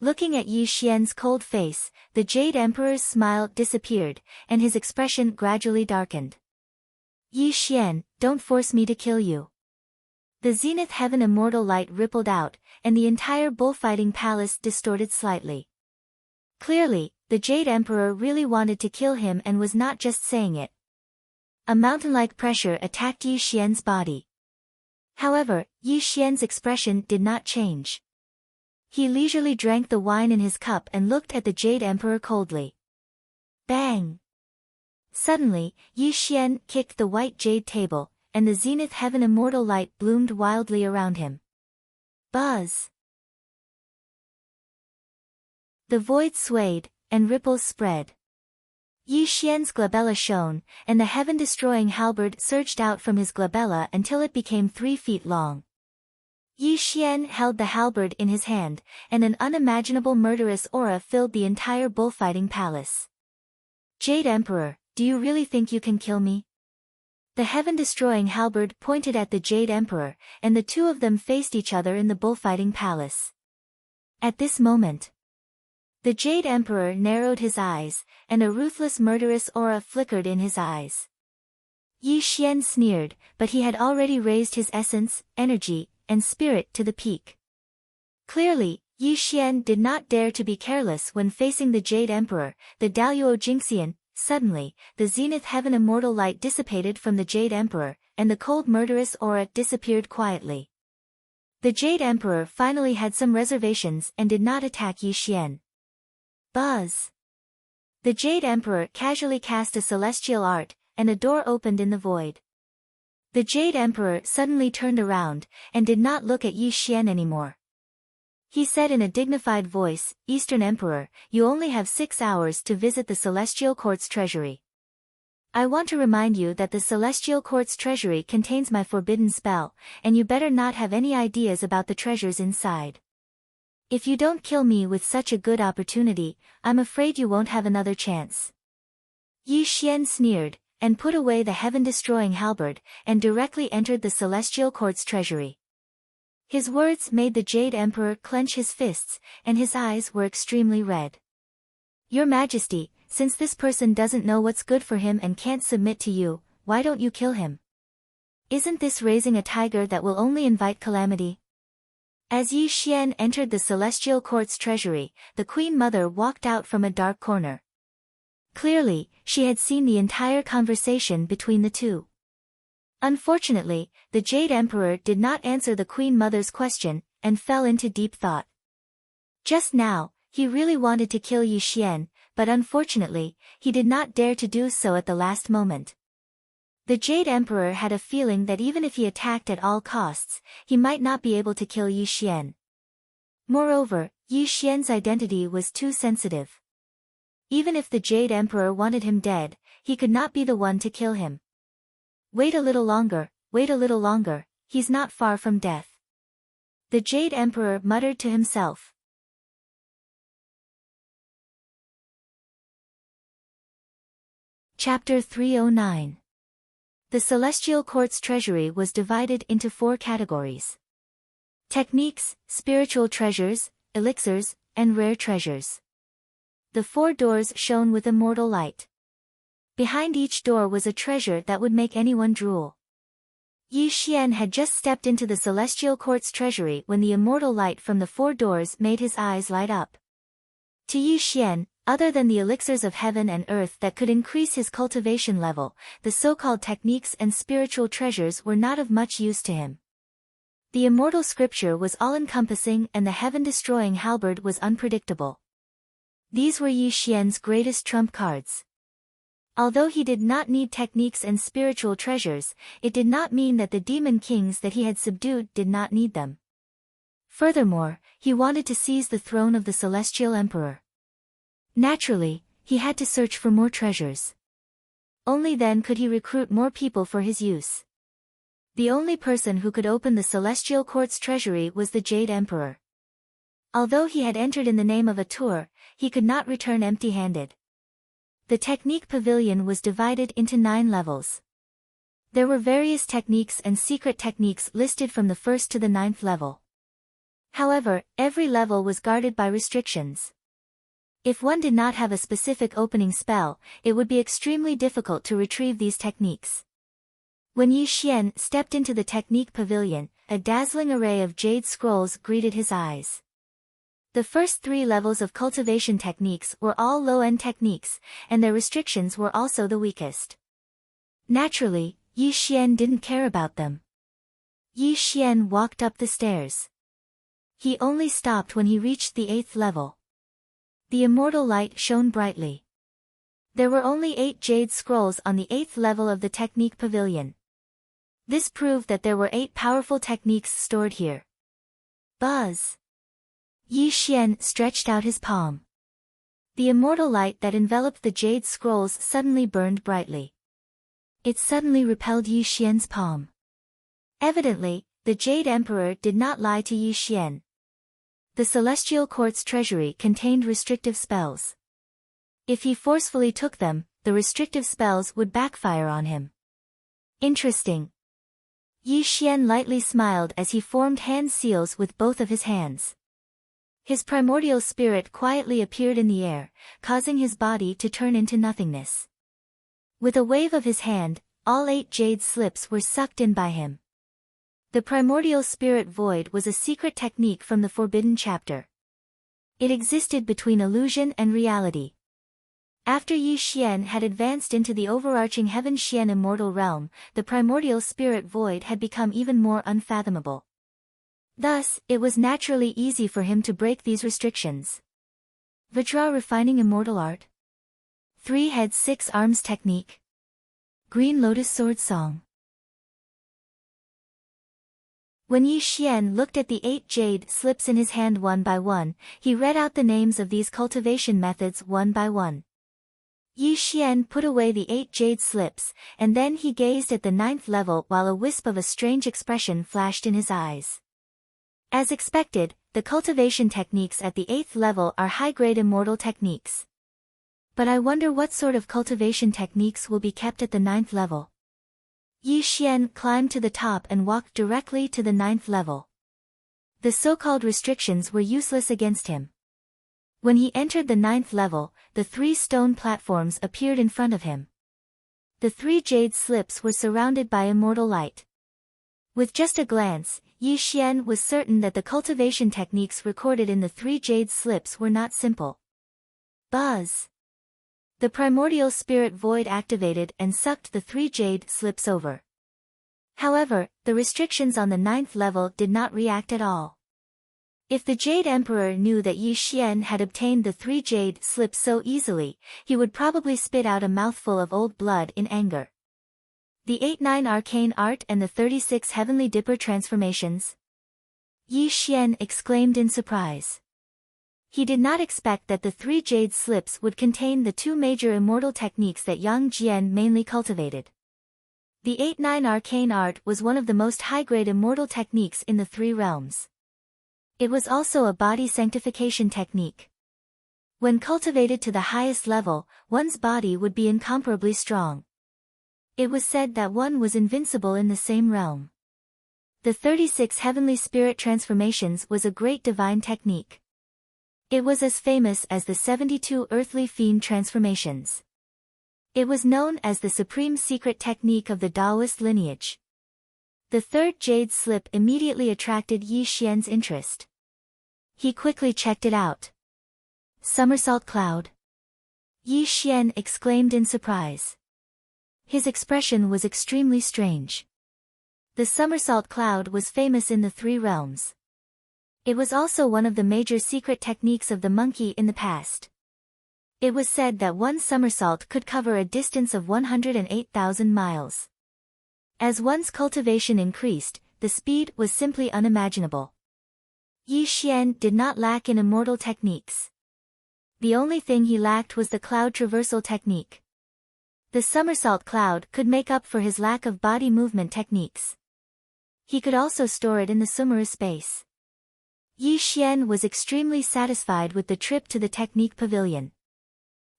Looking at Yi Xian's cold face, the Jade Emperor's smile disappeared, and his expression gradually darkened. "Yi Xian, don't force me to kill you." The zenith heaven immortal light rippled out, and the entire bullfighting palace distorted slightly. Clearly, the Jade Emperor really wanted to kill him and was not just saying it. A mountain-like pressure attacked Yi Xian's body. However, Yi Xian's expression did not change. He leisurely drank the wine in his cup and looked at the Jade Emperor coldly. Bang! Suddenly, Yi Xian kicked the white jade table, and the zenith heaven immortal light bloomed wildly around him. Buzz! The void swayed, and ripples spread. Yi Xian's glabella shone, and the heaven-destroying halberd surged out from his glabella until it became 3 feet long. Yi Xian held the halberd in his hand, and an unimaginable murderous aura filled the entire bullfighting palace. "Jade Emperor, do you really think you can kill me?" The heaven-destroying halberd pointed at the Jade Emperor, and the two of them faced each other in the bullfighting palace. At this moment, the Jade Emperor narrowed his eyes, and a ruthless murderous aura flickered in his eyes. Yi Xian sneered, but he had already raised his essence, energy, and spirit to the peak. Clearly, Yi Xian did not dare to be careless when facing the Jade Emperor, the Daluo Jingxian. Suddenly, the zenith heaven immortal light dissipated from the Jade Emperor, and the cold murderous aura disappeared quietly. The Jade Emperor finally had some reservations and did not attack Yi Xian. Buzz! The Jade Emperor casually cast a celestial art, and a door opened in the void. The Jade Emperor suddenly turned around, and did not look at Yi Xian anymore. He said in a dignified voice, "Eastern Emperor, you only have 6 hours to visit the Celestial Court's treasury. I want to remind you that the Celestial Court's treasury contains my forbidden spell, and you better not have any ideas about the treasures inside. If you don't kill me with such a good opportunity, I'm afraid you won't have another chance." Yi Xian sneered, and put away the heaven-destroying halberd, and directly entered the Celestial Court's treasury. His words made the Jade Emperor clench his fists, and his eyes were extremely red. "Your Majesty, since this person doesn't know what's good for him and can't submit to you, why don't you kill him? Isn't this raising a tiger that will only invite calamity?" As Yi Xian entered the celestial court's treasury, the Queen Mother walked out from a dark corner. Clearly, she had seen the entire conversation between the two. Unfortunately, the Jade Emperor did not answer the Queen Mother's question, and fell into deep thought. Just now, he really wanted to kill Yi Xian, but unfortunately, he did not dare to do so at the last moment. The Jade Emperor had a feeling that even if he attacked at all costs, he might not be able to kill Yi Xian. Moreover, Yi Xian's identity was too sensitive. Even if the Jade Emperor wanted him dead, he could not be the one to kill him. Wait a little longer, he's not far from death. The Jade Emperor muttered to himself. Chapter 309. The Celestial Court's treasury was divided into 4 categories: techniques, spiritual treasures, elixirs, and rare treasures. The 4 doors shone with immortal light. Behind each door was a treasure that would make anyone drool. Yi Xian had just stepped into the Celestial Court's treasury when the immortal light from the 4 doors made his eyes light up. To Yi Xian, other than the elixirs of heaven and earth that could increase his cultivation level, the so-called techniques and spiritual treasures were not of much use to him. The immortal scripture was all-encompassing and the heaven-destroying halberd was unpredictable. These were Yi Xian's greatest trump cards. Although he did not need techniques and spiritual treasures, it did not mean that the demon kings that he had subdued did not need them. Furthermore, he wanted to seize the throne of the Celestial Emperor. Naturally, he had to search for more treasures. Only then could he recruit more people for his use. The only person who could open the Celestial Court's treasury was the Jade Emperor. Although he had entered in the name of a tour, he could not return empty-handed. The technique pavilion was divided into 9 levels. There were various techniques and secret techniques listed from the 1st to the 9th level. However, every level was guarded by restrictions. If one did not have a specific opening spell, it would be extremely difficult to retrieve these techniques. When Yi Xian stepped into the technique pavilion, a dazzling array of jade scrolls greeted his eyes. The first 3 levels of cultivation techniques were all low-end techniques, and their restrictions were also the weakest. Naturally, Yi Xian didn't care about them. Yi Xian walked up the stairs. He only stopped when he reached the 8th level. The immortal light shone brightly. There were only 8 jade scrolls on the 8th level of the technique pavilion. This proved that there were 8 powerful techniques stored here. Buzz! Yi Xian stretched out his palm. The immortal light that enveloped the jade scrolls suddenly burned brightly. It suddenly repelled Yi Xian's palm. Evidently, the Jade Emperor did not lie to Yi Xian. The Celestial Court's treasury contained restrictive spells. If he forcefully took them, the restrictive spells would backfire on him. Interesting. Yi Xian lightly smiled as he formed hand seals with both of his hands. His primordial spirit quietly appeared in the air, causing his body to turn into nothingness. With a wave of his hand, all 8 jade slips were sucked in by him. The primordial spirit void was a secret technique from the Forbidden Chapter. It existed between illusion and reality. After Yi Xian had advanced into the overarching Heaven Xian immortal realm, the primordial spirit void had become even more unfathomable. Thus, it was naturally easy for him to break these restrictions. Vajra refining immortal art. 3 heads 6 arms technique. Green lotus sword song. When Yi Xian looked at the 8 jade slips in his hand one by one, he read out the names of these cultivation methods one by one. Yi Xian put away the 8 jade slips, and then he gazed at the 9th level while a wisp of a strange expression flashed in his eyes. As expected, the cultivation techniques at the 8th level are high-grade immortal techniques. But I wonder what sort of cultivation techniques will be kept at the 9th level. Yi Xian climbed to the top and walked directly to the 9th level. The so-called restrictions were useless against him. When he entered the 9th level, the 3 stone platforms appeared in front of him. The 3 jade slips were surrounded by immortal light. With just a glance, Yi Xian was certain that the cultivation techniques recorded in the 3 jade slips were not simple. Buzz! The primordial spirit void activated and sucked the 3 jade slips over. However, the restrictions on the 9th level did not react at all. If the Jade Emperor knew that Yi Xian had obtained the 3 jade slips so easily, he would probably spit out a mouthful of old blood in anger. The 8-9 arcane art and the 36 heavenly dipper transformations? Yi Xian exclaimed in surprise. He did not expect that the 3 jade slips would contain the 2 major immortal techniques that Yang Jian mainly cultivated. The 8-9 arcane art was one of the most high-grade immortal techniques in the 3 realms. It was also a body sanctification technique. When cultivated to the highest level, one's body would be incomparably strong. It was said that one was invincible in the same realm. The 36 heavenly spirit transformations was a great divine technique. It was as famous as the 72 earthly fiend transformations. It was known as the supreme secret technique of the Taoist lineage. The 3rd jade slip immediately attracted Yi Xian's interest. He quickly checked it out. Somersault cloud. Yi Xian exclaimed in surprise. His expression was extremely strange. The somersault cloud was famous in the 3 realms. It was also one of the major secret techniques of the monkey in the past. It was said that one somersault could cover a distance of 108,000 miles. As one's cultivation increased, the speed was simply unimaginable. Yi Xian did not lack in immortal techniques. The only thing he lacked was the cloud traversal technique. The somersault cloud could make up for his lack of body movement techniques. He could also store it in the Sumeru space. Yi Xian was extremely satisfied with the trip to the technique pavilion.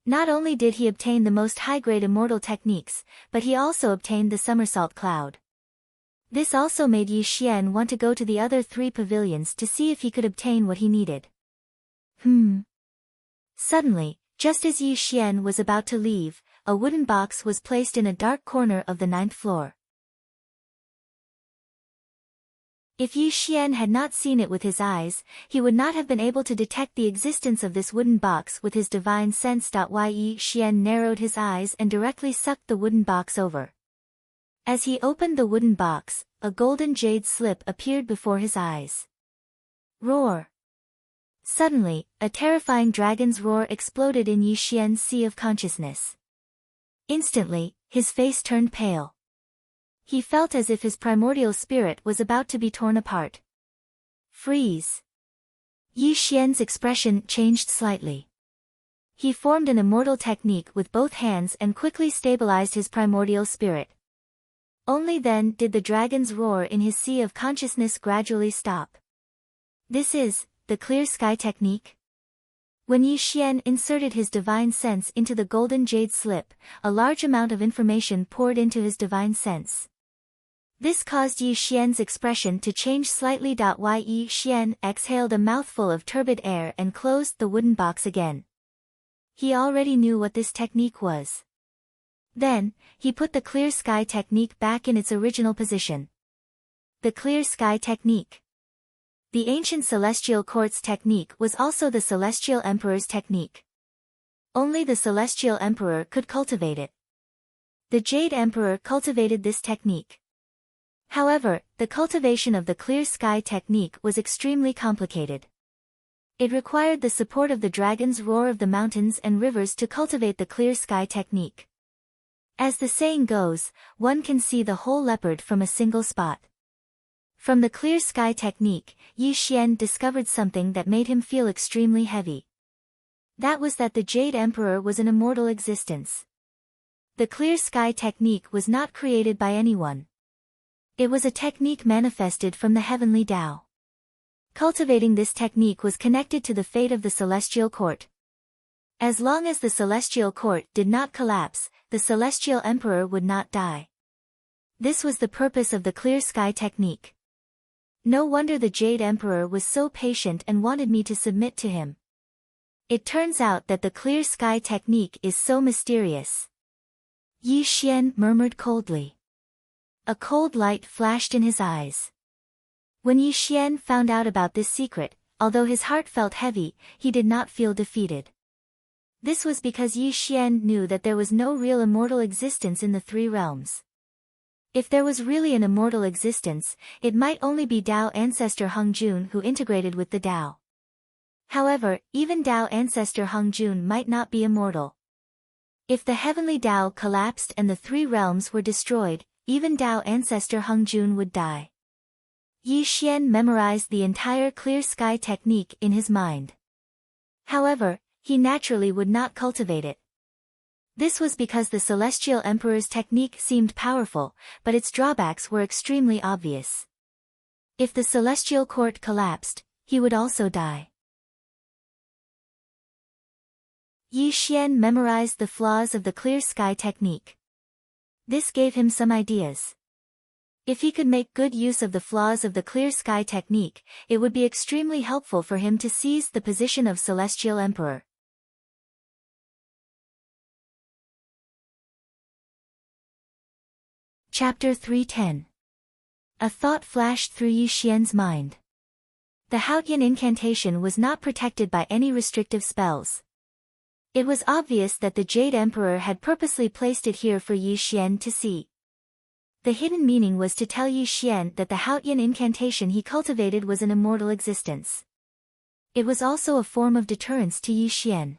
Not only did he obtain the most high-grade immortal techniques, but he also obtained the somersault cloud. This also made Yi Xian want to go to the other 3 pavilions to see if he could obtain what he needed. Suddenly, just as Yi Xian was about to leave, a wooden box was placed in a dark corner of the 9th floor. If Yi Xian had not seen it with his eyes, he would not have been able to detect the existence of this wooden box with his divine sense. Yi Xian narrowed his eyes and directly sucked the wooden box over. As he opened the wooden box, a golden jade slip appeared before his eyes. Roar! Suddenly, a terrifying dragon's roar exploded in Yi Xian's sea of consciousness. Instantly, his face turned pale. He felt as if his primordial spirit was about to be torn apart. Freeze! Yi Xian's expression changed slightly. He formed an immortal technique with both hands and quickly stabilized his primordial spirit. Only then did the dragon's roar in his sea of consciousness gradually stop. This is the clear sky technique. When Yi Xian inserted his divine sense into the golden jade slip, a large amount of information poured into his divine sense. This caused Yi Xian's expression to change slightly. Yi Xian exhaled a mouthful of turbid air and closed the wooden box again. He already knew what this technique was. Then, he put the clear sky technique back in its original position. The clear sky technique. The ancient celestial quartz technique was also the celestial emperor's technique. Only the celestial emperor could cultivate it. The Jade Emperor cultivated this technique. However, the cultivation of the clear sky technique was extremely complicated. It required the support of the dragon's roar of the mountains and rivers to cultivate the clear sky technique. As the saying goes, one can see the whole leopard from a single spot. From the clear sky technique, Yi Xian discovered something that made him feel extremely heavy. That was that the Jade Emperor was an immortal existence. The clear sky technique was not created by anyone. It was a technique manifested from the heavenly Tao. Cultivating this technique was connected to the fate of the celestial court. As long as the celestial court did not collapse, the celestial emperor would not die. This was the purpose of the clear sky technique. No wonder the Jade Emperor was so patient and wanted me to submit to him. It turns out that the clear sky technique is so mysterious. Yi Xian murmured coldly. a cold light flashed in his eyes. When Yi Xian found out about this secret, although his heart felt heavy, he did not feel defeated. This was because Yi Xian knew that there was no real immortal existence in the three realms. If there was really an immortal existence, it might only be Tao ancestor Hung Jun who integrated with the Tao. However, even Tao ancestor Hung Jun might not be immortal. If the heavenly Tao collapsed and the three realms were destroyed, even Tao ancestor Hung Jun would die. Yi Xian memorized the entire clear sky technique in his mind. However, he naturally would not cultivate it. This was because the Celestial Emperor's technique seemed powerful, but its drawbacks were extremely obvious. If the Celestial Court collapsed, he would also die. Yi Xian memorized the flaws of the clear sky technique. This gave him some ideas. If he could make good use of the flaws of the clear sky technique, it would be extremely helpful for him to seize the position of Celestial Emperor. Chapter 310. A thought flashed through Yi Xian's mind. The Haotian incantation was not protected by any restrictive spells. It was obvious that the Jade Emperor had purposely placed it here for Yi Xian to see. The hidden meaning was to tell Yi Xian that the Haotian incantation he cultivated was an immortal existence. It was also a form of deterrence to Yi Xian.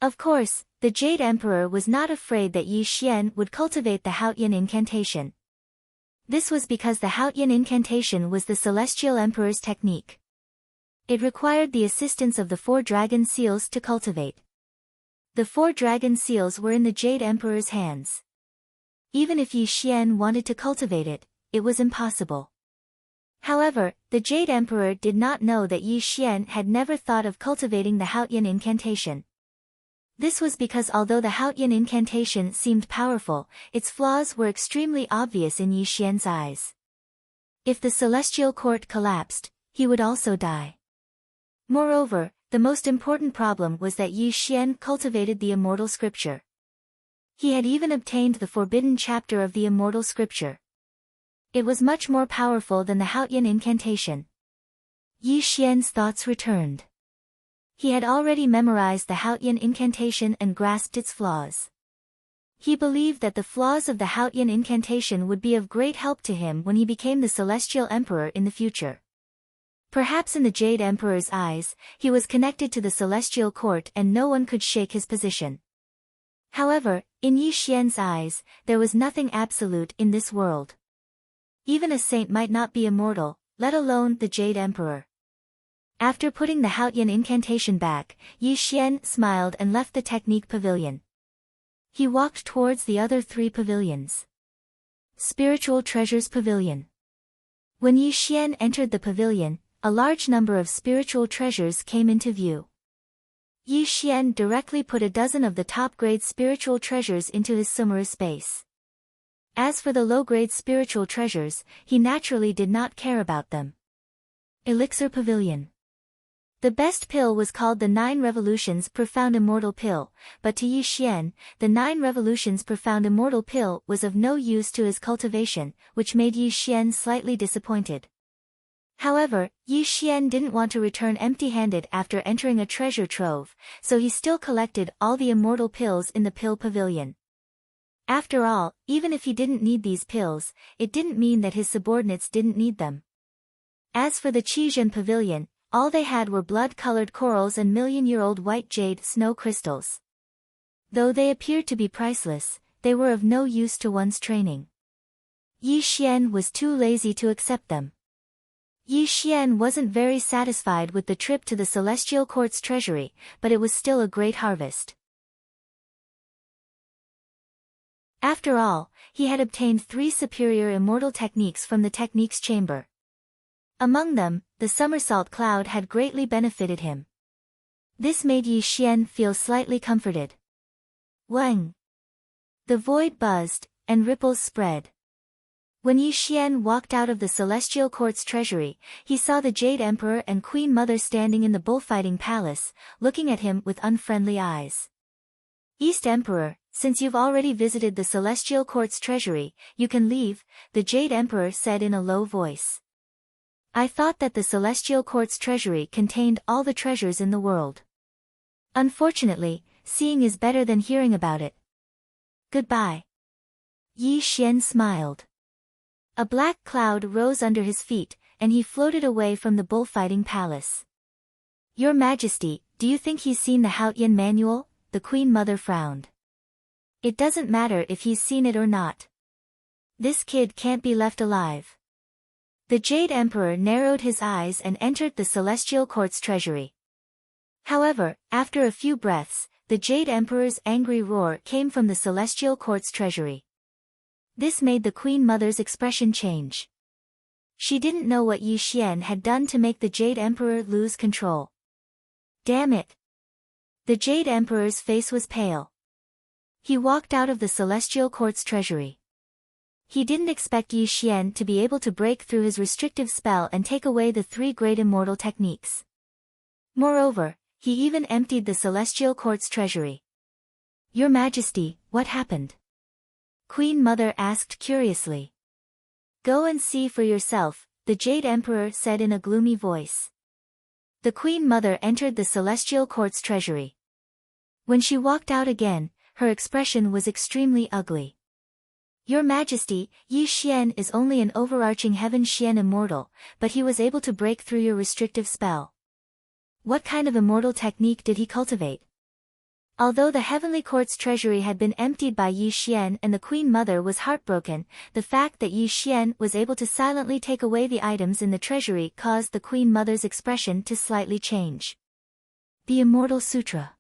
Of course, the Jade Emperor was not afraid that Yi Xian would cultivate the Haotian incantation. This was because the Haotian incantation was the Celestial Emperor's technique. It required the assistance of the 4 dragon seals to cultivate. The 4 dragon seals were in the Jade Emperor's hands. Even if Yi Xian wanted to cultivate it, it was impossible. However, the Jade Emperor did not know that Yi Xian had never thought of cultivating the Haotian incantation. This was because although the Haotian incantation seemed powerful, its flaws were extremely obvious in Yi Xian's eyes. If the Celestial Court collapsed, he would also die. Moreover, the most important problem was that Yi Xian cultivated the Immortal Scripture. He had even obtained the forbidden chapter of the Immortal Scripture. It was much more powerful than the Haotian incantation. Yi Xian's thoughts returned. He had already memorized the Haotian incantation and grasped its flaws. He believed that the flaws of the Haotian incantation would be of great help to him when he became the Celestial Emperor in the future. Perhaps in the Jade Emperor's eyes, he was connected to the Celestial Court and no one could shake his position. However, in Yi Xian's eyes, there was nothing absolute in this world. Even a saint might not be immortal, let alone the Jade Emperor. After putting the Haotian incantation back, Yi Xian smiled and left the technique pavilion. He walked towards the other 3 pavilions. Spiritual Treasures Pavilion. When Yi Xian entered the pavilion, a large number of spiritual treasures came into view. Yi Xian directly put a dozen of the top-grade spiritual treasures into his summer space. As for the low-grade spiritual treasures, he naturally did not care about them. Elixir Pavilion. The best pill was called the 9 Revolutions Profound Immortal Pill, but to Yi Xian, the 9 Revolutions Profound Immortal Pill was of no use to his cultivation, which made Yi Xian slightly disappointed. However, Yi Xian didn't want to return empty-handed after entering a treasure trove, so he still collected all the immortal pills in the pill pavilion. After all, even if he didn't need these pills, it didn't mean that his subordinates didn't need them. As for the Qizhen Pavilion, all they had were blood-colored corals and million-year-old white jade snow crystals. Though they appeared to be priceless, they were of no use to one's training. Yi Xian was too lazy to accept them. Yi Xian wasn't very satisfied with the trip to the Celestial Court's treasury, but it was still a great harvest. After all, he had obtained 3 superior immortal techniques from the techniques chamber. Among them, the somersault cloud had greatly benefited him. This made Yi Xian feel slightly comforted. Wang! The void buzzed, and ripples spread. When Yi Xian walked out of the Celestial Court's treasury, he saw the Jade Emperor and Queen Mother standing in the bullfighting palace, looking at him with unfriendly eyes. East Emperor, since you've already visited the Celestial Court's treasury, you can leave, the Jade Emperor said in a low voice. I thought that the Celestial Court's treasury contained all the treasures in the world. Unfortunately, seeing is better than hearing about it. Goodbye. Yi Xian smiled. A black cloud rose under his feet, and he floated away from the bullfighting palace. Your Majesty, do you think he's seen the Haotian manual? The Queen Mother frowned. It doesn't matter if he's seen it or not. This kid can't be left alive. The Jade Emperor narrowed his eyes and entered the Celestial Court's treasury. However, after a few breaths, the Jade Emperor's angry roar came from the Celestial Court's treasury. This made the Queen Mother's expression change. She didn't know what Yi Xian had done to make the Jade Emperor lose control. Damn it! The Jade Emperor's face was pale. He walked out of the Celestial Court's treasury. He didn't expect Yi Xian to be able to break through his restrictive spell and take away the 3 great immortal techniques. Moreover, he even emptied the Celestial Court's treasury. Your Majesty, what happened? Queen Mother asked curiously. Go and see for yourself, the Jade Emperor said in a gloomy voice. The Queen Mother entered the Celestial Court's treasury. When she walked out again, her expression was extremely ugly. Your Majesty, Yi Xian is only an overarching Heaven Xian immortal, but he was able to break through your restrictive spell. What kind of immortal technique did he cultivate? Although the Heavenly Court's treasury had been emptied by Yi Xian and the Queen Mother was heartbroken, the fact that Yi Xian was able to silently take away the items in the treasury caused the Queen Mother's expression to slightly change. The Immortal Sutra.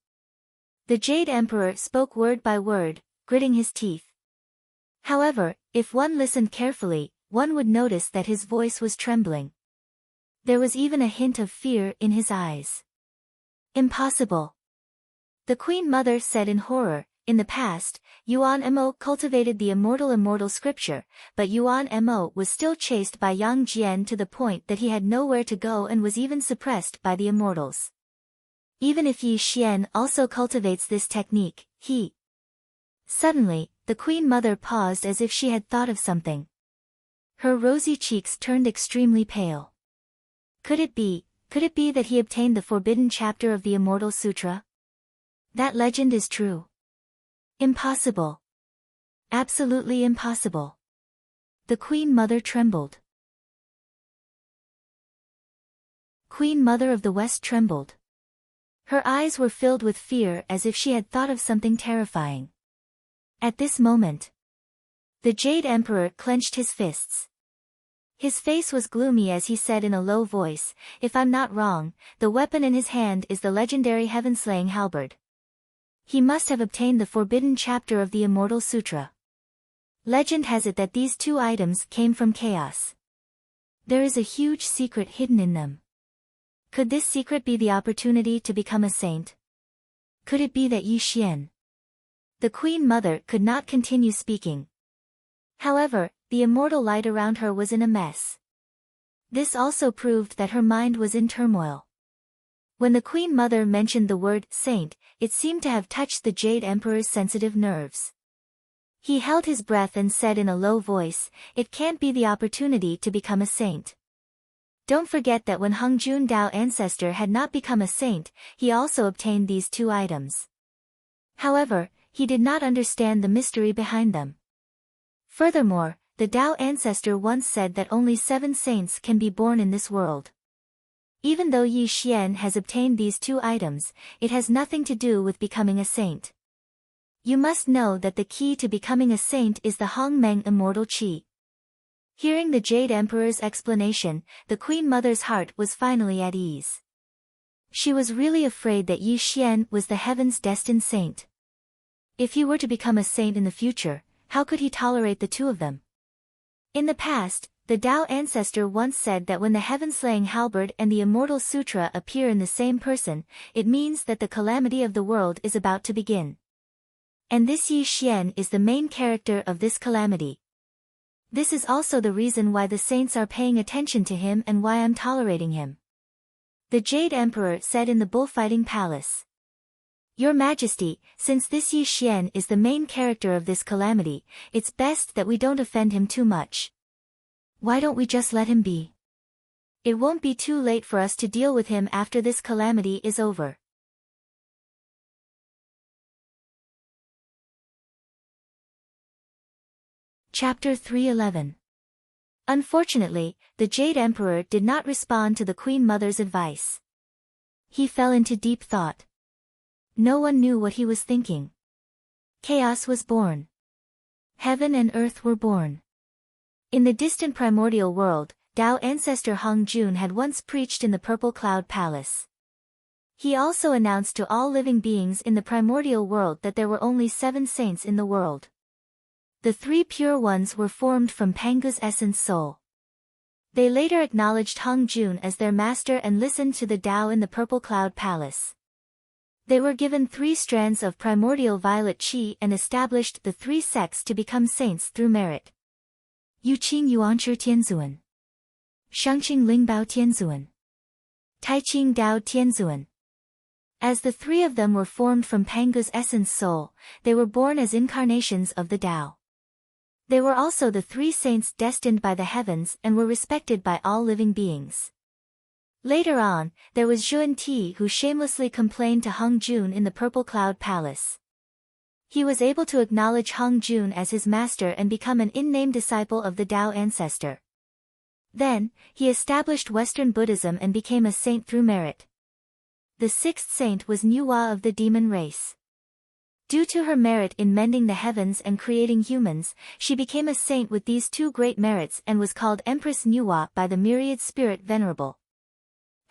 The Jade Emperor spoke word by word, gritting his teeth. However, if one listened carefully, one would notice that his voice was trembling. There was even a hint of fear in his eyes. Impossible. The Queen Mother said in horror, in the past, Yuan Mo cultivated the immortal scripture, but Yuan Mo was still chased by Yang Jian to the point that he had nowhere to go and was even suppressed by the immortals. Even if Yi Xian also cultivates this technique, he... Suddenly, the Queen Mother paused as if she had thought of something. Her rosy cheeks turned extremely pale. Could it be that he obtained the forbidden chapter of the Immortal Sutra? That legend is true. Impossible. Absolutely impossible. The Queen Mother trembled. Queen Mother of the West trembled. Her eyes were filled with fear as if she had thought of something terrifying. At this moment, the Jade Emperor clenched his fists. His face was gloomy as he said in a low voice, if I'm not wrong, the weapon in his hand is the legendary heaven-slaying halberd. He must have obtained the forbidden chapter of the Immortal Sutra. Legend has it that these 2 items came from chaos. There is a huge secret hidden in them. Could this secret be the opportunity to become a saint? Could it be that Yi Xian? The Queen Mother could not continue speaking. However, the immortal light around her was in a mess. This also proved that her mind was in turmoil. When the Queen Mother mentioned the word saint, it seemed to have touched the Jade Emperor's sensitive nerves. He held his breath and said in a low voice, it can't be the opportunity to become a saint. Don't forget that when Hung Jun Dao ancestor had not become a saint, he also obtained these 2 items. However, he did not understand the mystery behind them. Furthermore, the Dao ancestor once said that only 7 saints can be born in this world. Even though Yi Xian has obtained these 2 items, it has nothing to do with becoming a saint. You must know that the key to becoming a saint is the Hong Meng immortal qi. Hearing the Jade Emperor's explanation, the Queen Mother's heart was finally at ease. She was really afraid that Yi Xian was the heaven's destined saint. If he were to become a saint in the future, how could he tolerate the 2 of them? In the past, the Dao ancestor once said that when the heaven-slaying halberd and the Immortal Sutra appear in the same person, it means that the calamity of the world is about to begin. And this Yi Xian is the main character of this calamity. This is also the reason why the saints are paying attention to him and why I'm tolerating him. The Jade Emperor said in the bullfighting palace. Your Majesty, since this Yi Xian is the main character of this calamity, it's best that we don't offend him too much. Why don't we just let him be? It won't be too late for us to deal with him after this calamity is over. Chapter 311. Unfortunately, the Jade Emperor did not respond to the Queen Mother's advice. He fell into deep thought. No one knew what he was thinking. Chaos was born. Heaven and earth were born. In the distant primordial world, Tao ancestor Hong Jun had once preached in the Purple Cloud Palace. He also announced to all living beings in the primordial world that there were only 7 saints in the world. The 3 pure ones were formed from Pangu's essence soul. They later acknowledged Hong Jun as their master and listened to the Tao in the Purple Cloud Palace. They were given 3 strands of primordial violet qi and established the 3 sects to become saints through merit. Yuqing Yuanchi Tianzuan, Shangqing Lingbao Tianzuan, Taiqing Dao Tianzuan. As the 3 of them were formed from Pangu's essence soul, they were born as incarnations of the Tao. They were also the 3 saints destined by the heavens and were respected by all living beings. Later on, there was Zhuan Ti who shamelessly complained to Hong Jun in the Purple Cloud Palace. He was able to acknowledge Hong Jun as his master and become an in-name disciple of the Tao ancestor. Then, he established Western Buddhism and became a saint through merit. The 6th saint was Nuwa of the demon race. Due to her merit in mending the heavens and creating humans, she became a saint with these 2 great merits and was called Empress Nuwa by the myriad spirit venerable.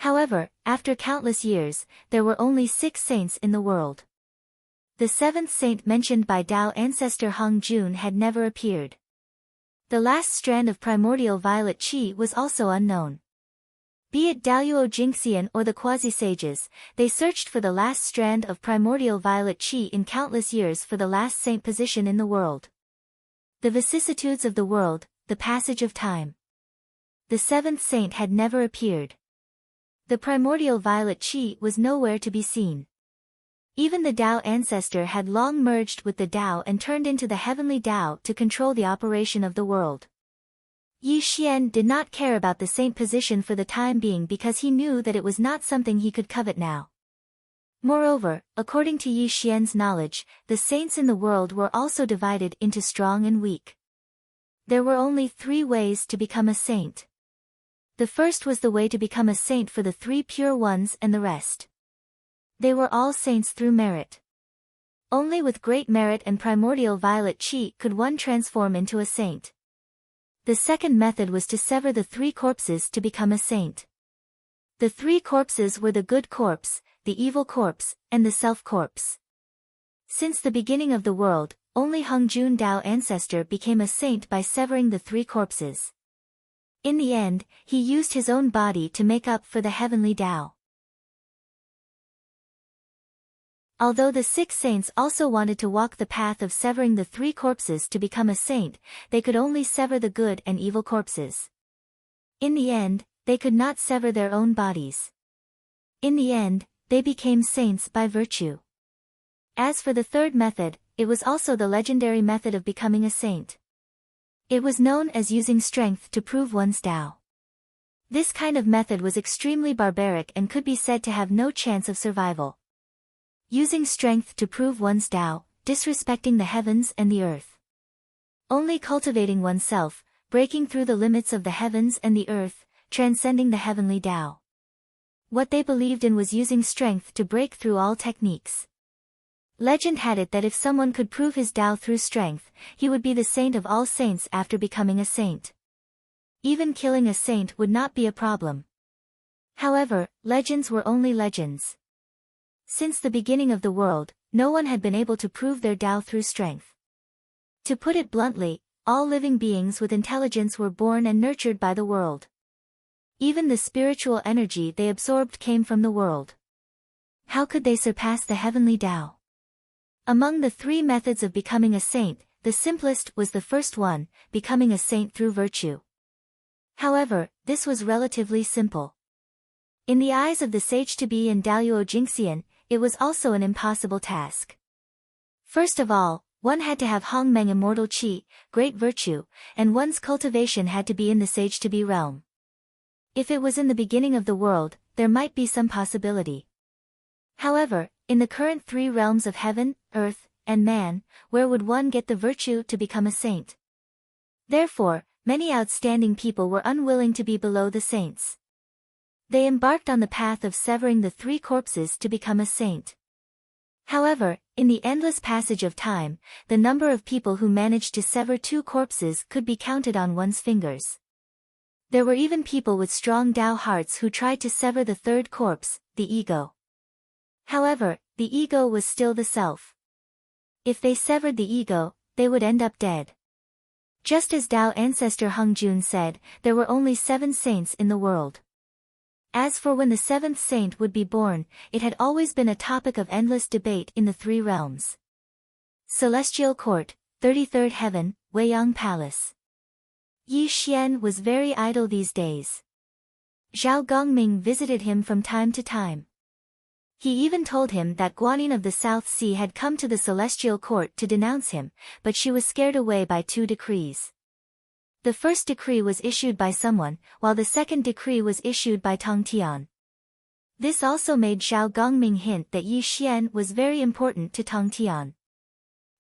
However, after countless years, there were only 6 saints in the world. The 7th saint mentioned by Tao ancestor Hong Jun had never appeared. The last strand of primordial violet qi was also unknown. Be it Daluo Jingxian or the quasi-sages, they searched for the last strand of primordial violet qi in countless years for the last saint position in the world. The vicissitudes of the world, the passage of time. The 7th saint had never appeared. The primordial violet qi was nowhere to be seen. Even the Tao ancestor had long merged with the Tao and turned into the heavenly Tao to control the operation of the world. Yi Xian did not care about the saint position for the time being because he knew that it was not something he could covet now. Moreover, according to Yi Xian's knowledge, the saints in the world were also divided into strong and weak. There were only 3 ways to become a saint. The first was the way to become a saint for the 3 pure ones and the rest. They were all saints through merit. Only with great merit and primordial violet qi could one transform into a saint. The second method was to sever the 3 corpses to become a saint. The 3 corpses were the good corpse, the evil corpse, and the self corpse. Since the beginning of the world, only Hong Jun Tao ancestor became a saint by severing the 3 corpses. In the end, he used his own body to make up for the heavenly Tao. Although the 6 saints also wanted to walk the path of severing the 3 corpses to become a saint, they could only sever the good and evil corpses. In the end, they could not sever their own bodies. In the end, they became saints by virtue. As for the third method, it was also the legendary method of becoming a saint. It was known as using strength to prove one's Tao. This kind of method was extremely barbaric and could be said to have no chance of survival. Using strength to prove one's Tao, disrespecting the heavens and the earth. Only cultivating oneself, breaking through the limits of the heavens and the earth, transcending the heavenly Tao. What they believed in was using strength to break through all techniques. Legend had it that if someone could prove his Tao through strength, he would be the saint of all saints after becoming a saint. Even killing a saint would not be a problem. However, legends were only legends. Since the beginning of the world, no one had been able to prove their Tao through strength. To put it bluntly, all living beings with intelligence were born and nurtured by the world. Even the spiritual energy they absorbed came from the world. How could they surpass the heavenly Tao? Among the 3 methods of becoming a saint, the simplest was the first one, becoming a saint through virtue. However, this was relatively simple. In the eyes of the sage-to-be and Daluo Jingxian, it was also an impossible task. First of all, one had to have Hongmeng immortal qi, great virtue, and one's cultivation had to be in the sage to be realm. If it was in the beginning of the world, there might be some possibility. However, in the current 3 realms of heaven, earth, and man, where would one get the virtue to become a saint? Therefore, many outstanding people were unwilling to be below the saints. They embarked on the path of severing the 3 corpses to become a saint. However, in the endless passage of time, the number of people who managed to sever 2 corpses could be counted on one's fingers. There were even people with strong Tao hearts who tried to sever the 3rd corpse, the ego. However, the ego was still the self. If they severed the ego, they would end up dead. Just as Tao ancestor Hung Jun said, there were only 7 saints in the world. As for when the 7th saint would be born, it had always been a topic of endless debate in the 3 realms. Celestial Court, 33rd Heaven, Weiyang Palace. Yi Xian was very idle these days. Zhao Gongming visited him from time to time. He even told him that Guanyin of the South Sea had come to the Celestial Court to denounce him, but she was scared away by 2 decrees. The first decree was issued by someone, while the second decree was issued by Tong Tian. This also made Zhao Gongming hint that Yi Xian was very important to Tong Tian.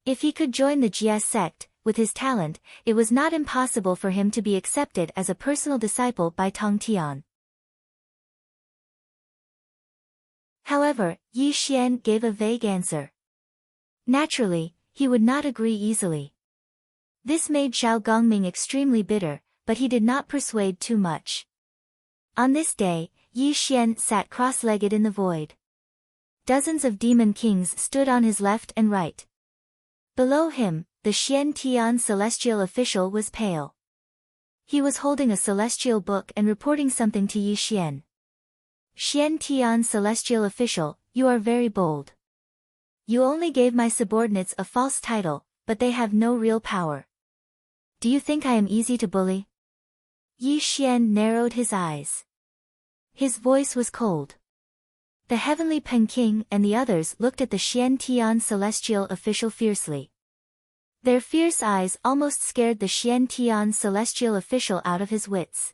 If he could join the Jia sect, with his talent, it was not impossible for him to be accepted as a personal disciple by Tong Tian. However, Yi Xian gave a vague answer. Naturally, he would not agree easily. This made Zhao Gongming extremely bitter, but he did not persuade too much. On this day, Yi Xian sat cross-legged in the void. Dozens of demon kings stood on his left and right. Below him, the Xian Tian celestial official was pale. He was holding a celestial book and reporting something to Yi Xian. Xian Tian celestial official, you are very bold. You only gave my subordinates a false title, but they have no real power. Do you think I am easy to bully? Yi Xian narrowed his eyes. His voice was cold. The heavenly Pen King and the others looked at the Xian Tian celestial official fiercely. Their fierce eyes almost scared the Xian Tian celestial official out of his wits.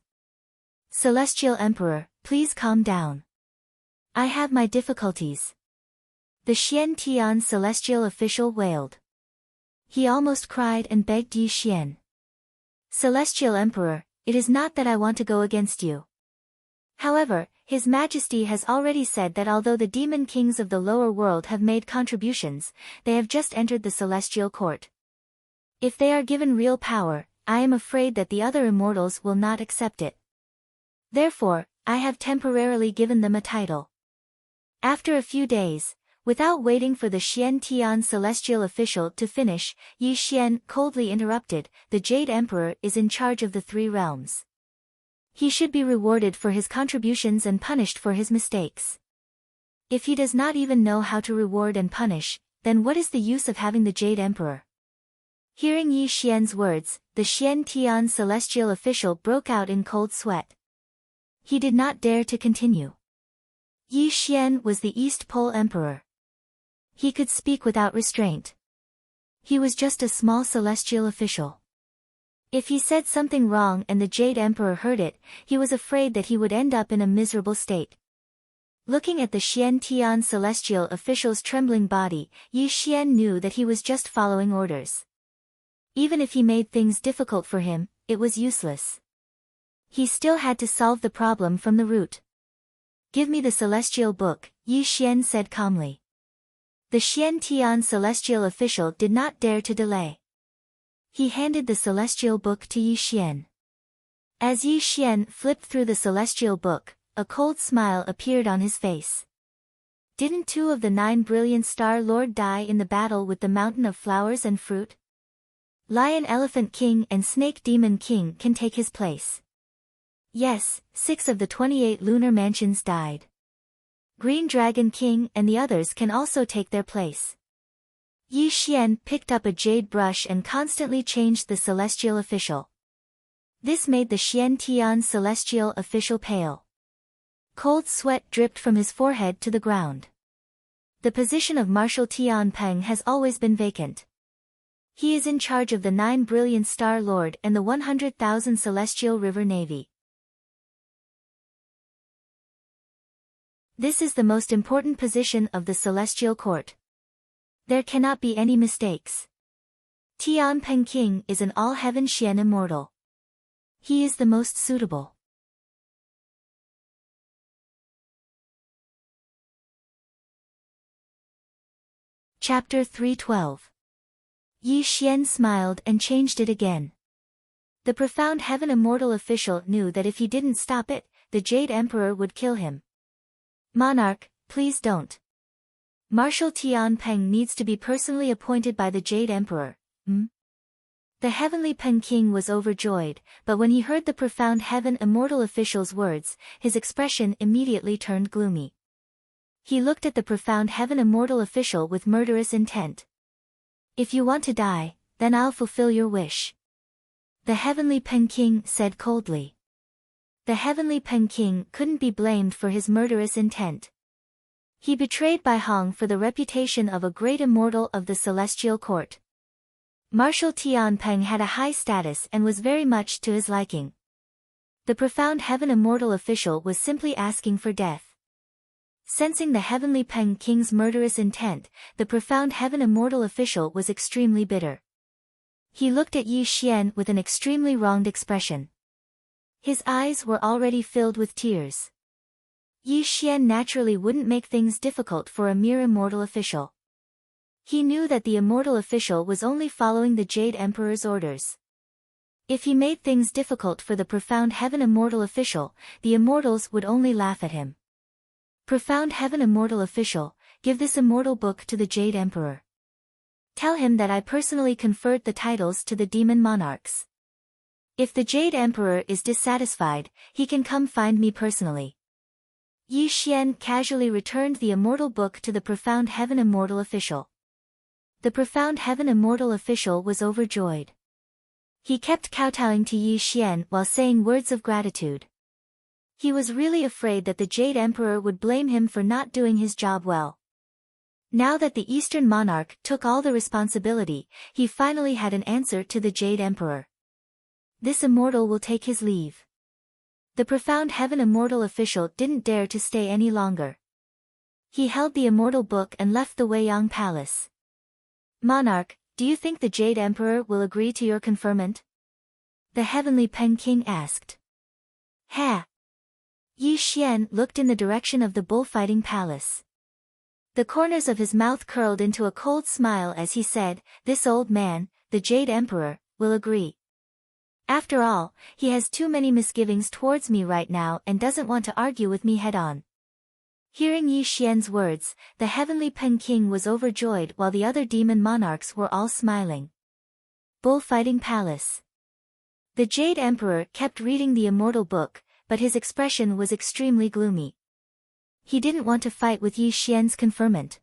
Celestial Emperor, please calm down. I have my difficulties. The Xian Tian celestial official wailed. He almost cried and begged Yi Xian. Celestial Emperor, it is not that I want to go against you. However, His Majesty has already said that although the demon kings of the lower world have made contributions, they have just entered the celestial court. If they are given real power, I am afraid that the other immortals will not accept it. Therefore, I have temporarily given them a title. After a few days, without waiting for the Xian Tian celestial official to finish, Yi Xian coldly interrupted, the Jade Emperor is in charge of the 3 realms. He should be rewarded for his contributions and punished for his mistakes. If he does not even know how to reward and punish, then what is the use of having the Jade Emperor? Hearing Yi Xian's words, the Xian Tian celestial official broke out in cold sweat. He did not dare to continue. Yi Xian was the East Pole Emperor. He could speak without restraint. He was just a small celestial official. If he said something wrong and the Jade Emperor heard it, he was afraid that he would end up in a miserable state. Looking at the Xian Tian celestial official's trembling body, Yi Xian knew that he was just following orders. Even if he made things difficult for him, it was useless. He still had to solve the problem from the root. Give me the celestial book, Yi Xian said calmly. The Xian Tian celestial official did not dare to delay. He handed the celestial book to Yi Xian. As Yi Xian flipped through the celestial book, a cold smile appeared on his face. Didn't 2 of the 9 brilliant Star Lord die in the battle with the Mountain of Flowers and Fruit? Lion Elephant King and Snake Demon King can take his place. Yes, 6 of the 28 lunar mansions died. Green Dragon King and the others can also take their place. Yi Xian picked up a jade brush and constantly changed the celestial official. This made the Xian Tian celestial official pale. Cold sweat dripped from his forehead to the ground. The position of Marshal Tianpeng has always been vacant. He is in charge of the 9 Brilliant Star Lord and the 100,000 Celestial River Navy. This is the most important position of the Celestial Court. There cannot be any mistakes. Tianpeng King is an all-heaven Xian immortal. He is the most suitable. Chapter 312. Yi Xian smiled and changed it again. The profound heaven immortal official knew that if he didn't stop it, the Jade Emperor would kill him. Monarch, please don't. Marshal Tianpeng needs to be personally appointed by the Jade Emperor. The heavenly Pen King was overjoyed, but when he heard the profound heaven immortal official's words, his expression immediately turned gloomy. He looked at the profound heaven immortal official with murderous intent. If you want to die, then I'll fulfill your wish. The heavenly Pen King said coldly. The heavenly Pen King couldn't be blamed for his murderous intent. He betrayed Bai Hong for the reputation of a great immortal of the Celestial Court. Marshal Tianpeng had a high status and was very much to his liking. The profound heaven immortal official was simply asking for death. Sensing the heavenly Pen King's murderous intent, the profound heaven immortal official was extremely bitter. He looked at Yi Xian with an extremely wronged expression. His eyes were already filled with tears. Yi Xian naturally wouldn't make things difficult for a mere immortal official. He knew that the immortal official was only following the Jade Emperor's orders. If he made things difficult for the profound heaven immortal official, the immortals would only laugh at him. Profound heaven immortal official, give this immortal book to the Jade Emperor. Tell him that I personally conferred the titles to the demon monarchs. If the Jade Emperor is dissatisfied, he can come find me personally. Yi Xian casually returned the immortal book to the profound heaven immortal official. The profound heaven immortal official was overjoyed. He kept kowtowing to Yi Xian while saying words of gratitude. He was really afraid that the Jade Emperor would blame him for not doing his job well. Now that the Eastern monarch took all the responsibility, he finally had an answer to the Jade Emperor. This immortal will take his leave. The profound heaven immortal official didn't dare to stay any longer. He held the immortal book and left the Weiyang Palace. Monarch, do you think the Jade Emperor will agree to your conferment? The heavenly Pen King asked. Ha! Yi Xian looked in the direction of the bullfighting palace. The corners of his mouth curled into a cold smile as he said, this old man, the Jade Emperor, will agree. After all, he has too many misgivings towards me right now and doesn't want to argue with me head-on. Hearing Yi Xian's words, the heavenly Pen King was overjoyed while the other demon monarchs were all smiling. Bullfighting Palace. The Jade Emperor kept reading the immortal book, but his expression was extremely gloomy. He didn't want to fight with Yi Xian's conferment.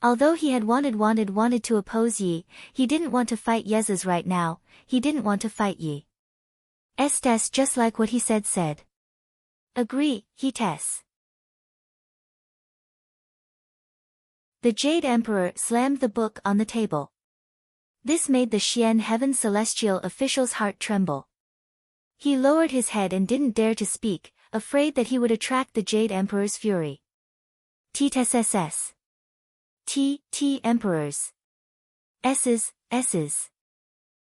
Although he had wanted to oppose Yi, he didn't want to fight Yez's right now, he didn't want to fight Yi. Estes just like what he said. Agree, he Tess. The Jade Emperor slammed the book on the table. This made the Xian Heaven Celestial official's heart tremble. He lowered his head and didn't dare to speak, afraid that he would attract the Jade Emperor's fury. TSSS. T Emperors. S's.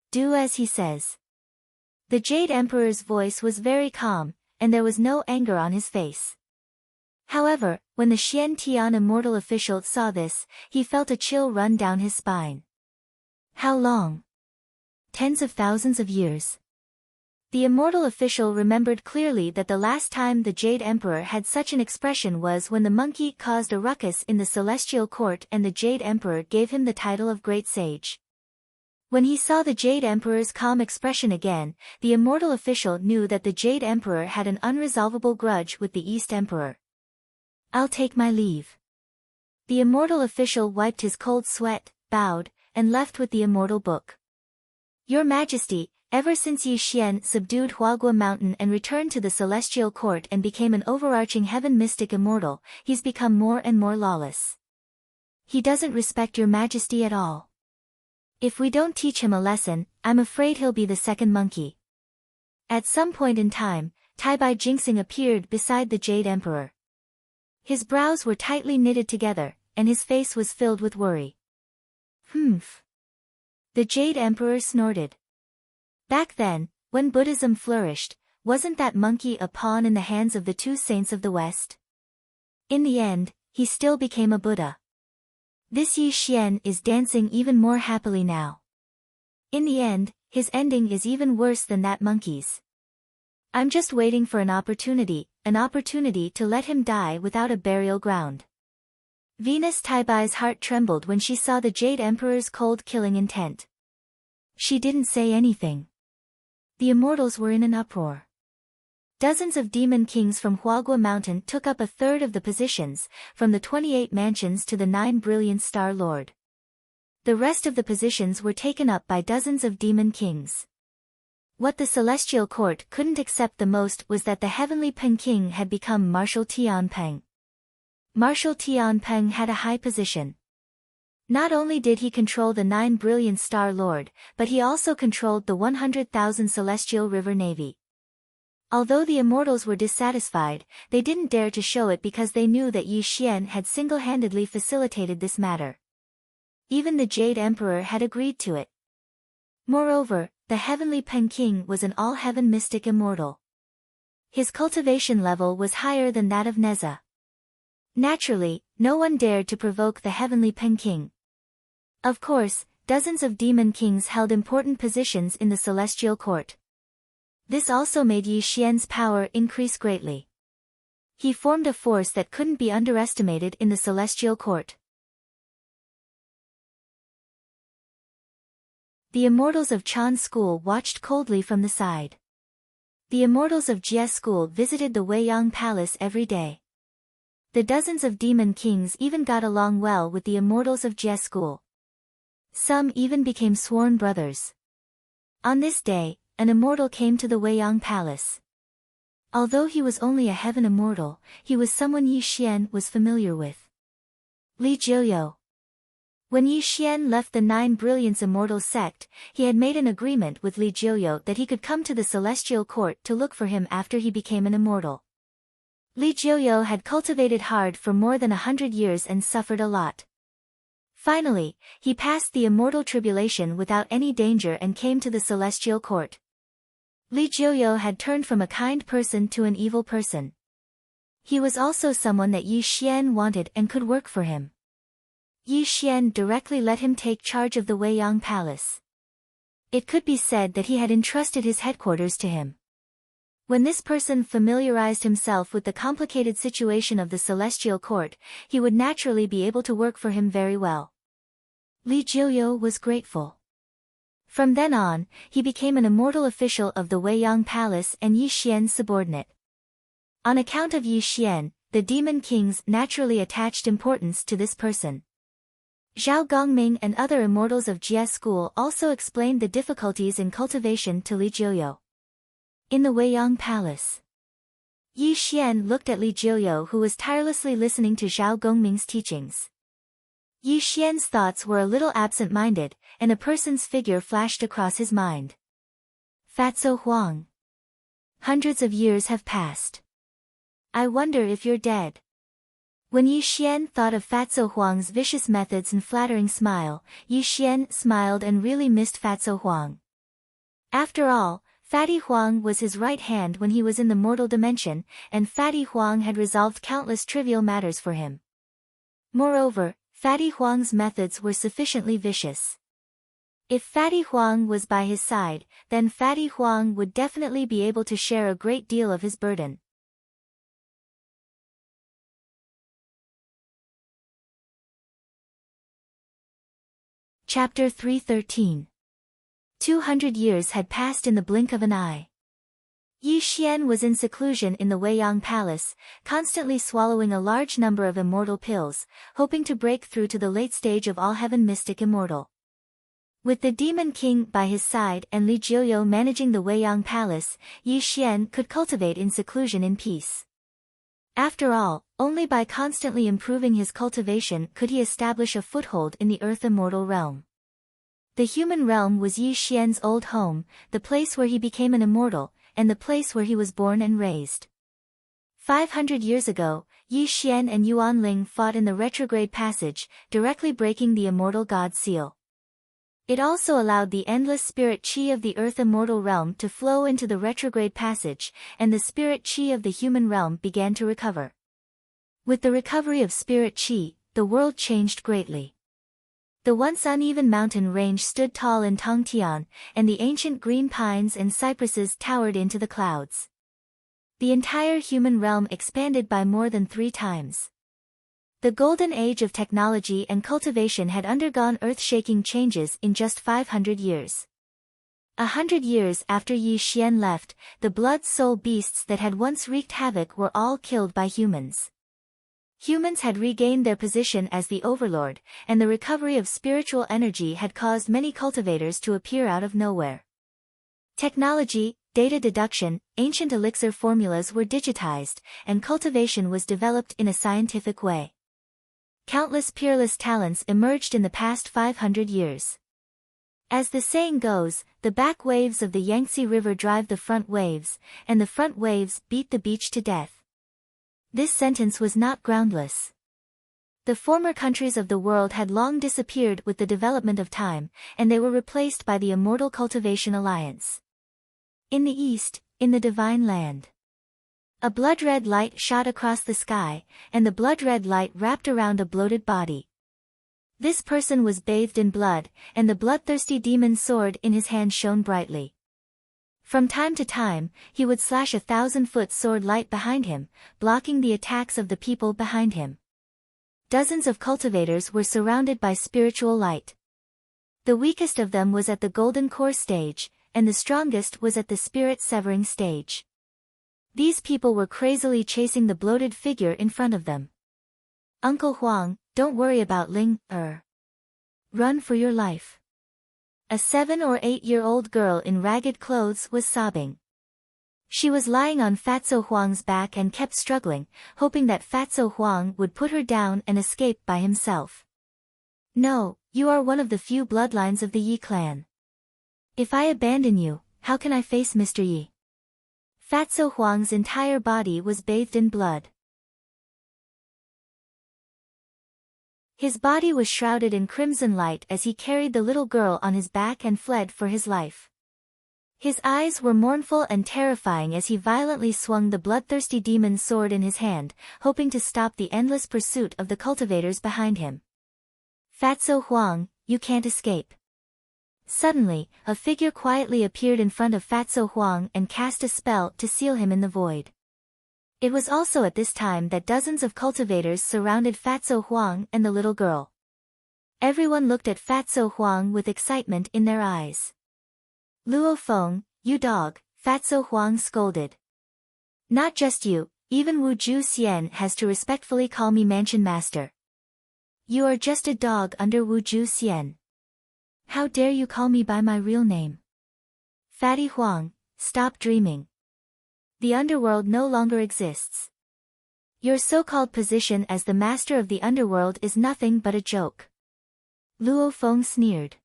Do as he says. The Jade Emperor's voice was very calm, and there was no anger on his face. However, when the Xian Tian immortal official saw this, he felt a chill run down his spine. How long? Tens of thousands of years. The immortal official remembered clearly that the last time the Jade Emperor had such an expression was when the monkey caused a ruckus in the Celestial Court and the Jade Emperor gave him the title of Great Sage. When he saw the Jade Emperor's calm expression again, the immortal official knew that the Jade Emperor had an unresolvable grudge with the East Emperor. I'll take my leave. The immortal official wiped his cold sweat, bowed, and left with the immortal book. Your Majesty, ever since Yi Xian subdued Huagua Mountain and returned to the Celestial Court and became an overarching heaven mystic immortal, he's become more and more lawless. He doesn't respect your majesty at all. If we don't teach him a lesson, I'm afraid he'll be the second monkey. At some point in time, Tai-Bai Jinxing appeared beside the Jade Emperor. His brows were tightly knitted together, and his face was filled with worry. Humph. The Jade Emperor snorted. Back then, when Buddhism flourished, wasn't that monkey a pawn in the hands of the two saints of the West? In the end, he still became a Buddha. This Yi Xian is dancing even more happily now. In the end, his ending is even worse than that monkey's. I'm just waiting for an opportunity to let him die without a burial ground. Venus Tai-Bai's heart trembled when she saw the Jade Emperor's cold killing intent. She didn't say anything. The immortals were in an uproar. Dozens of demon kings from Huagua Mountain took up a third of the positions, from the 28 mansions to the 9 brilliant Star Lord. The rest of the positions were taken up by dozens of demon kings. What the celestial court couldn't accept the most was that the heavenly Peng King had become Marshal Tian Peng. Marshal Tian Peng had a high position. Not only did he control the 9 brilliant Star Lord, but he also controlled the 100,000 celestial river navy. Although the immortals were dissatisfied, they didn't dare to show it because they knew that Yi Xian had single-handedly facilitated this matter. Even the Jade Emperor had agreed to it. Moreover, the heavenly Peng King was an all-heaven mystic immortal. His cultivation level was higher than that of Neza. Naturally, no one dared to provoke the heavenly Peng King. Of course, dozens of demon kings held important positions in the celestial court. This also made Yi Xian's power increase greatly. He formed a force that couldn't be underestimated in the celestial court. The immortals of Chan's school watched coldly from the side. The immortals of Jie's school visited the Weiyang Palace every day. The dozens of demon kings even got along well with the immortals of Jie's school. Some even became sworn brothers. On this day, an immortal came to the Weiyang Palace. Although he was only a heaven immortal, he was someone Yi Xian was familiar with. Li Jiuyou. When Yi Xian left the 9 Brilliance Immortal sect, he had made an agreement with Li Jiuyou that he could come to the celestial court to look for him after he became an immortal. Li Jiuyou had cultivated hard for more than 100 years and suffered a lot. Finally, he passed the immortal tribulation without any danger and came to the celestial court. Li Jiuyou had turned from a kind person to an evil person. He was also someone that Yi Xian wanted and could work for him. Yi Xian directly let him take charge of the Weiyang Palace. It could be said that he had entrusted his headquarters to him. When this person familiarized himself with the complicated situation of the celestial court, he would naturally be able to work for him very well. Li Jiuyou was grateful. From then on, he became an immortal official of the Weiyang Palace and Yi Xian's subordinate. On account of Yi Xian, the demon kings naturally attached importance to this person. Zhao Gongming and other immortals of Jie's school also explained the difficulties in cultivation to Li Jiuyou. In the Weiyang Palace, Yi Xian looked at Li Jiuyou, who was tirelessly listening to Zhao Gongming's teachings. Yi Xian's thoughts were a little absent-minded, and a person's figure flashed across his mind. Fatso Huang. Hundreds of years have passed. I wonder if you're dead. When Yi Xian thought of Fatso Huang's vicious methods and flattering smile, Yi Xian smiled and really missed Fatso Huang. After all, Fatty Huang was his right hand when he was in the mortal dimension, and Fatty Huang had resolved countless trivial matters for him. Moreover, Fatty Huang's methods were sufficiently vicious. If Fatty Huang was by his side, then Fatty Huang would definitely be able to share a great deal of his burden. Chapter 313. 200 years had passed in the blink of an eye. Yi Xian was in seclusion in the Weiyang Palace, constantly swallowing a large number of immortal pills, hoping to break through to the late stage of all-heaven mystic immortal. With the Demon King by his side and Li Jiuyou managing the Weiyang Palace, Yi Xian could cultivate in seclusion in peace. After all, only by constantly improving his cultivation could he establish a foothold in the Earth Immortal realm. The human realm was Yi Xian's old home, the place where he became an immortal, and the place where he was born and raised. 500 years ago, Yi Xian and Yuan Ling fought in the retrograde passage, directly breaking the immortal god seal. It also allowed the endless spirit qi of the Earth Immortal realm to flow into the retrograde passage, and the spirit qi of the human realm began to recover. With the recovery of spirit qi, the world changed greatly. The once uneven mountain range stood tall in Tongtian, and the ancient green pines and cypresses towered into the clouds. The entire human realm expanded by more than 3 times. The golden age of technology and cultivation had undergone earth-shaking changes in just 500 years. 100 years after Yi Xian left, the blood-soul beasts that had once wreaked havoc were all killed by humans. Humans had regained their position as the overlord, and the recovery of spiritual energy had caused many cultivators to appear out of nowhere. Technology, data deduction, ancient elixir formulas were digitized, and cultivation was developed in a scientific way. Countless peerless talents emerged in the past 500 years. As the saying goes, the back waves of the Yangtze River drive the front waves, and the front waves beat the beach to death. This sentence was not groundless. The former countries of the world had long disappeared with the development of time, and they were replaced by the Immortal Cultivation Alliance. In the east, in the Divine Land, a blood-red light shot across the sky, and the blood-red light wrapped around a bloated body. This person was bathed in blood, and the bloodthirsty demon's sword in his hand shone brightly. From time to time, he would slash a 1,000-foot sword light behind him, blocking the attacks of the people behind him. Dozens of cultivators were surrounded by spiritual light. The weakest of them was at the golden core stage, and the strongest was at the spirit-severing stage. These people were crazily chasing the bloated figure in front of them. "Uncle Huang, don't worry about Ling, Run for your life." A 7 or 8-year-old girl in ragged clothes was sobbing. She was lying on Fatso Huang's back and kept struggling, hoping that Fatso Huang would put her down and escape by himself. "No, you are one of the few bloodlines of the Yi clan. If I abandon you, how can I face Mr. Yi?" Fatso Huang's entire body was bathed in blood. His body was shrouded in crimson light as he carried the little girl on his back and fled for his life. His eyes were mournful and terrifying as he violently swung the bloodthirsty demon's sword in his hand, hoping to stop the endless pursuit of the cultivators behind him. "Fatso Huang, you can't escape." Suddenly, a figure quietly appeared in front of Fatso Huang and cast a spell to seal him in the void. It was also at this time that dozens of cultivators surrounded Fatso Huang and the little girl. Everyone looked at Fatso Huang with excitement in their eyes. "Luo Feng, you dog," Fatso Huang scolded. "Not just you, even Wu Ju Xian has to respectfully call me Mansion Master. You are just a dog under Wu Ju Xian. How dare you call me by my real name?" "Fatty Huang, stop dreaming. The underworld no longer exists. Your so-called position as the master of the underworld is nothing but a joke." Luo Feng sneered.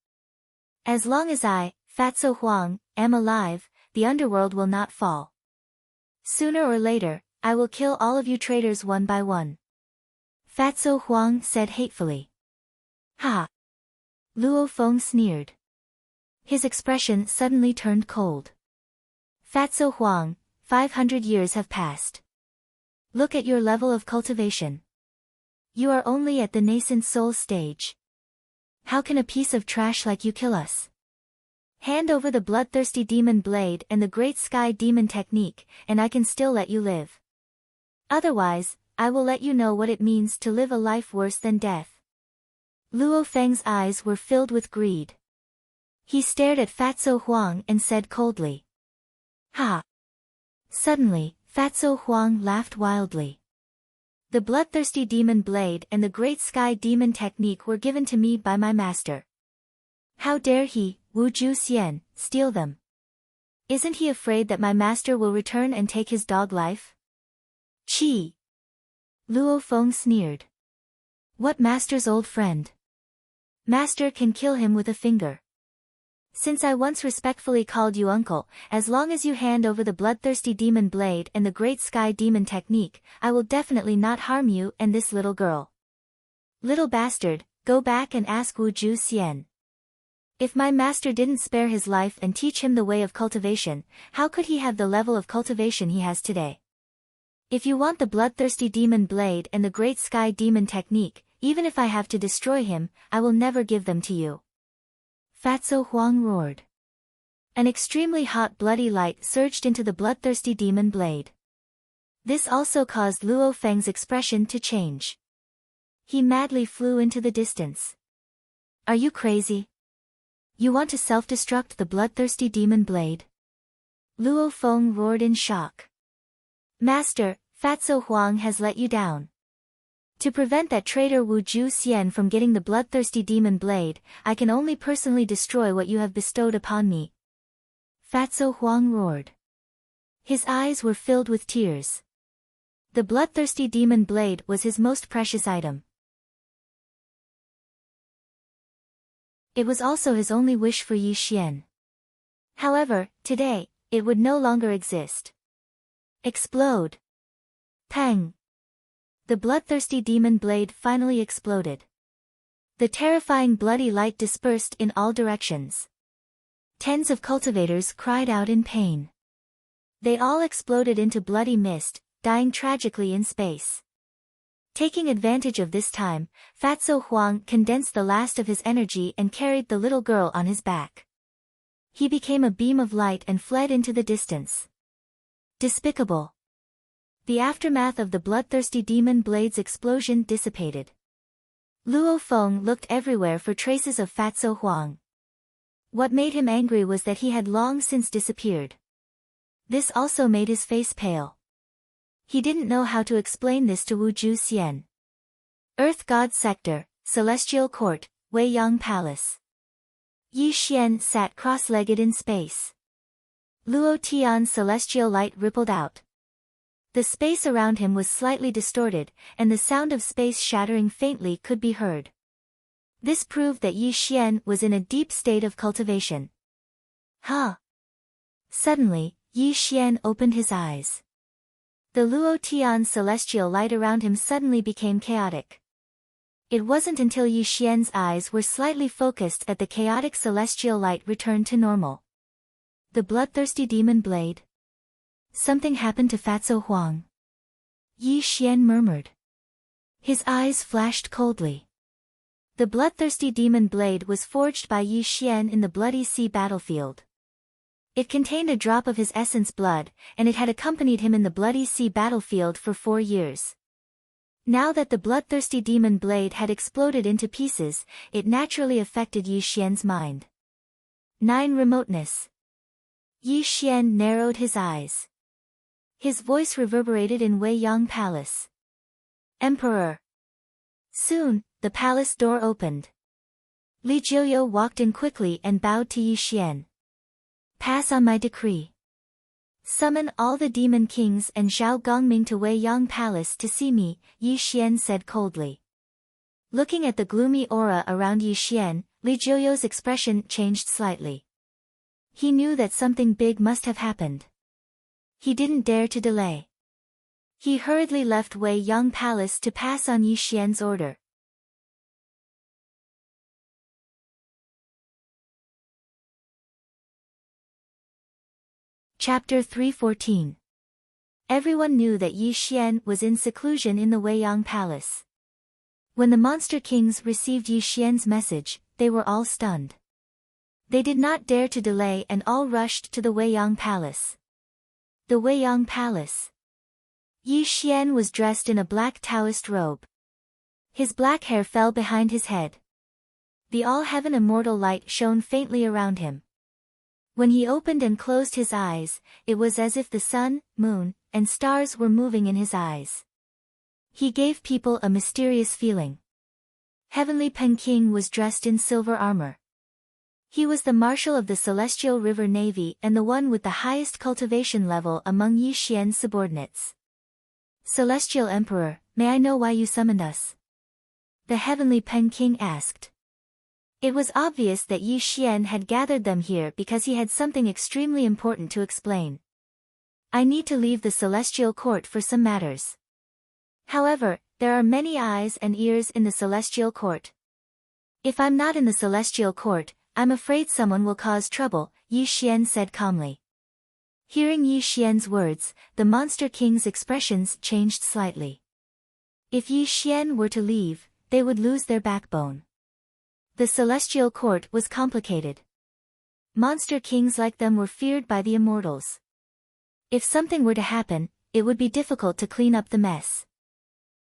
"As long as I, Fatso Huang, am alive, the underworld will not fall. Sooner or later, I will kill all of you traitors one by one." Fatso Huang said hatefully. "Ha!" Luo Feng sneered. His expression suddenly turned cold. "Fatso Huang, 500 years have passed. Look at your level of cultivation. You are only at the nascent soul stage. How can a piece of trash like you kill us? Hand over the bloodthirsty demon blade and the great sky demon technique, and I can still let you live. Otherwise, I will let you know what it means to live a life worse than death." Luo Feng's eyes were filled with greed. He stared at Fatso Huang and said coldly, "Ha!" Suddenly, Fatso Huang laughed wildly. "The bloodthirsty demon blade and the great sky demon technique were given to me by my master. How dare he, Wu Ju Xian, steal them? Isn't he afraid that my master will return and take his dog life?" "Chi!" Luo Feng sneered. What master's old friend? Master can kill him with a finger. Since I once respectfully called you uncle, as long as you hand over the bloodthirsty demon blade and the great sky demon technique, I will definitely not harm you and this little girl. Little bastard, go back and ask Wu Ju Xian. If my master didn't spare his life and teach him the way of cultivation, how could he have the level of cultivation he has today? If you want the bloodthirsty demon blade and the great sky demon technique, even if I have to destroy him, I will never give them to you. Fatso Huang roared. An extremely hot bloody light surged into the bloodthirsty demon blade. This also caused Luo Feng's expression to change. He madly flew into the distance. Are you crazy? You want to self-destruct the bloodthirsty demon blade? Luo Feng roared in shock. Master, Fatso Huang has let you down. To prevent that traitor Wu Ju Xian from getting the bloodthirsty demon blade, I can only personally destroy what you have bestowed upon me. Fatso Huang roared. His eyes were filled with tears. The bloodthirsty demon blade was his most precious item. It was also his only wish for Yi Xian. However, today, it would no longer exist. Explode! Pang! The bloodthirsty demon blade finally exploded. The terrifying bloody light dispersed in all directions. Tens of cultivators cried out in pain. They all exploded into bloody mist, dying tragically in space. Taking advantage of this time, Fatso Huang condensed the last of his energy and carried the little girl on his back. He became a beam of light and fled into the distance. Despicable. The aftermath of the bloodthirsty demon blade's explosion dissipated. Luo Feng looked everywhere for traces of Fatso Huang. What made him angry was that he had long since disappeared. This also made his face pale. He didn't know how to explain this to Wu Ju Xian. Earth God Sector, Celestial Court, Wei Yang Palace. Yi Xian sat cross-legged in space. Luo Tian's celestial light rippled out. The space around him was slightly distorted, and the sound of space shattering faintly could be heard. This proved that Yi Xian was in a deep state of cultivation. Huh! Suddenly, Yi Xian opened his eyes. The Luo Tian's celestial light around him suddenly became chaotic. It wasn't until Yi Xian's eyes were slightly focused that the chaotic celestial light returned to normal. The bloodthirsty demon blade. Something happened to Fatso Huang. Yi Xian murmured. His eyes flashed coldly. The bloodthirsty demon blade was forged by Yi Xian in the Bloody Sea battlefield. It contained a drop of his essence blood, and it had accompanied him in the Bloody Sea battlefield for 4 years. Now that the bloodthirsty demon blade had exploded into pieces, it naturally affected Yi Xian's mind. 9 Remoteness. Yi Xian narrowed his eyes. His voice reverberated in Wei Yang Palace. Emperor. Soon, the palace door opened. Li Jiuyo walked in quickly and bowed to Yi Xian. Pass on my decree. Summon all the demon kings and Zhao Gongming to Wei Yang Palace to see me, Yi Xian said coldly. Looking at the gloomy aura around Yi Xian, Li Jiuyo's expression changed slightly. He knew that something big must have happened. He didn't dare to delay. He hurriedly left Wei Yang Palace to pass on Yi Xian's order. Chapter 314. Everyone knew that Yi Xian was in seclusion in the Wei Yang Palace. When the Monster Kings received Yi Xian's message, they were all stunned. They did not dare to delay and all rushed to the Wei Yang Palace. The Wei Yang Palace. Yi Xian was dressed in a black Taoist robe. His black hair fell behind his head. The all-heaven immortal light shone faintly around him. When he opened and closed his eyes, it was as if the sun, moon, and stars were moving in his eyes. He gave people a mysterious feeling. Heavenly Peking was dressed in silver armor. He was the marshal of the Celestial River Navy and the one with the highest cultivation level among Yi Xian's subordinates. Celestial Emperor, may I know why you summoned us? The Heavenly Pen King asked. It was obvious that Yi Xian had gathered them here because he had something extremely important to explain. I need to leave the Celestial Court for some matters. However, there are many eyes and ears in the Celestial Court. If I'm not in the Celestial Court, I'm afraid someone will cause trouble, Yi Xian said calmly. Hearing Yi Xian's words, the Monster King's expressions changed slightly. If Yi Xian were to leave, they would lose their backbone. The Celestial Court was complicated. Monster Kings like them were feared by the Immortals. If something were to happen, it would be difficult to clean up the mess.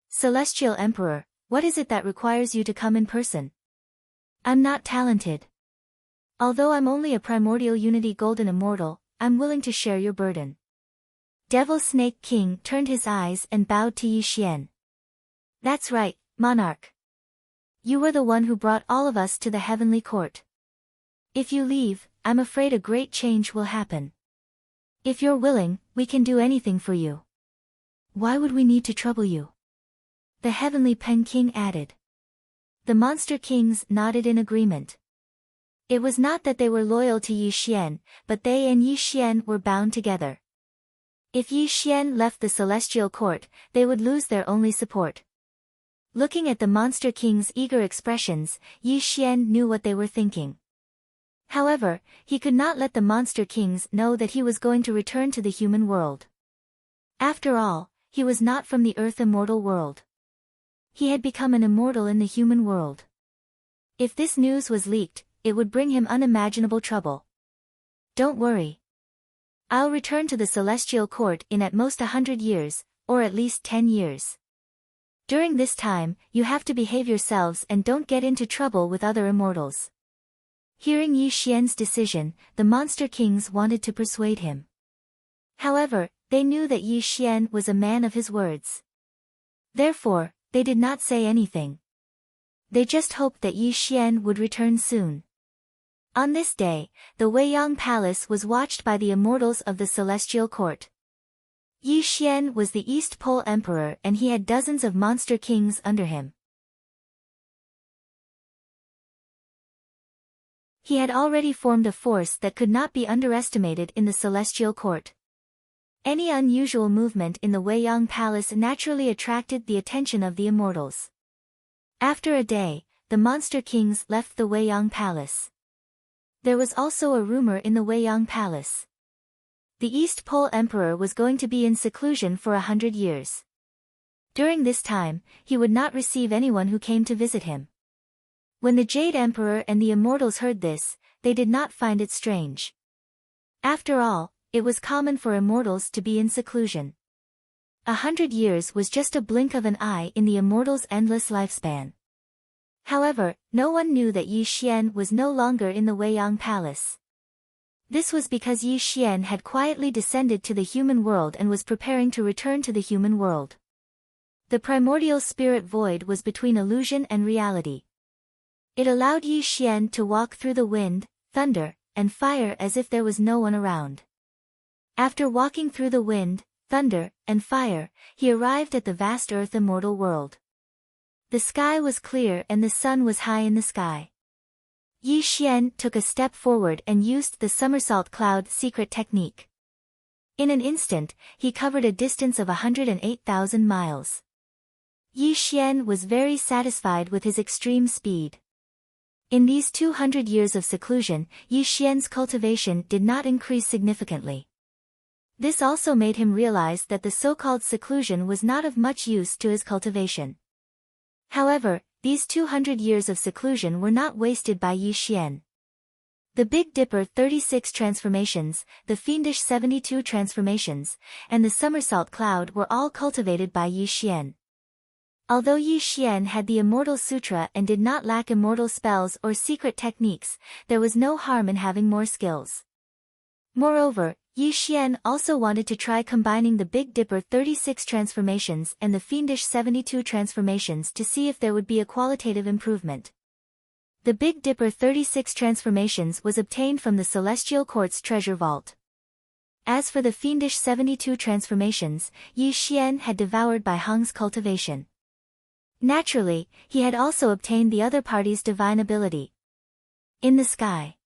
Celestial Emperor, what is it that requires you to come in person? I'm not talented. Although I'm only a Primordial Unity Golden Immortal, I'm willing to share your burden. Devil Snake King turned his eyes and bowed to Yi Xian. That's right, Monarch. You were the one who brought all of us to the Heavenly Court. If you leave, I'm afraid a great change will happen. If you're willing, we can do anything for you. Why would we need to trouble you? The Heavenly Pen King added. The Monster Kings nodded in agreement. It was not that they were loyal to Yi Xian, but they and Yi Xian were bound together. If Yi Xian left the Celestial Court, they would lose their only support. Looking at the Monster King's eager expressions, Yi Xian knew what they were thinking. However, he could not let the Monster Kings know that he was going to return to the human world. After all, he was not from the Earth Immortal world. He had become an immortal in the human world. If this news was leaked, it would bring him unimaginable trouble. Don't worry. I'll return to the Celestial Court in at most 100 years, or at least 10 years. During this time, you have to behave yourselves and don't get into trouble with other immortals. Hearing Yi Xian's decision, the Monster Kings wanted to persuade him. However, they knew that Yi Xian was a man of his words. Therefore, they did not say anything. They just hoped that Yi Xian would return soon. On this day, the Weiyang Palace was watched by the immortals of the Celestial Court. Yi Xian was the East Pole Emperor and he had dozens of Monster Kings under him. He had already formed a force that could not be underestimated in the Celestial Court. Any unusual movement in the Weiyang Palace naturally attracted the attention of the immortals. After a day, the Monster Kings left the Weiyang Palace. There was also a rumor in the Weiyang Palace. The East Pole Emperor was going to be in seclusion for 100 years. During this time, he would not receive anyone who came to visit him. When the Jade Emperor and the Immortals heard this, they did not find it strange. After all, it was common for Immortals to be in seclusion. 100 years was just a blink of an eye in the Immortals' endless lifespan. However, no one knew that Yi Xian was no longer in the Weiyang Palace. This was because Yi Xian had quietly descended to the human world and was preparing to return to the human world. The primordial spirit void was between illusion and reality. It allowed Yi Xian to walk through the wind, thunder, and fire as if there was no one around. After walking through the wind, thunder, and fire, he arrived at the vast Earth Immortal world. The sky was clear and the sun was high in the sky. Yi Xian took a step forward and used the somersault cloud secret technique. In an instant, he covered a distance of 108,000 miles. Yi Xian was very satisfied with his extreme speed. In these 200 years of seclusion, Yi Xian's cultivation did not increase significantly. This also made him realize that the so-called seclusion was not of much use to his cultivation. However, these 200 years of seclusion were not wasted by Yi Xian. The Big Dipper 36 transformations, the Fiendish 72 transformations, and the somersault cloud were all cultivated by Yi Xian. Although Yi Xian had the Immortal Sutra and did not lack immortal spells or secret techniques, there was no harm in having more skills. Moreover, Yi Xian also wanted to try combining the Big Dipper 36 transformations and the Fiendish 72 transformations to see if there would be a qualitative improvement. The Big Dipper 36 transformations was obtained from the Celestial Court's treasure vault. As for the fiendish 72 transformations, Yi Xian had devoured Bai Hong's cultivation. Naturally, he had also obtained the other party's divine ability. In the sky.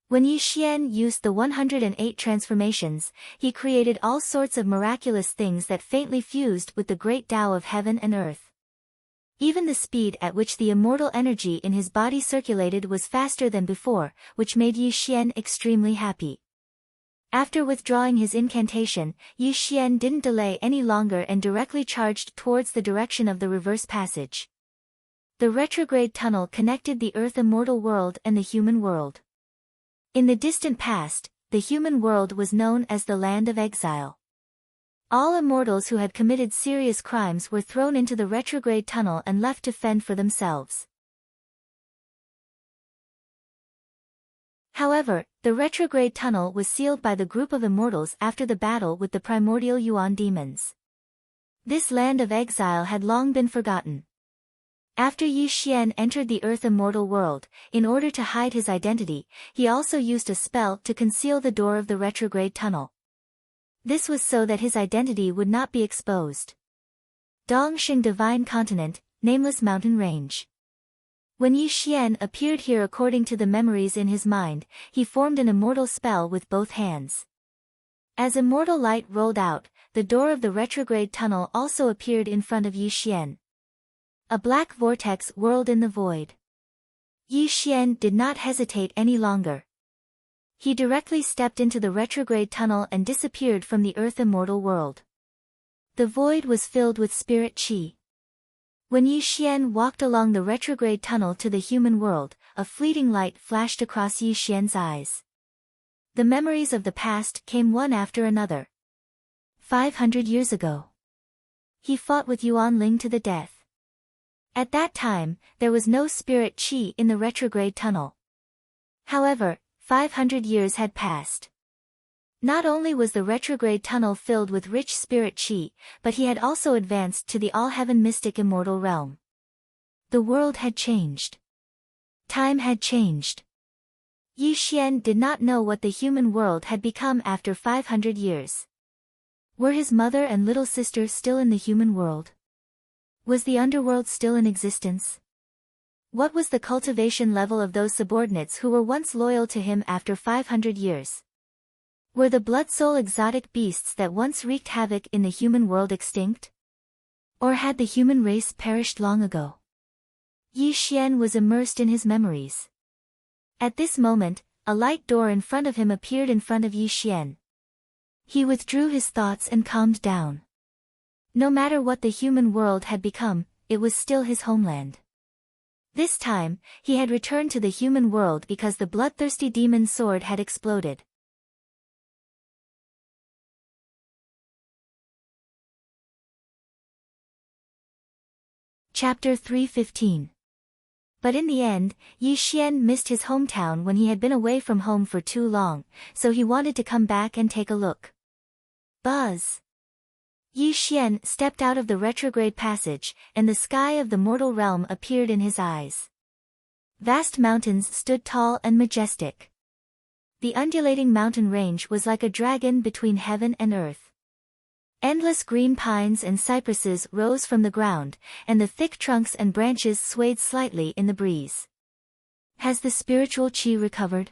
When Yi Xian used the 108 transformations, he created all sorts of miraculous things that faintly fused with the great Tao of heaven and earth. Even the speed at which the immortal energy in his body circulated was faster than before, which made Yi Xian extremely happy. After withdrawing his incantation, Yi Xian didn't delay any longer and directly charged towards the direction of the reverse passage. The retrograde tunnel connected the Earth immortal world and the human world. In the distant past, the human world was known as the land of exile. All immortals who had committed serious crimes were thrown into the retrograde tunnel and left to fend for themselves. However, the retrograde tunnel was sealed by the group of immortals after the battle with the primordial Yuan demons. This land of exile had long been forgotten. After Yi Xian entered the Earth immortal world, in order to hide his identity, he also used a spell to conceal the door of the retrograde tunnel. This was so that his identity would not be exposed. Dongxing Divine Continent, Nameless Mountain Range. When Yi Xian appeared here according to the memories in his mind, he formed an immortal spell with both hands. As immortal light rolled out, the door of the retrograde tunnel also appeared in front of Yi Xian. A black vortex whirled in the void. Yi Xian did not hesitate any longer. He directly stepped into the retrograde tunnel and disappeared from the Earth immortal world. The void was filled with spirit qi. When Yi Xian walked along the retrograde tunnel to the human world, a fleeting light flashed across Yi Xian's eyes. The memories of the past came one after another. 500 years ago. He fought with Yuan Ling to the death. At that time, there was no spirit qi in the retrograde tunnel. However, 500 years had passed. Not only was the retrograde tunnel filled with rich spirit qi, but he had also advanced to the all-heaven mystic immortal realm. The world had changed. Time had changed. Yi Xian did not know what the human world had become after 500 years. Were his mother and little sister still in the human world? Was the underworld still in existence? What was the cultivation level of those subordinates who were once loyal to him after 500 years? Were the blood-soul exotic beasts that once wreaked havoc in the human world extinct? Or had the human race perished long ago? Yi Xian was immersed in his memories. At this moment, a light door in front of him appeared in front of Yi Xian. He withdrew his thoughts and calmed down. No matter what the human world had become, it was still his homeland. This time, he had returned to the human world because the bloodthirsty demon sword had exploded. Chapter 315. But in the end, Yi Xian missed his hometown when he had been away from home for too long, so he wanted to come back and take a look. Buzz! Yi Xian stepped out of the retrograde passage, and the sky of the mortal realm appeared in his eyes. Vast mountains stood tall and majestic. The undulating mountain range was like a dragon between heaven and earth. Endless green pines and cypresses rose from the ground, and the thick trunks and branches swayed slightly in the breeze. Has the spiritual qi recovered?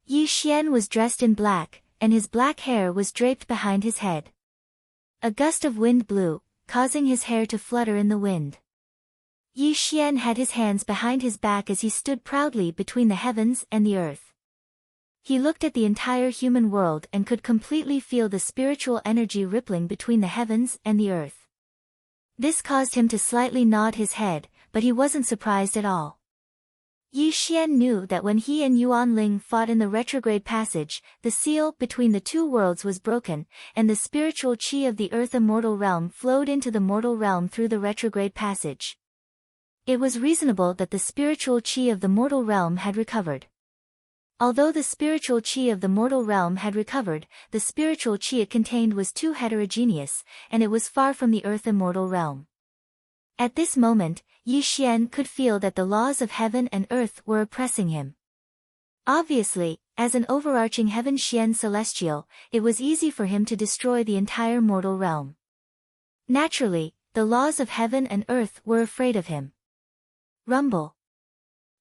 Yi Xian was dressed in black, and his black hair was draped behind his head. A gust of wind blew, causing his hair to flutter in the wind. Yi Xian had his hands behind his back as he stood proudly between the heavens and the earth. He looked at the entire human world and could completely feel the spiritual energy rippling between the heavens and the earth. This caused him to slightly nod his head, but he wasn't surprised at all. Yi Xian knew that when he and Yuan Ling fought in the retrograde passage, the seal between the two worlds was broken, and the spiritual qi of the earth immortal realm flowed into the mortal realm through the retrograde passage. It was reasonable that the spiritual qi of the mortal realm had recovered. Although the spiritual qi of the mortal realm had recovered, the spiritual qi it contained was too heterogeneous, and it was far from the earth immortal realm. At this moment, Yi Xian could feel that the laws of heaven and earth were oppressing him. Obviously, as an overarching heaven Xian celestial, it was easy for him to destroy the entire mortal realm. Naturally, the laws of heaven and earth were afraid of him. Rumble.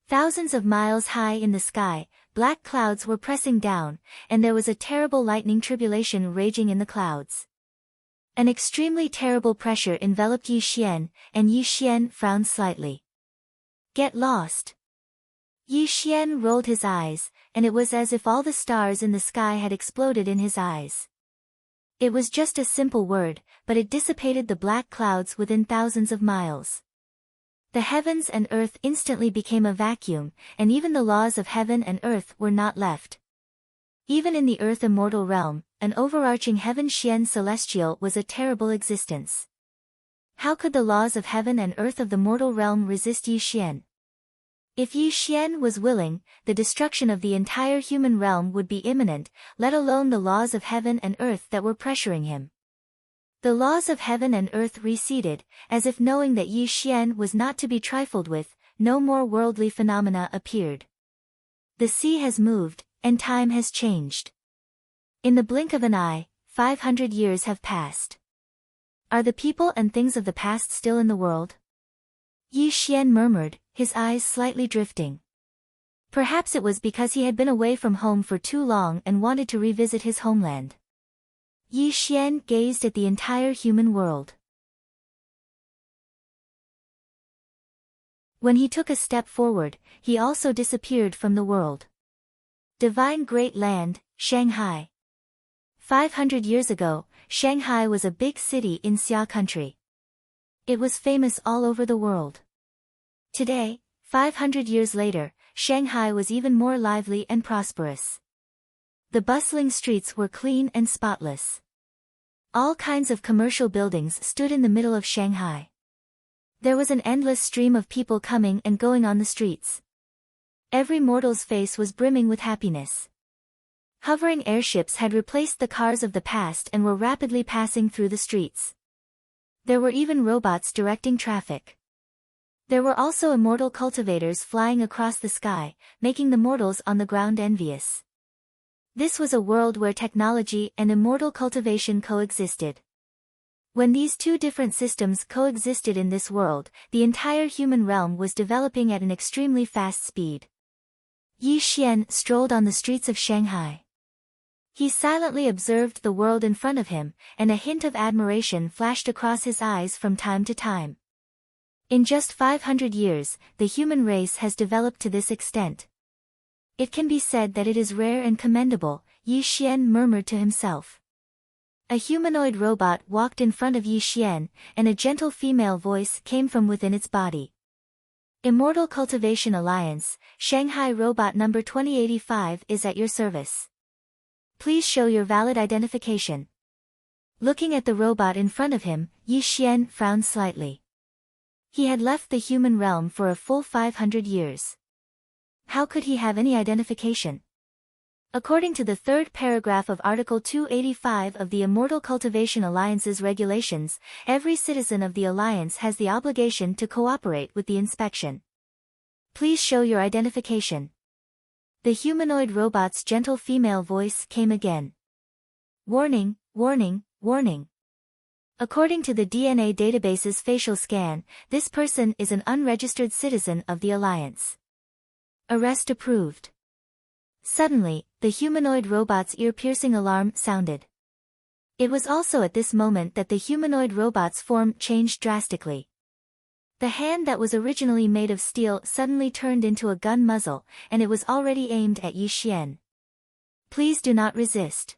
Thousands of miles high in the sky, black clouds were pressing down, and there was a terrible lightning tribulation raging in the clouds. An extremely terrible pressure enveloped Yi Xian, and Yi Xian frowned slightly. Get lost. Yi Xian rolled his eyes, and it was as if all the stars in the sky had exploded in his eyes. It was just a simple word, but it dissipated the black clouds within thousands of miles. The heavens and earth instantly became a vacuum, and even the laws of heaven and earth were not left. Even in the earth immortal realm, an overarching heaven Xian celestial was a terrible existence. How could the laws of heaven and earth of the mortal realm resist Yi Xian? If Yi Xian was willing, the destruction of the entire human realm would be imminent, let alone the laws of heaven and earth that were pressuring him. The laws of heaven and earth receded, as if knowing that Yi Xian was not to be trifled with, no more worldly phenomena appeared. The sea has moved, and time has changed. In the blink of an eye, 500 years have passed. Are the people and things of the past still in the world? Yi Xian murmured, his eyes slightly drifting. Perhaps it was because he had been away from home for too long and wanted to revisit his homeland. Yi Xian gazed at the entire human world. When he took a step forward, he also disappeared from the world. Divine Great Land, Shanghai. 500 years ago, Shanghai was a big city in Xia country. It was famous all over the world. Today, 500 years later, Shanghai was even more lively and prosperous. The bustling streets were clean and spotless. All kinds of commercial buildings stood in the middle of Shanghai. There was an endless stream of people coming and going on the streets. Every mortal's face was brimming with happiness. Hovering airships had replaced the cars of the past and were rapidly passing through the streets. There were even robots directing traffic. There were also immortal cultivators flying across the sky, making the mortals on the ground envious. This was a world where technology and immortal cultivation coexisted. When these two different systems coexisted in this world, the entire human realm was developing at an extremely fast speed. Yi Xian strolled on the streets of Shanghai. He silently observed the world in front of him, and a hint of admiration flashed across his eyes from time to time. In just 500 years, the human race has developed to this extent. It can be said that it is rare and commendable, Yi Xian murmured to himself. A humanoid robot walked in front of Yi Xian, and a gentle female voice came from within its body. Immortal Cultivation Alliance, Shanghai Robot number 2085 is at your service. Please show your valid identification. Looking at the robot in front of him, Yi Xian frowned slightly. He had left the human realm for a full 500 years. How could he have any identification? According to the third paragraph of Article 285 of the Immortal Cultivation Alliance's regulations, every citizen of the Alliance has the obligation to cooperate with the inspection. Please show your identification. The humanoid robot's gentle female voice came again. Warning, warning, warning. According to the DNA database's facial scan, this person is an unregistered citizen of the Alliance. Arrest approved. Suddenly, the humanoid robot's ear-piercing alarm sounded. It was also at this moment that the humanoid robot's form changed drastically. The hand that was originally made of steel suddenly turned into a gun muzzle, and it was already aimed at Yi Xian. Please do not resist.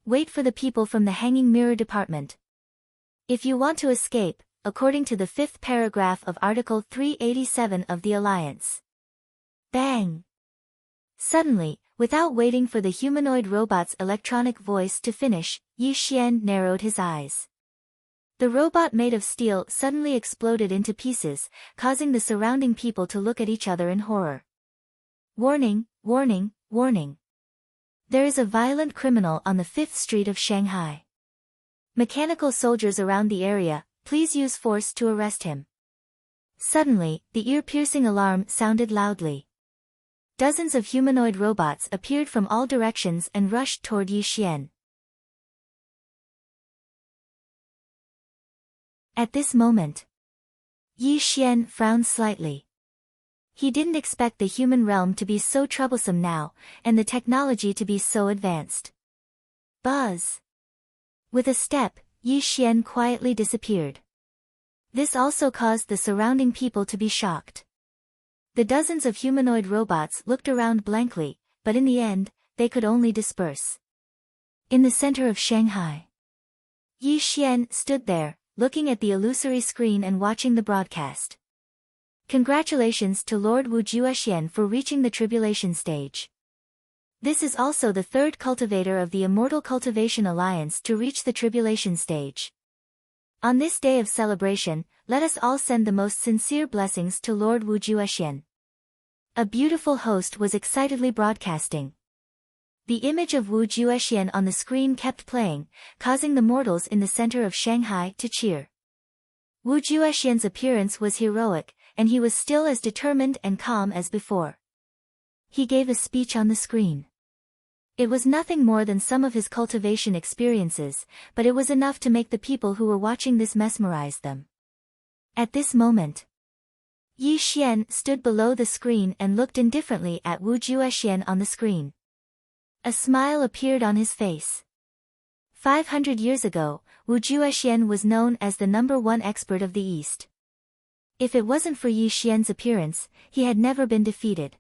Wait for the people from the Hanging Mirror Department. If you want to escape, according to the fifth paragraph of Article 387 of the Alliance. Bang! Suddenly, without waiting for the humanoid robot's electronic voice to finish, Yi Xian narrowed his eyes. The robot made of steel suddenly exploded into pieces, causing the surrounding people to look at each other in horror. Warning, warning, warning. There is a violent criminal on the 5th Street of Shanghai. Mechanical soldiers around the area, please use force to arrest him. Suddenly, the ear-piercing alarm sounded loudly. Dozens of humanoid robots appeared from all directions and rushed toward Yi Xian. At this moment, Yi Xian frowned slightly. He didn't expect the human realm to be so troublesome now, and the technology to be so advanced. Buzz! With a step, Yi Xian quietly disappeared. This also caused the surrounding people to be shocked. The dozens of humanoid robots looked around blankly, but in the end, they could only disperse. In the center of Shanghai, Yi Xian stood there, looking at the illusory screen and watching the broadcast. Congratulations to Lord Wu Juexian for reaching the tribulation stage. This is also the third cultivator of the Immortal Cultivation Alliance to reach the tribulation stage. On this day of celebration, let us all send the most sincere blessings to Lord Wu Juexian. A beautiful host was excitedly broadcasting. The image of Wu Juexian on the screen kept playing, causing the mortals in the center of Shanghai to cheer. Wu Juexian's appearance was heroic, and he was still as determined and calm as before. He gave a speech on the screen. It was nothing more than some of his cultivation experiences, but it was enough to make the people who were watching this mesmerize them. At this moment, Yi Xian stood below the screen and looked indifferently at Wu Juexian on the screen. A smile appeared on his face. 500 years ago, Wu Juexian was known as the #1 expert of the East. If it wasn't for Yi Xian's appearance, he had never been defeated.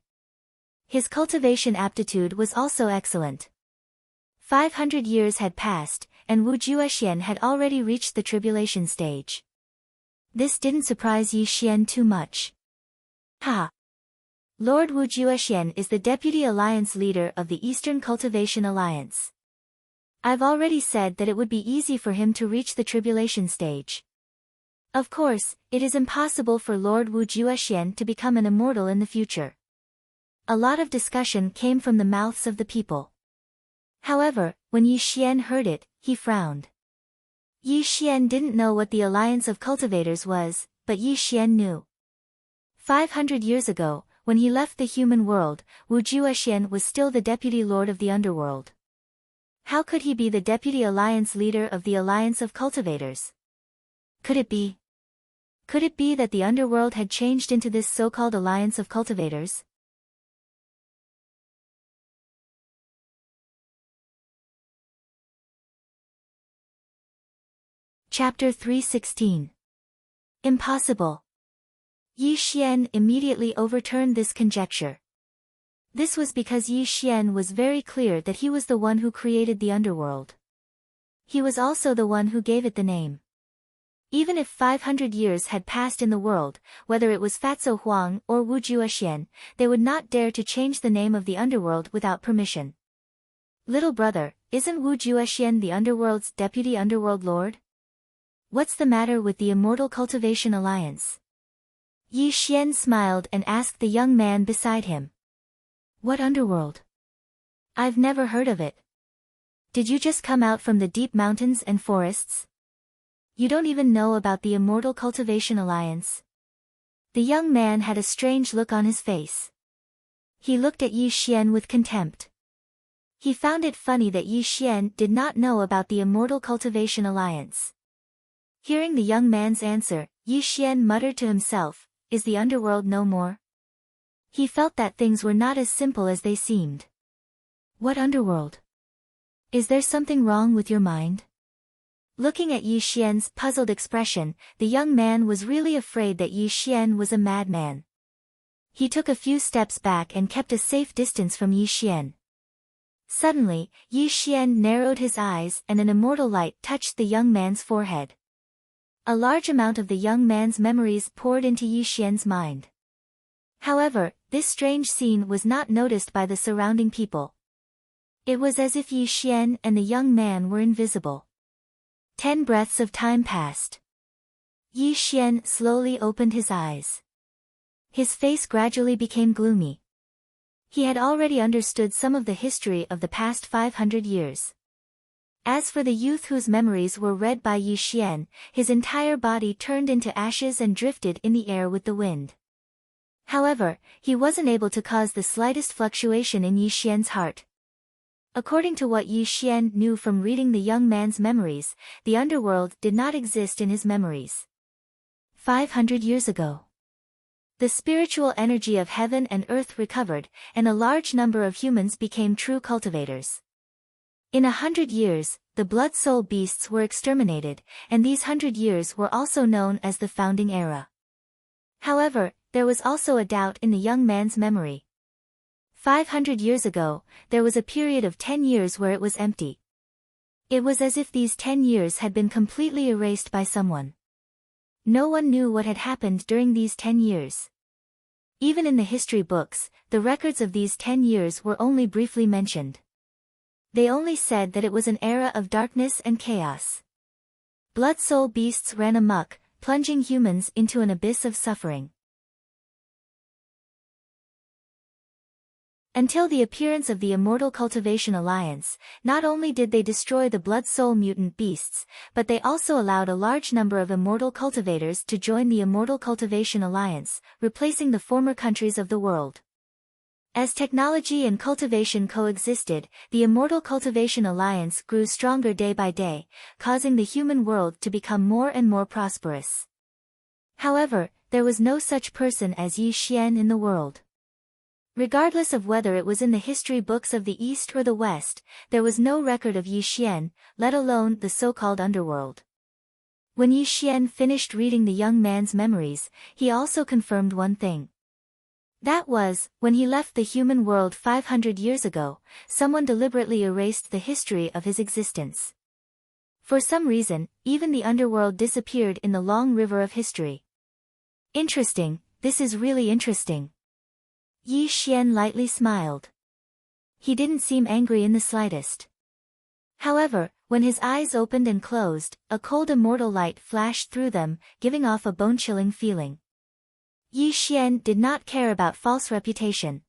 His cultivation aptitude was also excellent. 500 years had passed, and Wu Juexian had already reached the tribulation stage. This didn't surprise Yi Xian too much. Ha! Lord Wu Juexian is the Deputy Alliance Leader of the Eastern Cultivation Alliance. I've already said that it would be easy for him to reach the tribulation stage. Of course, it is impossible for Lord Wu Juexian to become an immortal in the future. A lot of discussion came from the mouths of the people. However, when Yi Xian heard it, he frowned. Yi Xian didn't know what the Alliance of Cultivators was, but Yi Xian knew. 500 years ago, when he left the human world, Wu Juexian was still the Deputy Lord of the Underworld. How could he be the Deputy Alliance Leader of the Alliance of Cultivators? Could it be? Could it be that the Underworld had changed into this so-called Alliance of Cultivators? Chapter 316. Impossible. Yi Xian immediately overturned this conjecture. This was because Yi Xian was very clear that he was the one who created the underworld. He was also the one who gave it the name. Even if 500 years had passed in the world, whether it was Fatso Huang or Wu Juexian, they would not dare to change the name of the underworld without permission. Little brother, isn't Wu Juexian the underworld's deputy underworld lord? What's the matter with the Immortal Cultivation Alliance? Yi Xian smiled and asked the young man beside him. What underworld? I've never heard of it. Did you just come out from the deep mountains and forests? You don't even know about the Immortal Cultivation Alliance? The young man had a strange look on his face. He looked at Yi Xian with contempt. He found it funny that Yi Xian did not know about the Immortal Cultivation Alliance. Hearing the young man's answer, Yi Xian muttered to himself, is the underworld no more? He felt that things were not as simple as they seemed. What underworld? Is there something wrong with your mind? Looking at Yi Xian's puzzled expression, the young man was really afraid that Yi Xian was a madman. He took a few steps back and kept a safe distance from Yi Xian. Suddenly, Yi Xian narrowed his eyes and an immortal light touched the young man's forehead. A large amount of the young man's memories poured into Yi Xian's mind. However, this strange scene was not noticed by the surrounding people. It was as if Yi Xian and the young man were invisible. 10 breaths of time passed. Yi Xian slowly opened his eyes. His face gradually became gloomy. He had already understood some of the history of the past 500 years. As for the youth whose memories were read by Yi Xian, his entire body turned into ashes and drifted in the air with the wind. However, he wasn't able to cause the slightest fluctuation in Yi Xian's heart. According to what Yi Xian knew from reading the young man's memories, the underworld did not exist in his memories. 500 years ago, the spiritual energy of heaven and earth recovered, and a large number of humans became true cultivators. In 100 years, the blood-soul beasts were exterminated, and these 100 years were also known as the founding era. However, there was also a doubt in the young man's memory. 500 years ago, there was a period of 10 years where it was empty. It was as if these 10 years had been completely erased by someone. No one knew what had happened during these 10 years. Even in the history books, the records of these 10 years were only briefly mentioned. They only said that it was an era of darkness and chaos. Blood-soul beasts ran amok, plunging humans into an abyss of suffering. Until the appearance of the Immortal Cultivation Alliance, not only did they destroy the blood-soul mutant beasts, but they also allowed a large number of immortal cultivators to join the Immortal Cultivation Alliance, replacing the former countries of the world. As technology and cultivation coexisted, the Immortal Cultivation Alliance grew stronger day by day, causing the human world to become more and more prosperous. However, there was no such person as Yi Xian in the world. Regardless of whether it was in the history books of the East or the West, there was no record of Yi Xian, let alone the so-called underworld. When Yi Xian finished reading the young man's memories, he also confirmed one thing. That was, when he left the human world 500 years ago, someone deliberately erased the history of his existence. For some reason, even the underworld disappeared in the long river of history. Interesting, this is really interesting. Yi Xian lightly smiled. He didn't seem angry in the slightest. However, when his eyes opened and closed, a cold immortal light flashed through them, giving off a bone-chilling feeling. Yi Xian did not care about false reputation.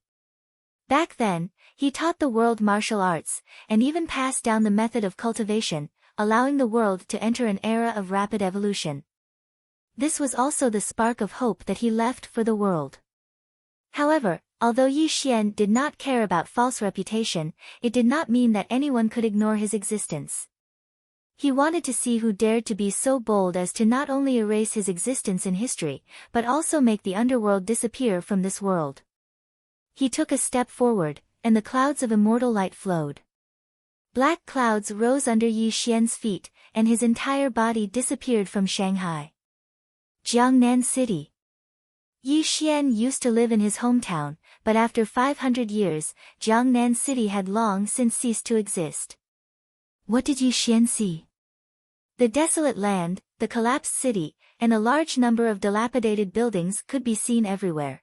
Back then, he taught the world martial arts, and even passed down the method of cultivation, allowing the world to enter an era of rapid evolution. This was also the spark of hope that he left for the world. However, although Yi Xian did not care about false reputation, it did not mean that anyone could ignore his existence. He wanted to see who dared to be so bold as to not only erase his existence in history, but also make the underworld disappear from this world. He took a step forward, and the clouds of immortal light flowed. Black clouds rose under Yi Xian's feet, and his entire body disappeared from Shanghai. Jiangnan City. Yi Xian used to live in his hometown, but after 500 years, Jiangnan City had long since ceased to exist. What did Yi Xian see? The desolate land, the collapsed city, and a large number of dilapidated buildings could be seen everywhere.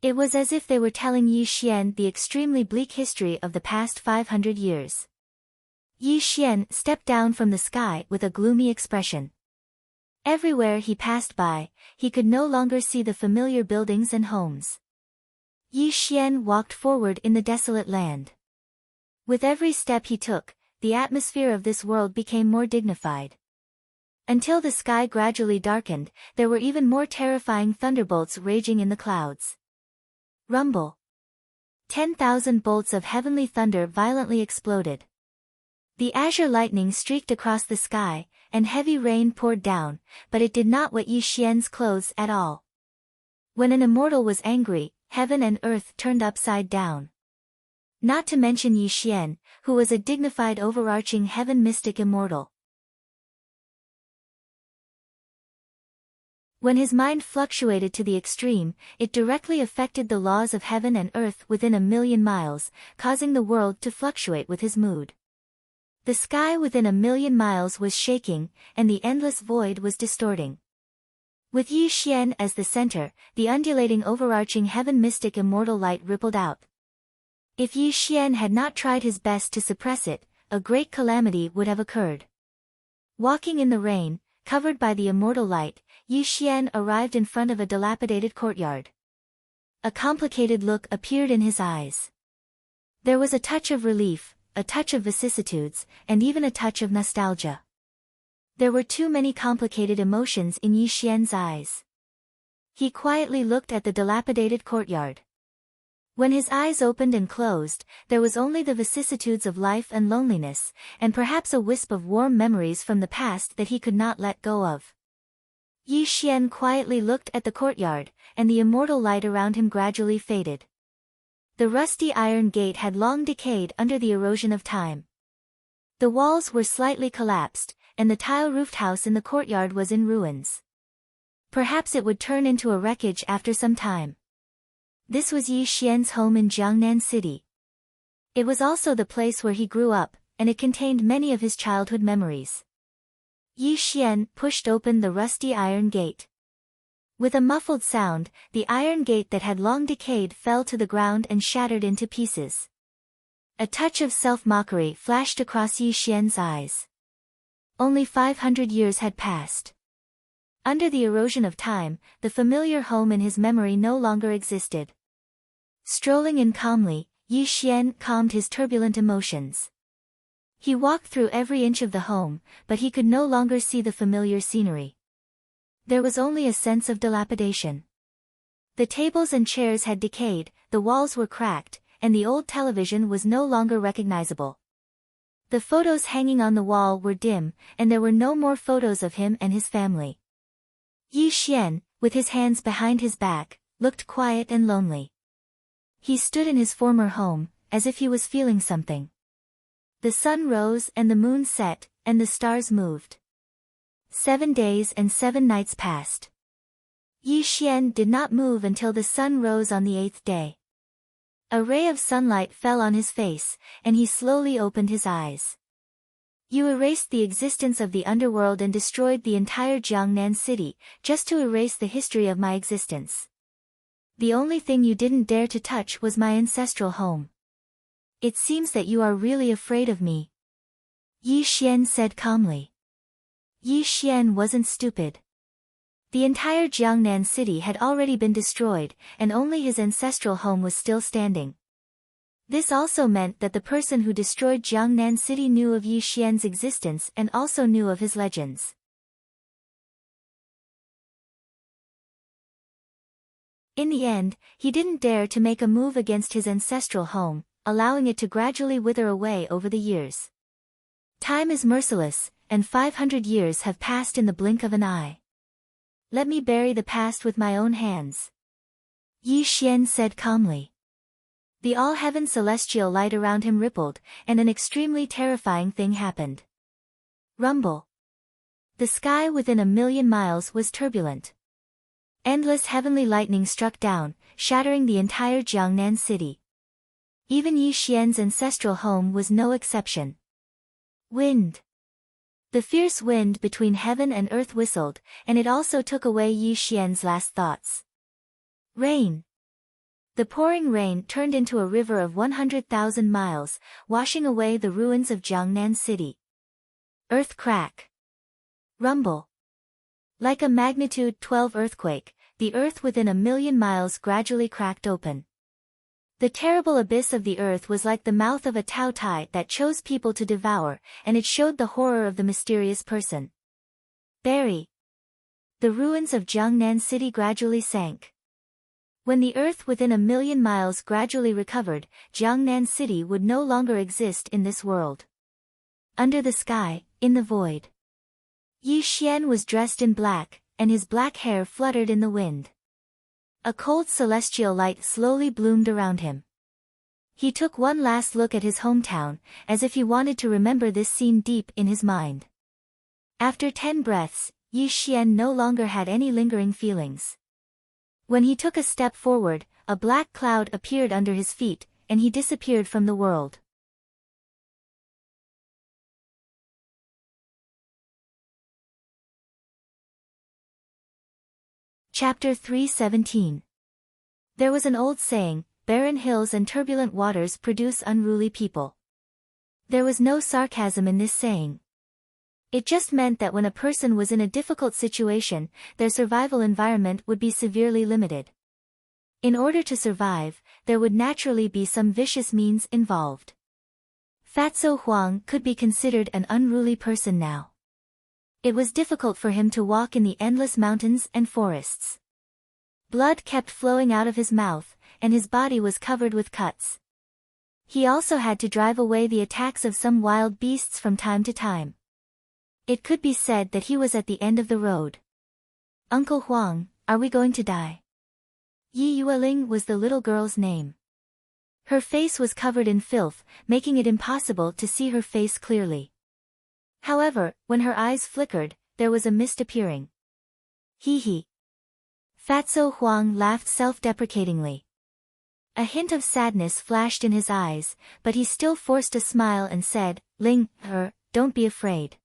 It was as if they were telling Yi Xian the extremely bleak history of the past 500 years. Yi Xian stepped down from the sky with a gloomy expression. Everywhere he passed by, he could no longer see the familiar buildings and homes. Yi Xian walked forward in the desolate land. With every step he took, the atmosphere of this world became more dignified. Until the sky gradually darkened, there were even more terrifying thunderbolts raging in the clouds. Rumble. 10,000 bolts of heavenly thunder violently exploded. The azure lightning streaked across the sky, and heavy rain poured down, but it did not wet Yi Xian's clothes at all. When an immortal was angry, heaven and earth turned upside down. Not to mention Yi Xian, who was a dignified overarching heaven mystic immortal. When his mind fluctuated to the extreme, it directly affected the laws of heaven and earth within 1,000,000 miles, causing the world to fluctuate with his mood. The sky within 1,000,000 miles was shaking, and the endless void was distorting. With Yi Xian as the center, the undulating overarching heaven mystic immortal light rippled out. If Yi Xian had not tried his best to suppress it, a great calamity would have occurred. Walking in the rain, covered by the immortal light, Yi Xian arrived in front of a dilapidated courtyard. A complicated look appeared in his eyes. There was a touch of relief, a touch of vicissitudes, and even a touch of nostalgia. There were too many complicated emotions in Yi Xian's eyes. He quietly looked at the dilapidated courtyard. When his eyes opened and closed, there was only the vicissitudes of life and loneliness, and perhaps a wisp of warm memories from the past that he could not let go of. Yi Xian quietly looked at the courtyard, and the immortal light around him gradually faded. The rusty iron gate had long decayed under the erosion of time. The walls were slightly collapsed, and the tile-roofed house in the courtyard was in ruins. Perhaps it would turn into a wreckage after some time. This was Yi Xian's home in Jiangnan City. It was also the place where he grew up, and it contained many of his childhood memories. Yi Xian pushed open the rusty iron gate. With a muffled sound, the iron gate that had long decayed fell to the ground and shattered into pieces. A touch of self-mockery flashed across Yi Xian's eyes. Only 500 years had passed. Under the erosion of time, the familiar home in his memory no longer existed. Strolling in calmly, Yi Xian calmed his turbulent emotions. He walked through every inch of the home, but he could no longer see the familiar scenery. There was only a sense of dilapidation. The tables and chairs had decayed, the walls were cracked, and the old television was no longer recognizable. The photos hanging on the wall were dim, and there were no more photos of him and his family. Yi Xian, with his hands behind his back, looked quiet and lonely. He stood in his former home, as if he was feeling something. The sun rose and the moon set, and the stars moved. 7 days and 7 nights passed. Yi Xian did not move until the sun rose on the 8th day. A ray of sunlight fell on his face, and he slowly opened his eyes. You erased the existence of the underworld and destroyed the entire Jiangnan city, just to erase the history of my existence. The only thing you didn't dare to touch was my ancestral home. It seems that you are really afraid of me. Yi Xian said calmly. Yi Xian wasn't stupid. The entire Jiangnan city had already been destroyed, and only his ancestral home was still standing. This also meant that the person who destroyed Jiangnan city knew of Yi Xian's existence and also knew of his legends. In the end, he didn't dare to make a move against his ancestral home, allowing it to gradually wither away over the years. Time is merciless, and 500 years have passed in the blink of an eye. Let me bury the past with my own hands. Yi Xian said calmly. The all-heaven celestial light around him rippled, and an extremely terrifying thing happened. Rumble. The sky within 1,000,000 miles was turbulent. Endless heavenly lightning struck down, shattering the entire Jiangnan city. Even Yi Xian's ancestral home was no exception. Wind. The fierce wind between heaven and earth whistled, and it also took away Yi Xian's last thoughts. Rain. The pouring rain turned into a river of 100,000 miles, washing away the ruins of Jiangnan city. Earth crack. Rumble. Like a magnitude 12 earthquake, the earth within 1,000,000 miles gradually cracked open. The terrible abyss of the earth was like the mouth of a taotai that chose people to devour, and it showed the horror of the mysterious person. Bury. The ruins of Jiangnan city gradually sank. When the earth within 1,000,000 miles gradually recovered, Jiangnan city would no longer exist in this world. Under the sky, in the void. Yi Xian was dressed in black, and his black hair fluttered in the wind. A cold celestial light slowly bloomed around him. He took one last look at his hometown, as if he wanted to remember this scene deep in his mind. After 10 breaths, Yi Xian no longer had any lingering feelings. When he took a step forward, a black cloud appeared under his feet, and he disappeared from the world. Chapter 317. There was an old saying, barren hills and turbulent waters produce unruly people. There was no sarcasm in this saying. It just meant that when a person was in a difficult situation, their survival environment would be severely limited. In order to survive, there would naturally be some vicious means involved. Fatso Huang could be considered an unruly person now. It was difficult for him to walk in the endless mountains and forests. Blood kept flowing out of his mouth, and his body was covered with cuts. He also had to drive away the attacks of some wild beasts from time to time. It could be said that he was at the end of the road. "Uncle Huang, are we going to die?" Yi Yueling was the little girl's name. Her face was covered in filth, making it impossible to see her face clearly. However, when her eyes flickered, there was a mist appearing. Hee hee. Fatso Huang laughed self-deprecatingly. A hint of sadness flashed in his eyes, but he still forced a smile and said, "Ling, don't be afraid.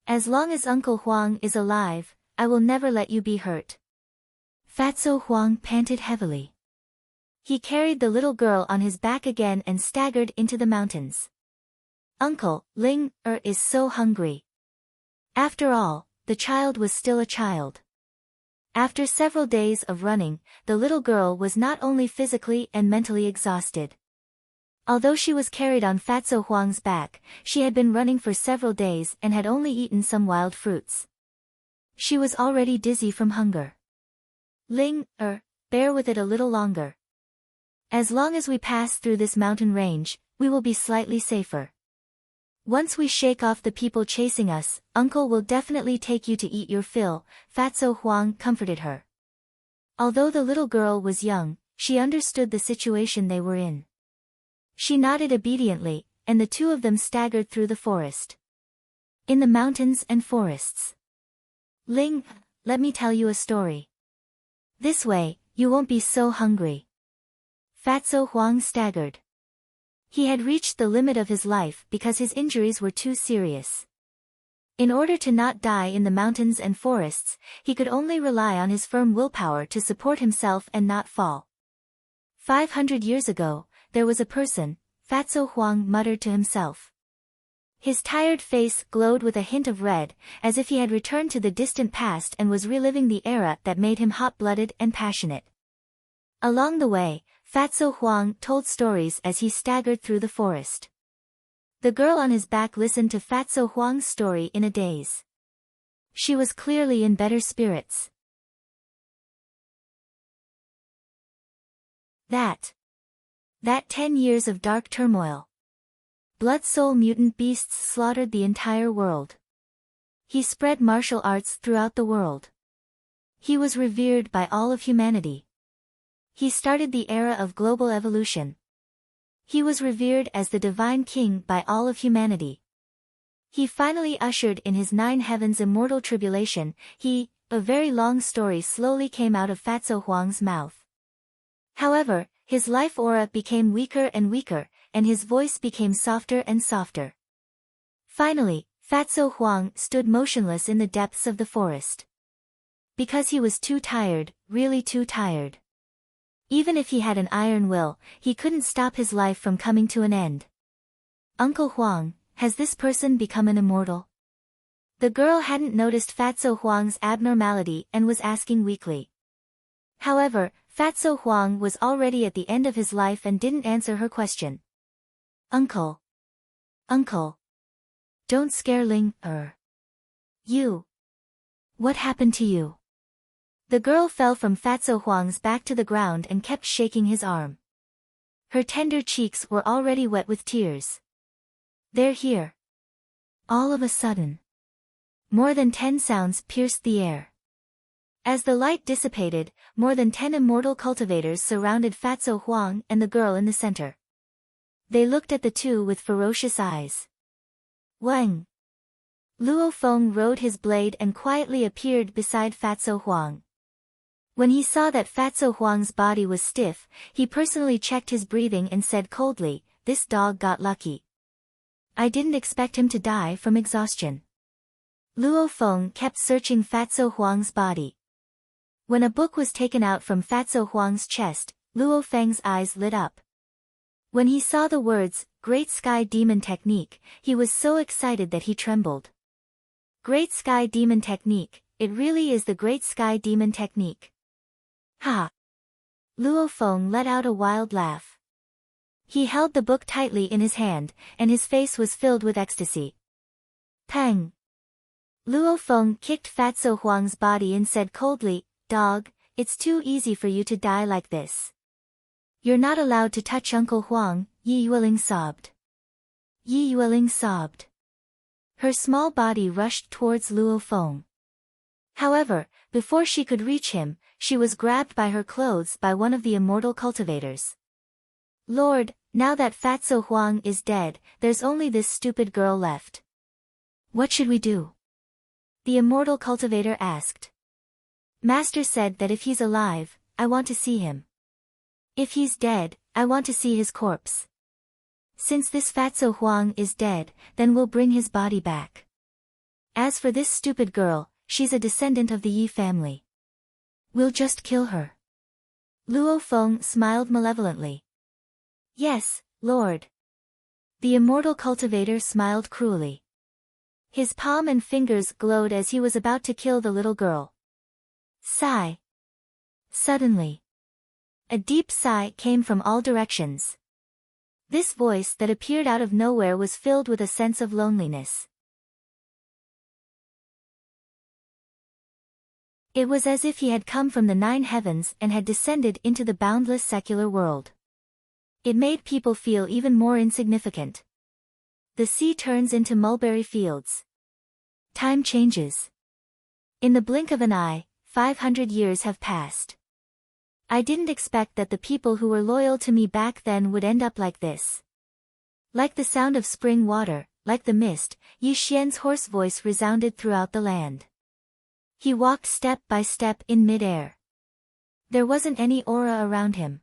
As long as Uncle Huang is alive, I will never let you be hurt." Fatso Huang panted heavily. He carried the little girl on his back again and staggered into the mountains. Uncle, Ling, is so hungry. After all, the child was still a child. After several days of running, the little girl was not only physically and mentally exhausted. Although she was carried on Fatso Huang's back, she had been running for several days and had only eaten some wild fruits. She was already dizzy from hunger. Ling, bear with it a little longer. As long as we pass through this mountain range, we will be slightly safer. Once we shake off the people chasing us, Uncle will definitely take you to eat your fill, Fatso Huang comforted her. Although the little girl was young, she understood the situation they were in. She nodded obediently, and the two of them staggered through the forest. In the mountains and forests. Ling, let me tell you a story. This way, you won't be so hungry. Fatso Huang staggered. He had reached the limit of his life because his injuries were too serious. In order to not die in the mountains and forests, he could only rely on his firm willpower to support himself and not fall. 500 years ago, there was a person, Fatso Huang muttered to himself. His tired face glowed with a hint of red, as if he had returned to the distant past and was reliving the era that made him hot-blooded and passionate. Along the way, Fatso Huang told stories as he staggered through the forest. The girl on his back listened to Fatso Huang's story in a daze. She was clearly in better spirits. That 10 years of dark turmoil. Blood soul mutant beasts slaughtered the entire world. He spread martial arts throughout the world. He was revered by all of humanity. He started the era of global evolution. He was revered as the divine king by all of humanity. He finally ushered in his 9 heavens immortal tribulation. A very long story slowly came out of Fatso Huang's mouth. However, his life aura became weaker and weaker, and his voice became softer and softer. Finally, Fatso Huang stood motionless in the depths of the forest. Because he was too tired, really too tired. Even if he had an iron will, he couldn't stop his life from coming to an end. Uncle Huang, has this person become an immortal? The girl hadn't noticed Fatso Huang's abnormality and was asking weakly. However, Fatso Huang was already at the end of his life and didn't answer her question. Uncle. Don't scare Ling, You. What happened to you? The girl fell from Fatso Huang's back to the ground and kept shaking his arm. Her tender cheeks were already wet with tears. They're here. All of a sudden. More than 10 sounds pierced the air. As the light dissipated, more than 10 immortal cultivators surrounded Fatso Huang and the girl in the center. They looked at the two with ferocious eyes. Wang. Luo Feng rode his blade and quietly appeared beside Fatso Huang. When he saw that Fatso Huang's body was stiff, he personally checked his breathing and said coldly, "This dog got lucky. I didn't expect him to die from exhaustion." Luo Feng kept searching Fatso Huang's body. When a book was taken out from Fatso Huang's chest, Luo Feng's eyes lit up. When he saw the words, Great Sky Demon Technique, he was so excited that he trembled. Great Sky Demon Technique, it really is the Great Sky Demon Technique. Ha! Luo Feng let out a wild laugh. He held the book tightly in his hand, and his face was filled with ecstasy. Pang! Luo Feng kicked Fatso Huang's body and said coldly, "Dog, it's too easy for you to die like this. You're not allowed to touch Uncle Huang, Yi Yueling sobbed. Yi Yueling sobbed. Her small body rushed towards Luo Feng. However, before she could reach him, she was grabbed by her clothes by one of the immortal cultivators. Lord, now that Fatso Huang is dead, there's only this stupid girl left. What should we do? The immortal cultivator asked. Master said that if he's alive, I want to see him. If he's dead, I want to see his corpse. Since this Fatso Huang is dead, then we'll bring his body back. As for this stupid girl, she's a descendant of the Yi family. We'll just kill her. Luo Feng smiled malevolently. Yes, Lord. The immortal cultivator smiled cruelly. His palm and fingers glowed as he was about to kill the little girl. Sigh. Suddenly, a deep sigh came from all directions. This voice that appeared out of nowhere was filled with a sense of loneliness. It was as if he had come from the 9 heavens and had descended into the boundless secular world. It made people feel even more insignificant. The sea turns into mulberry fields. Time changes. In the blink of an eye, 500 years have passed. I didn't expect that the people who were loyal to me back then would end up like this. Like the sound of spring water, like the mist, Yi Xian's hoarse voice resounded throughout the land. He walked step by step in mid-air. There wasn't any aura around him.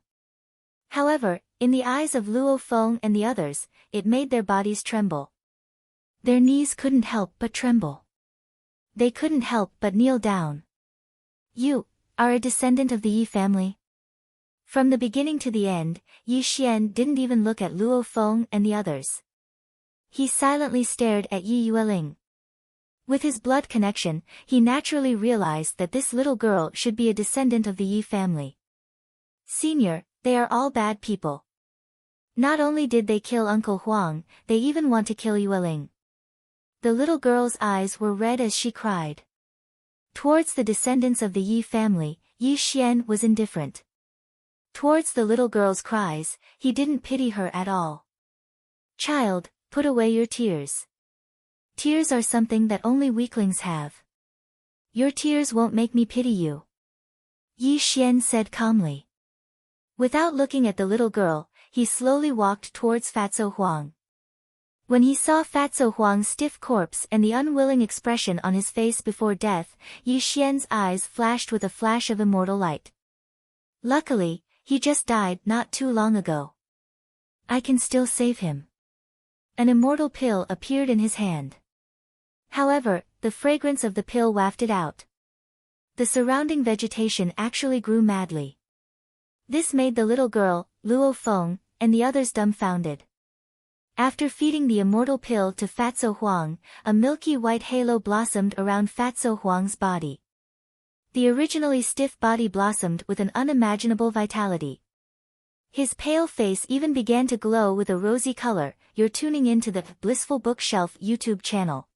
However, in the eyes of Luo Feng and the others, it made their bodies tremble. Their knees couldn't help but tremble. They couldn't help but kneel down. You are a descendant of the Yi family? From the beginning to the end, Yi Xian didn't even look at Luo Feng and the others. He silently stared at Yi Yueling. With his blood connection, he naturally realized that this little girl should be a descendant of the Yi family. Senior, they are all bad people. Not only did they kill Uncle Huang, they even want to kill Yueling. The little girl's eyes were red as she cried. Towards the descendants of the Yi family, Yi Xian was indifferent. Towards the little girl's cries, he didn't pity her at all. Child, put away your tears. Tears are something that only weaklings have. Your tears won't make me pity you. Yi Xian said calmly. Without looking at the little girl, he slowly walked towards Fatso Huang. When he saw Fatso Huang's stiff corpse and the unwilling expression on his face before death, Yi Xian's eyes flashed with a flash of immortal light. Luckily, he just died not too long ago. I can still save him. An immortal pill appeared in his hand. However, the fragrance of the pill wafted out. The surrounding vegetation actually grew madly. This made the little girl, Luo Feng, and the others dumbfounded. After feeding the immortal pill to Fatso Huang, a milky white halo blossomed around Fatso Huang's body. The originally stiff body blossomed with an unimaginable vitality. His pale face even began to glow with a rosy color. You're tuning into the Blissful Bookshelf YouTube channel.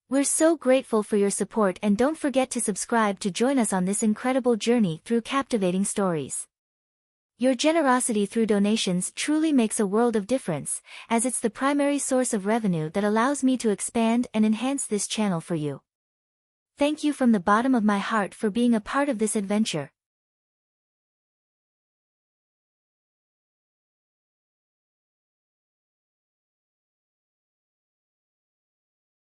We're so grateful for your support, and don't forget to subscribe to join us on this incredible journey through captivating stories. Your generosity through donations truly makes a world of difference, as it's the primary source of revenue that allows me to expand and enhance this channel for you. Thank you from the bottom of my heart for being a part of this adventure.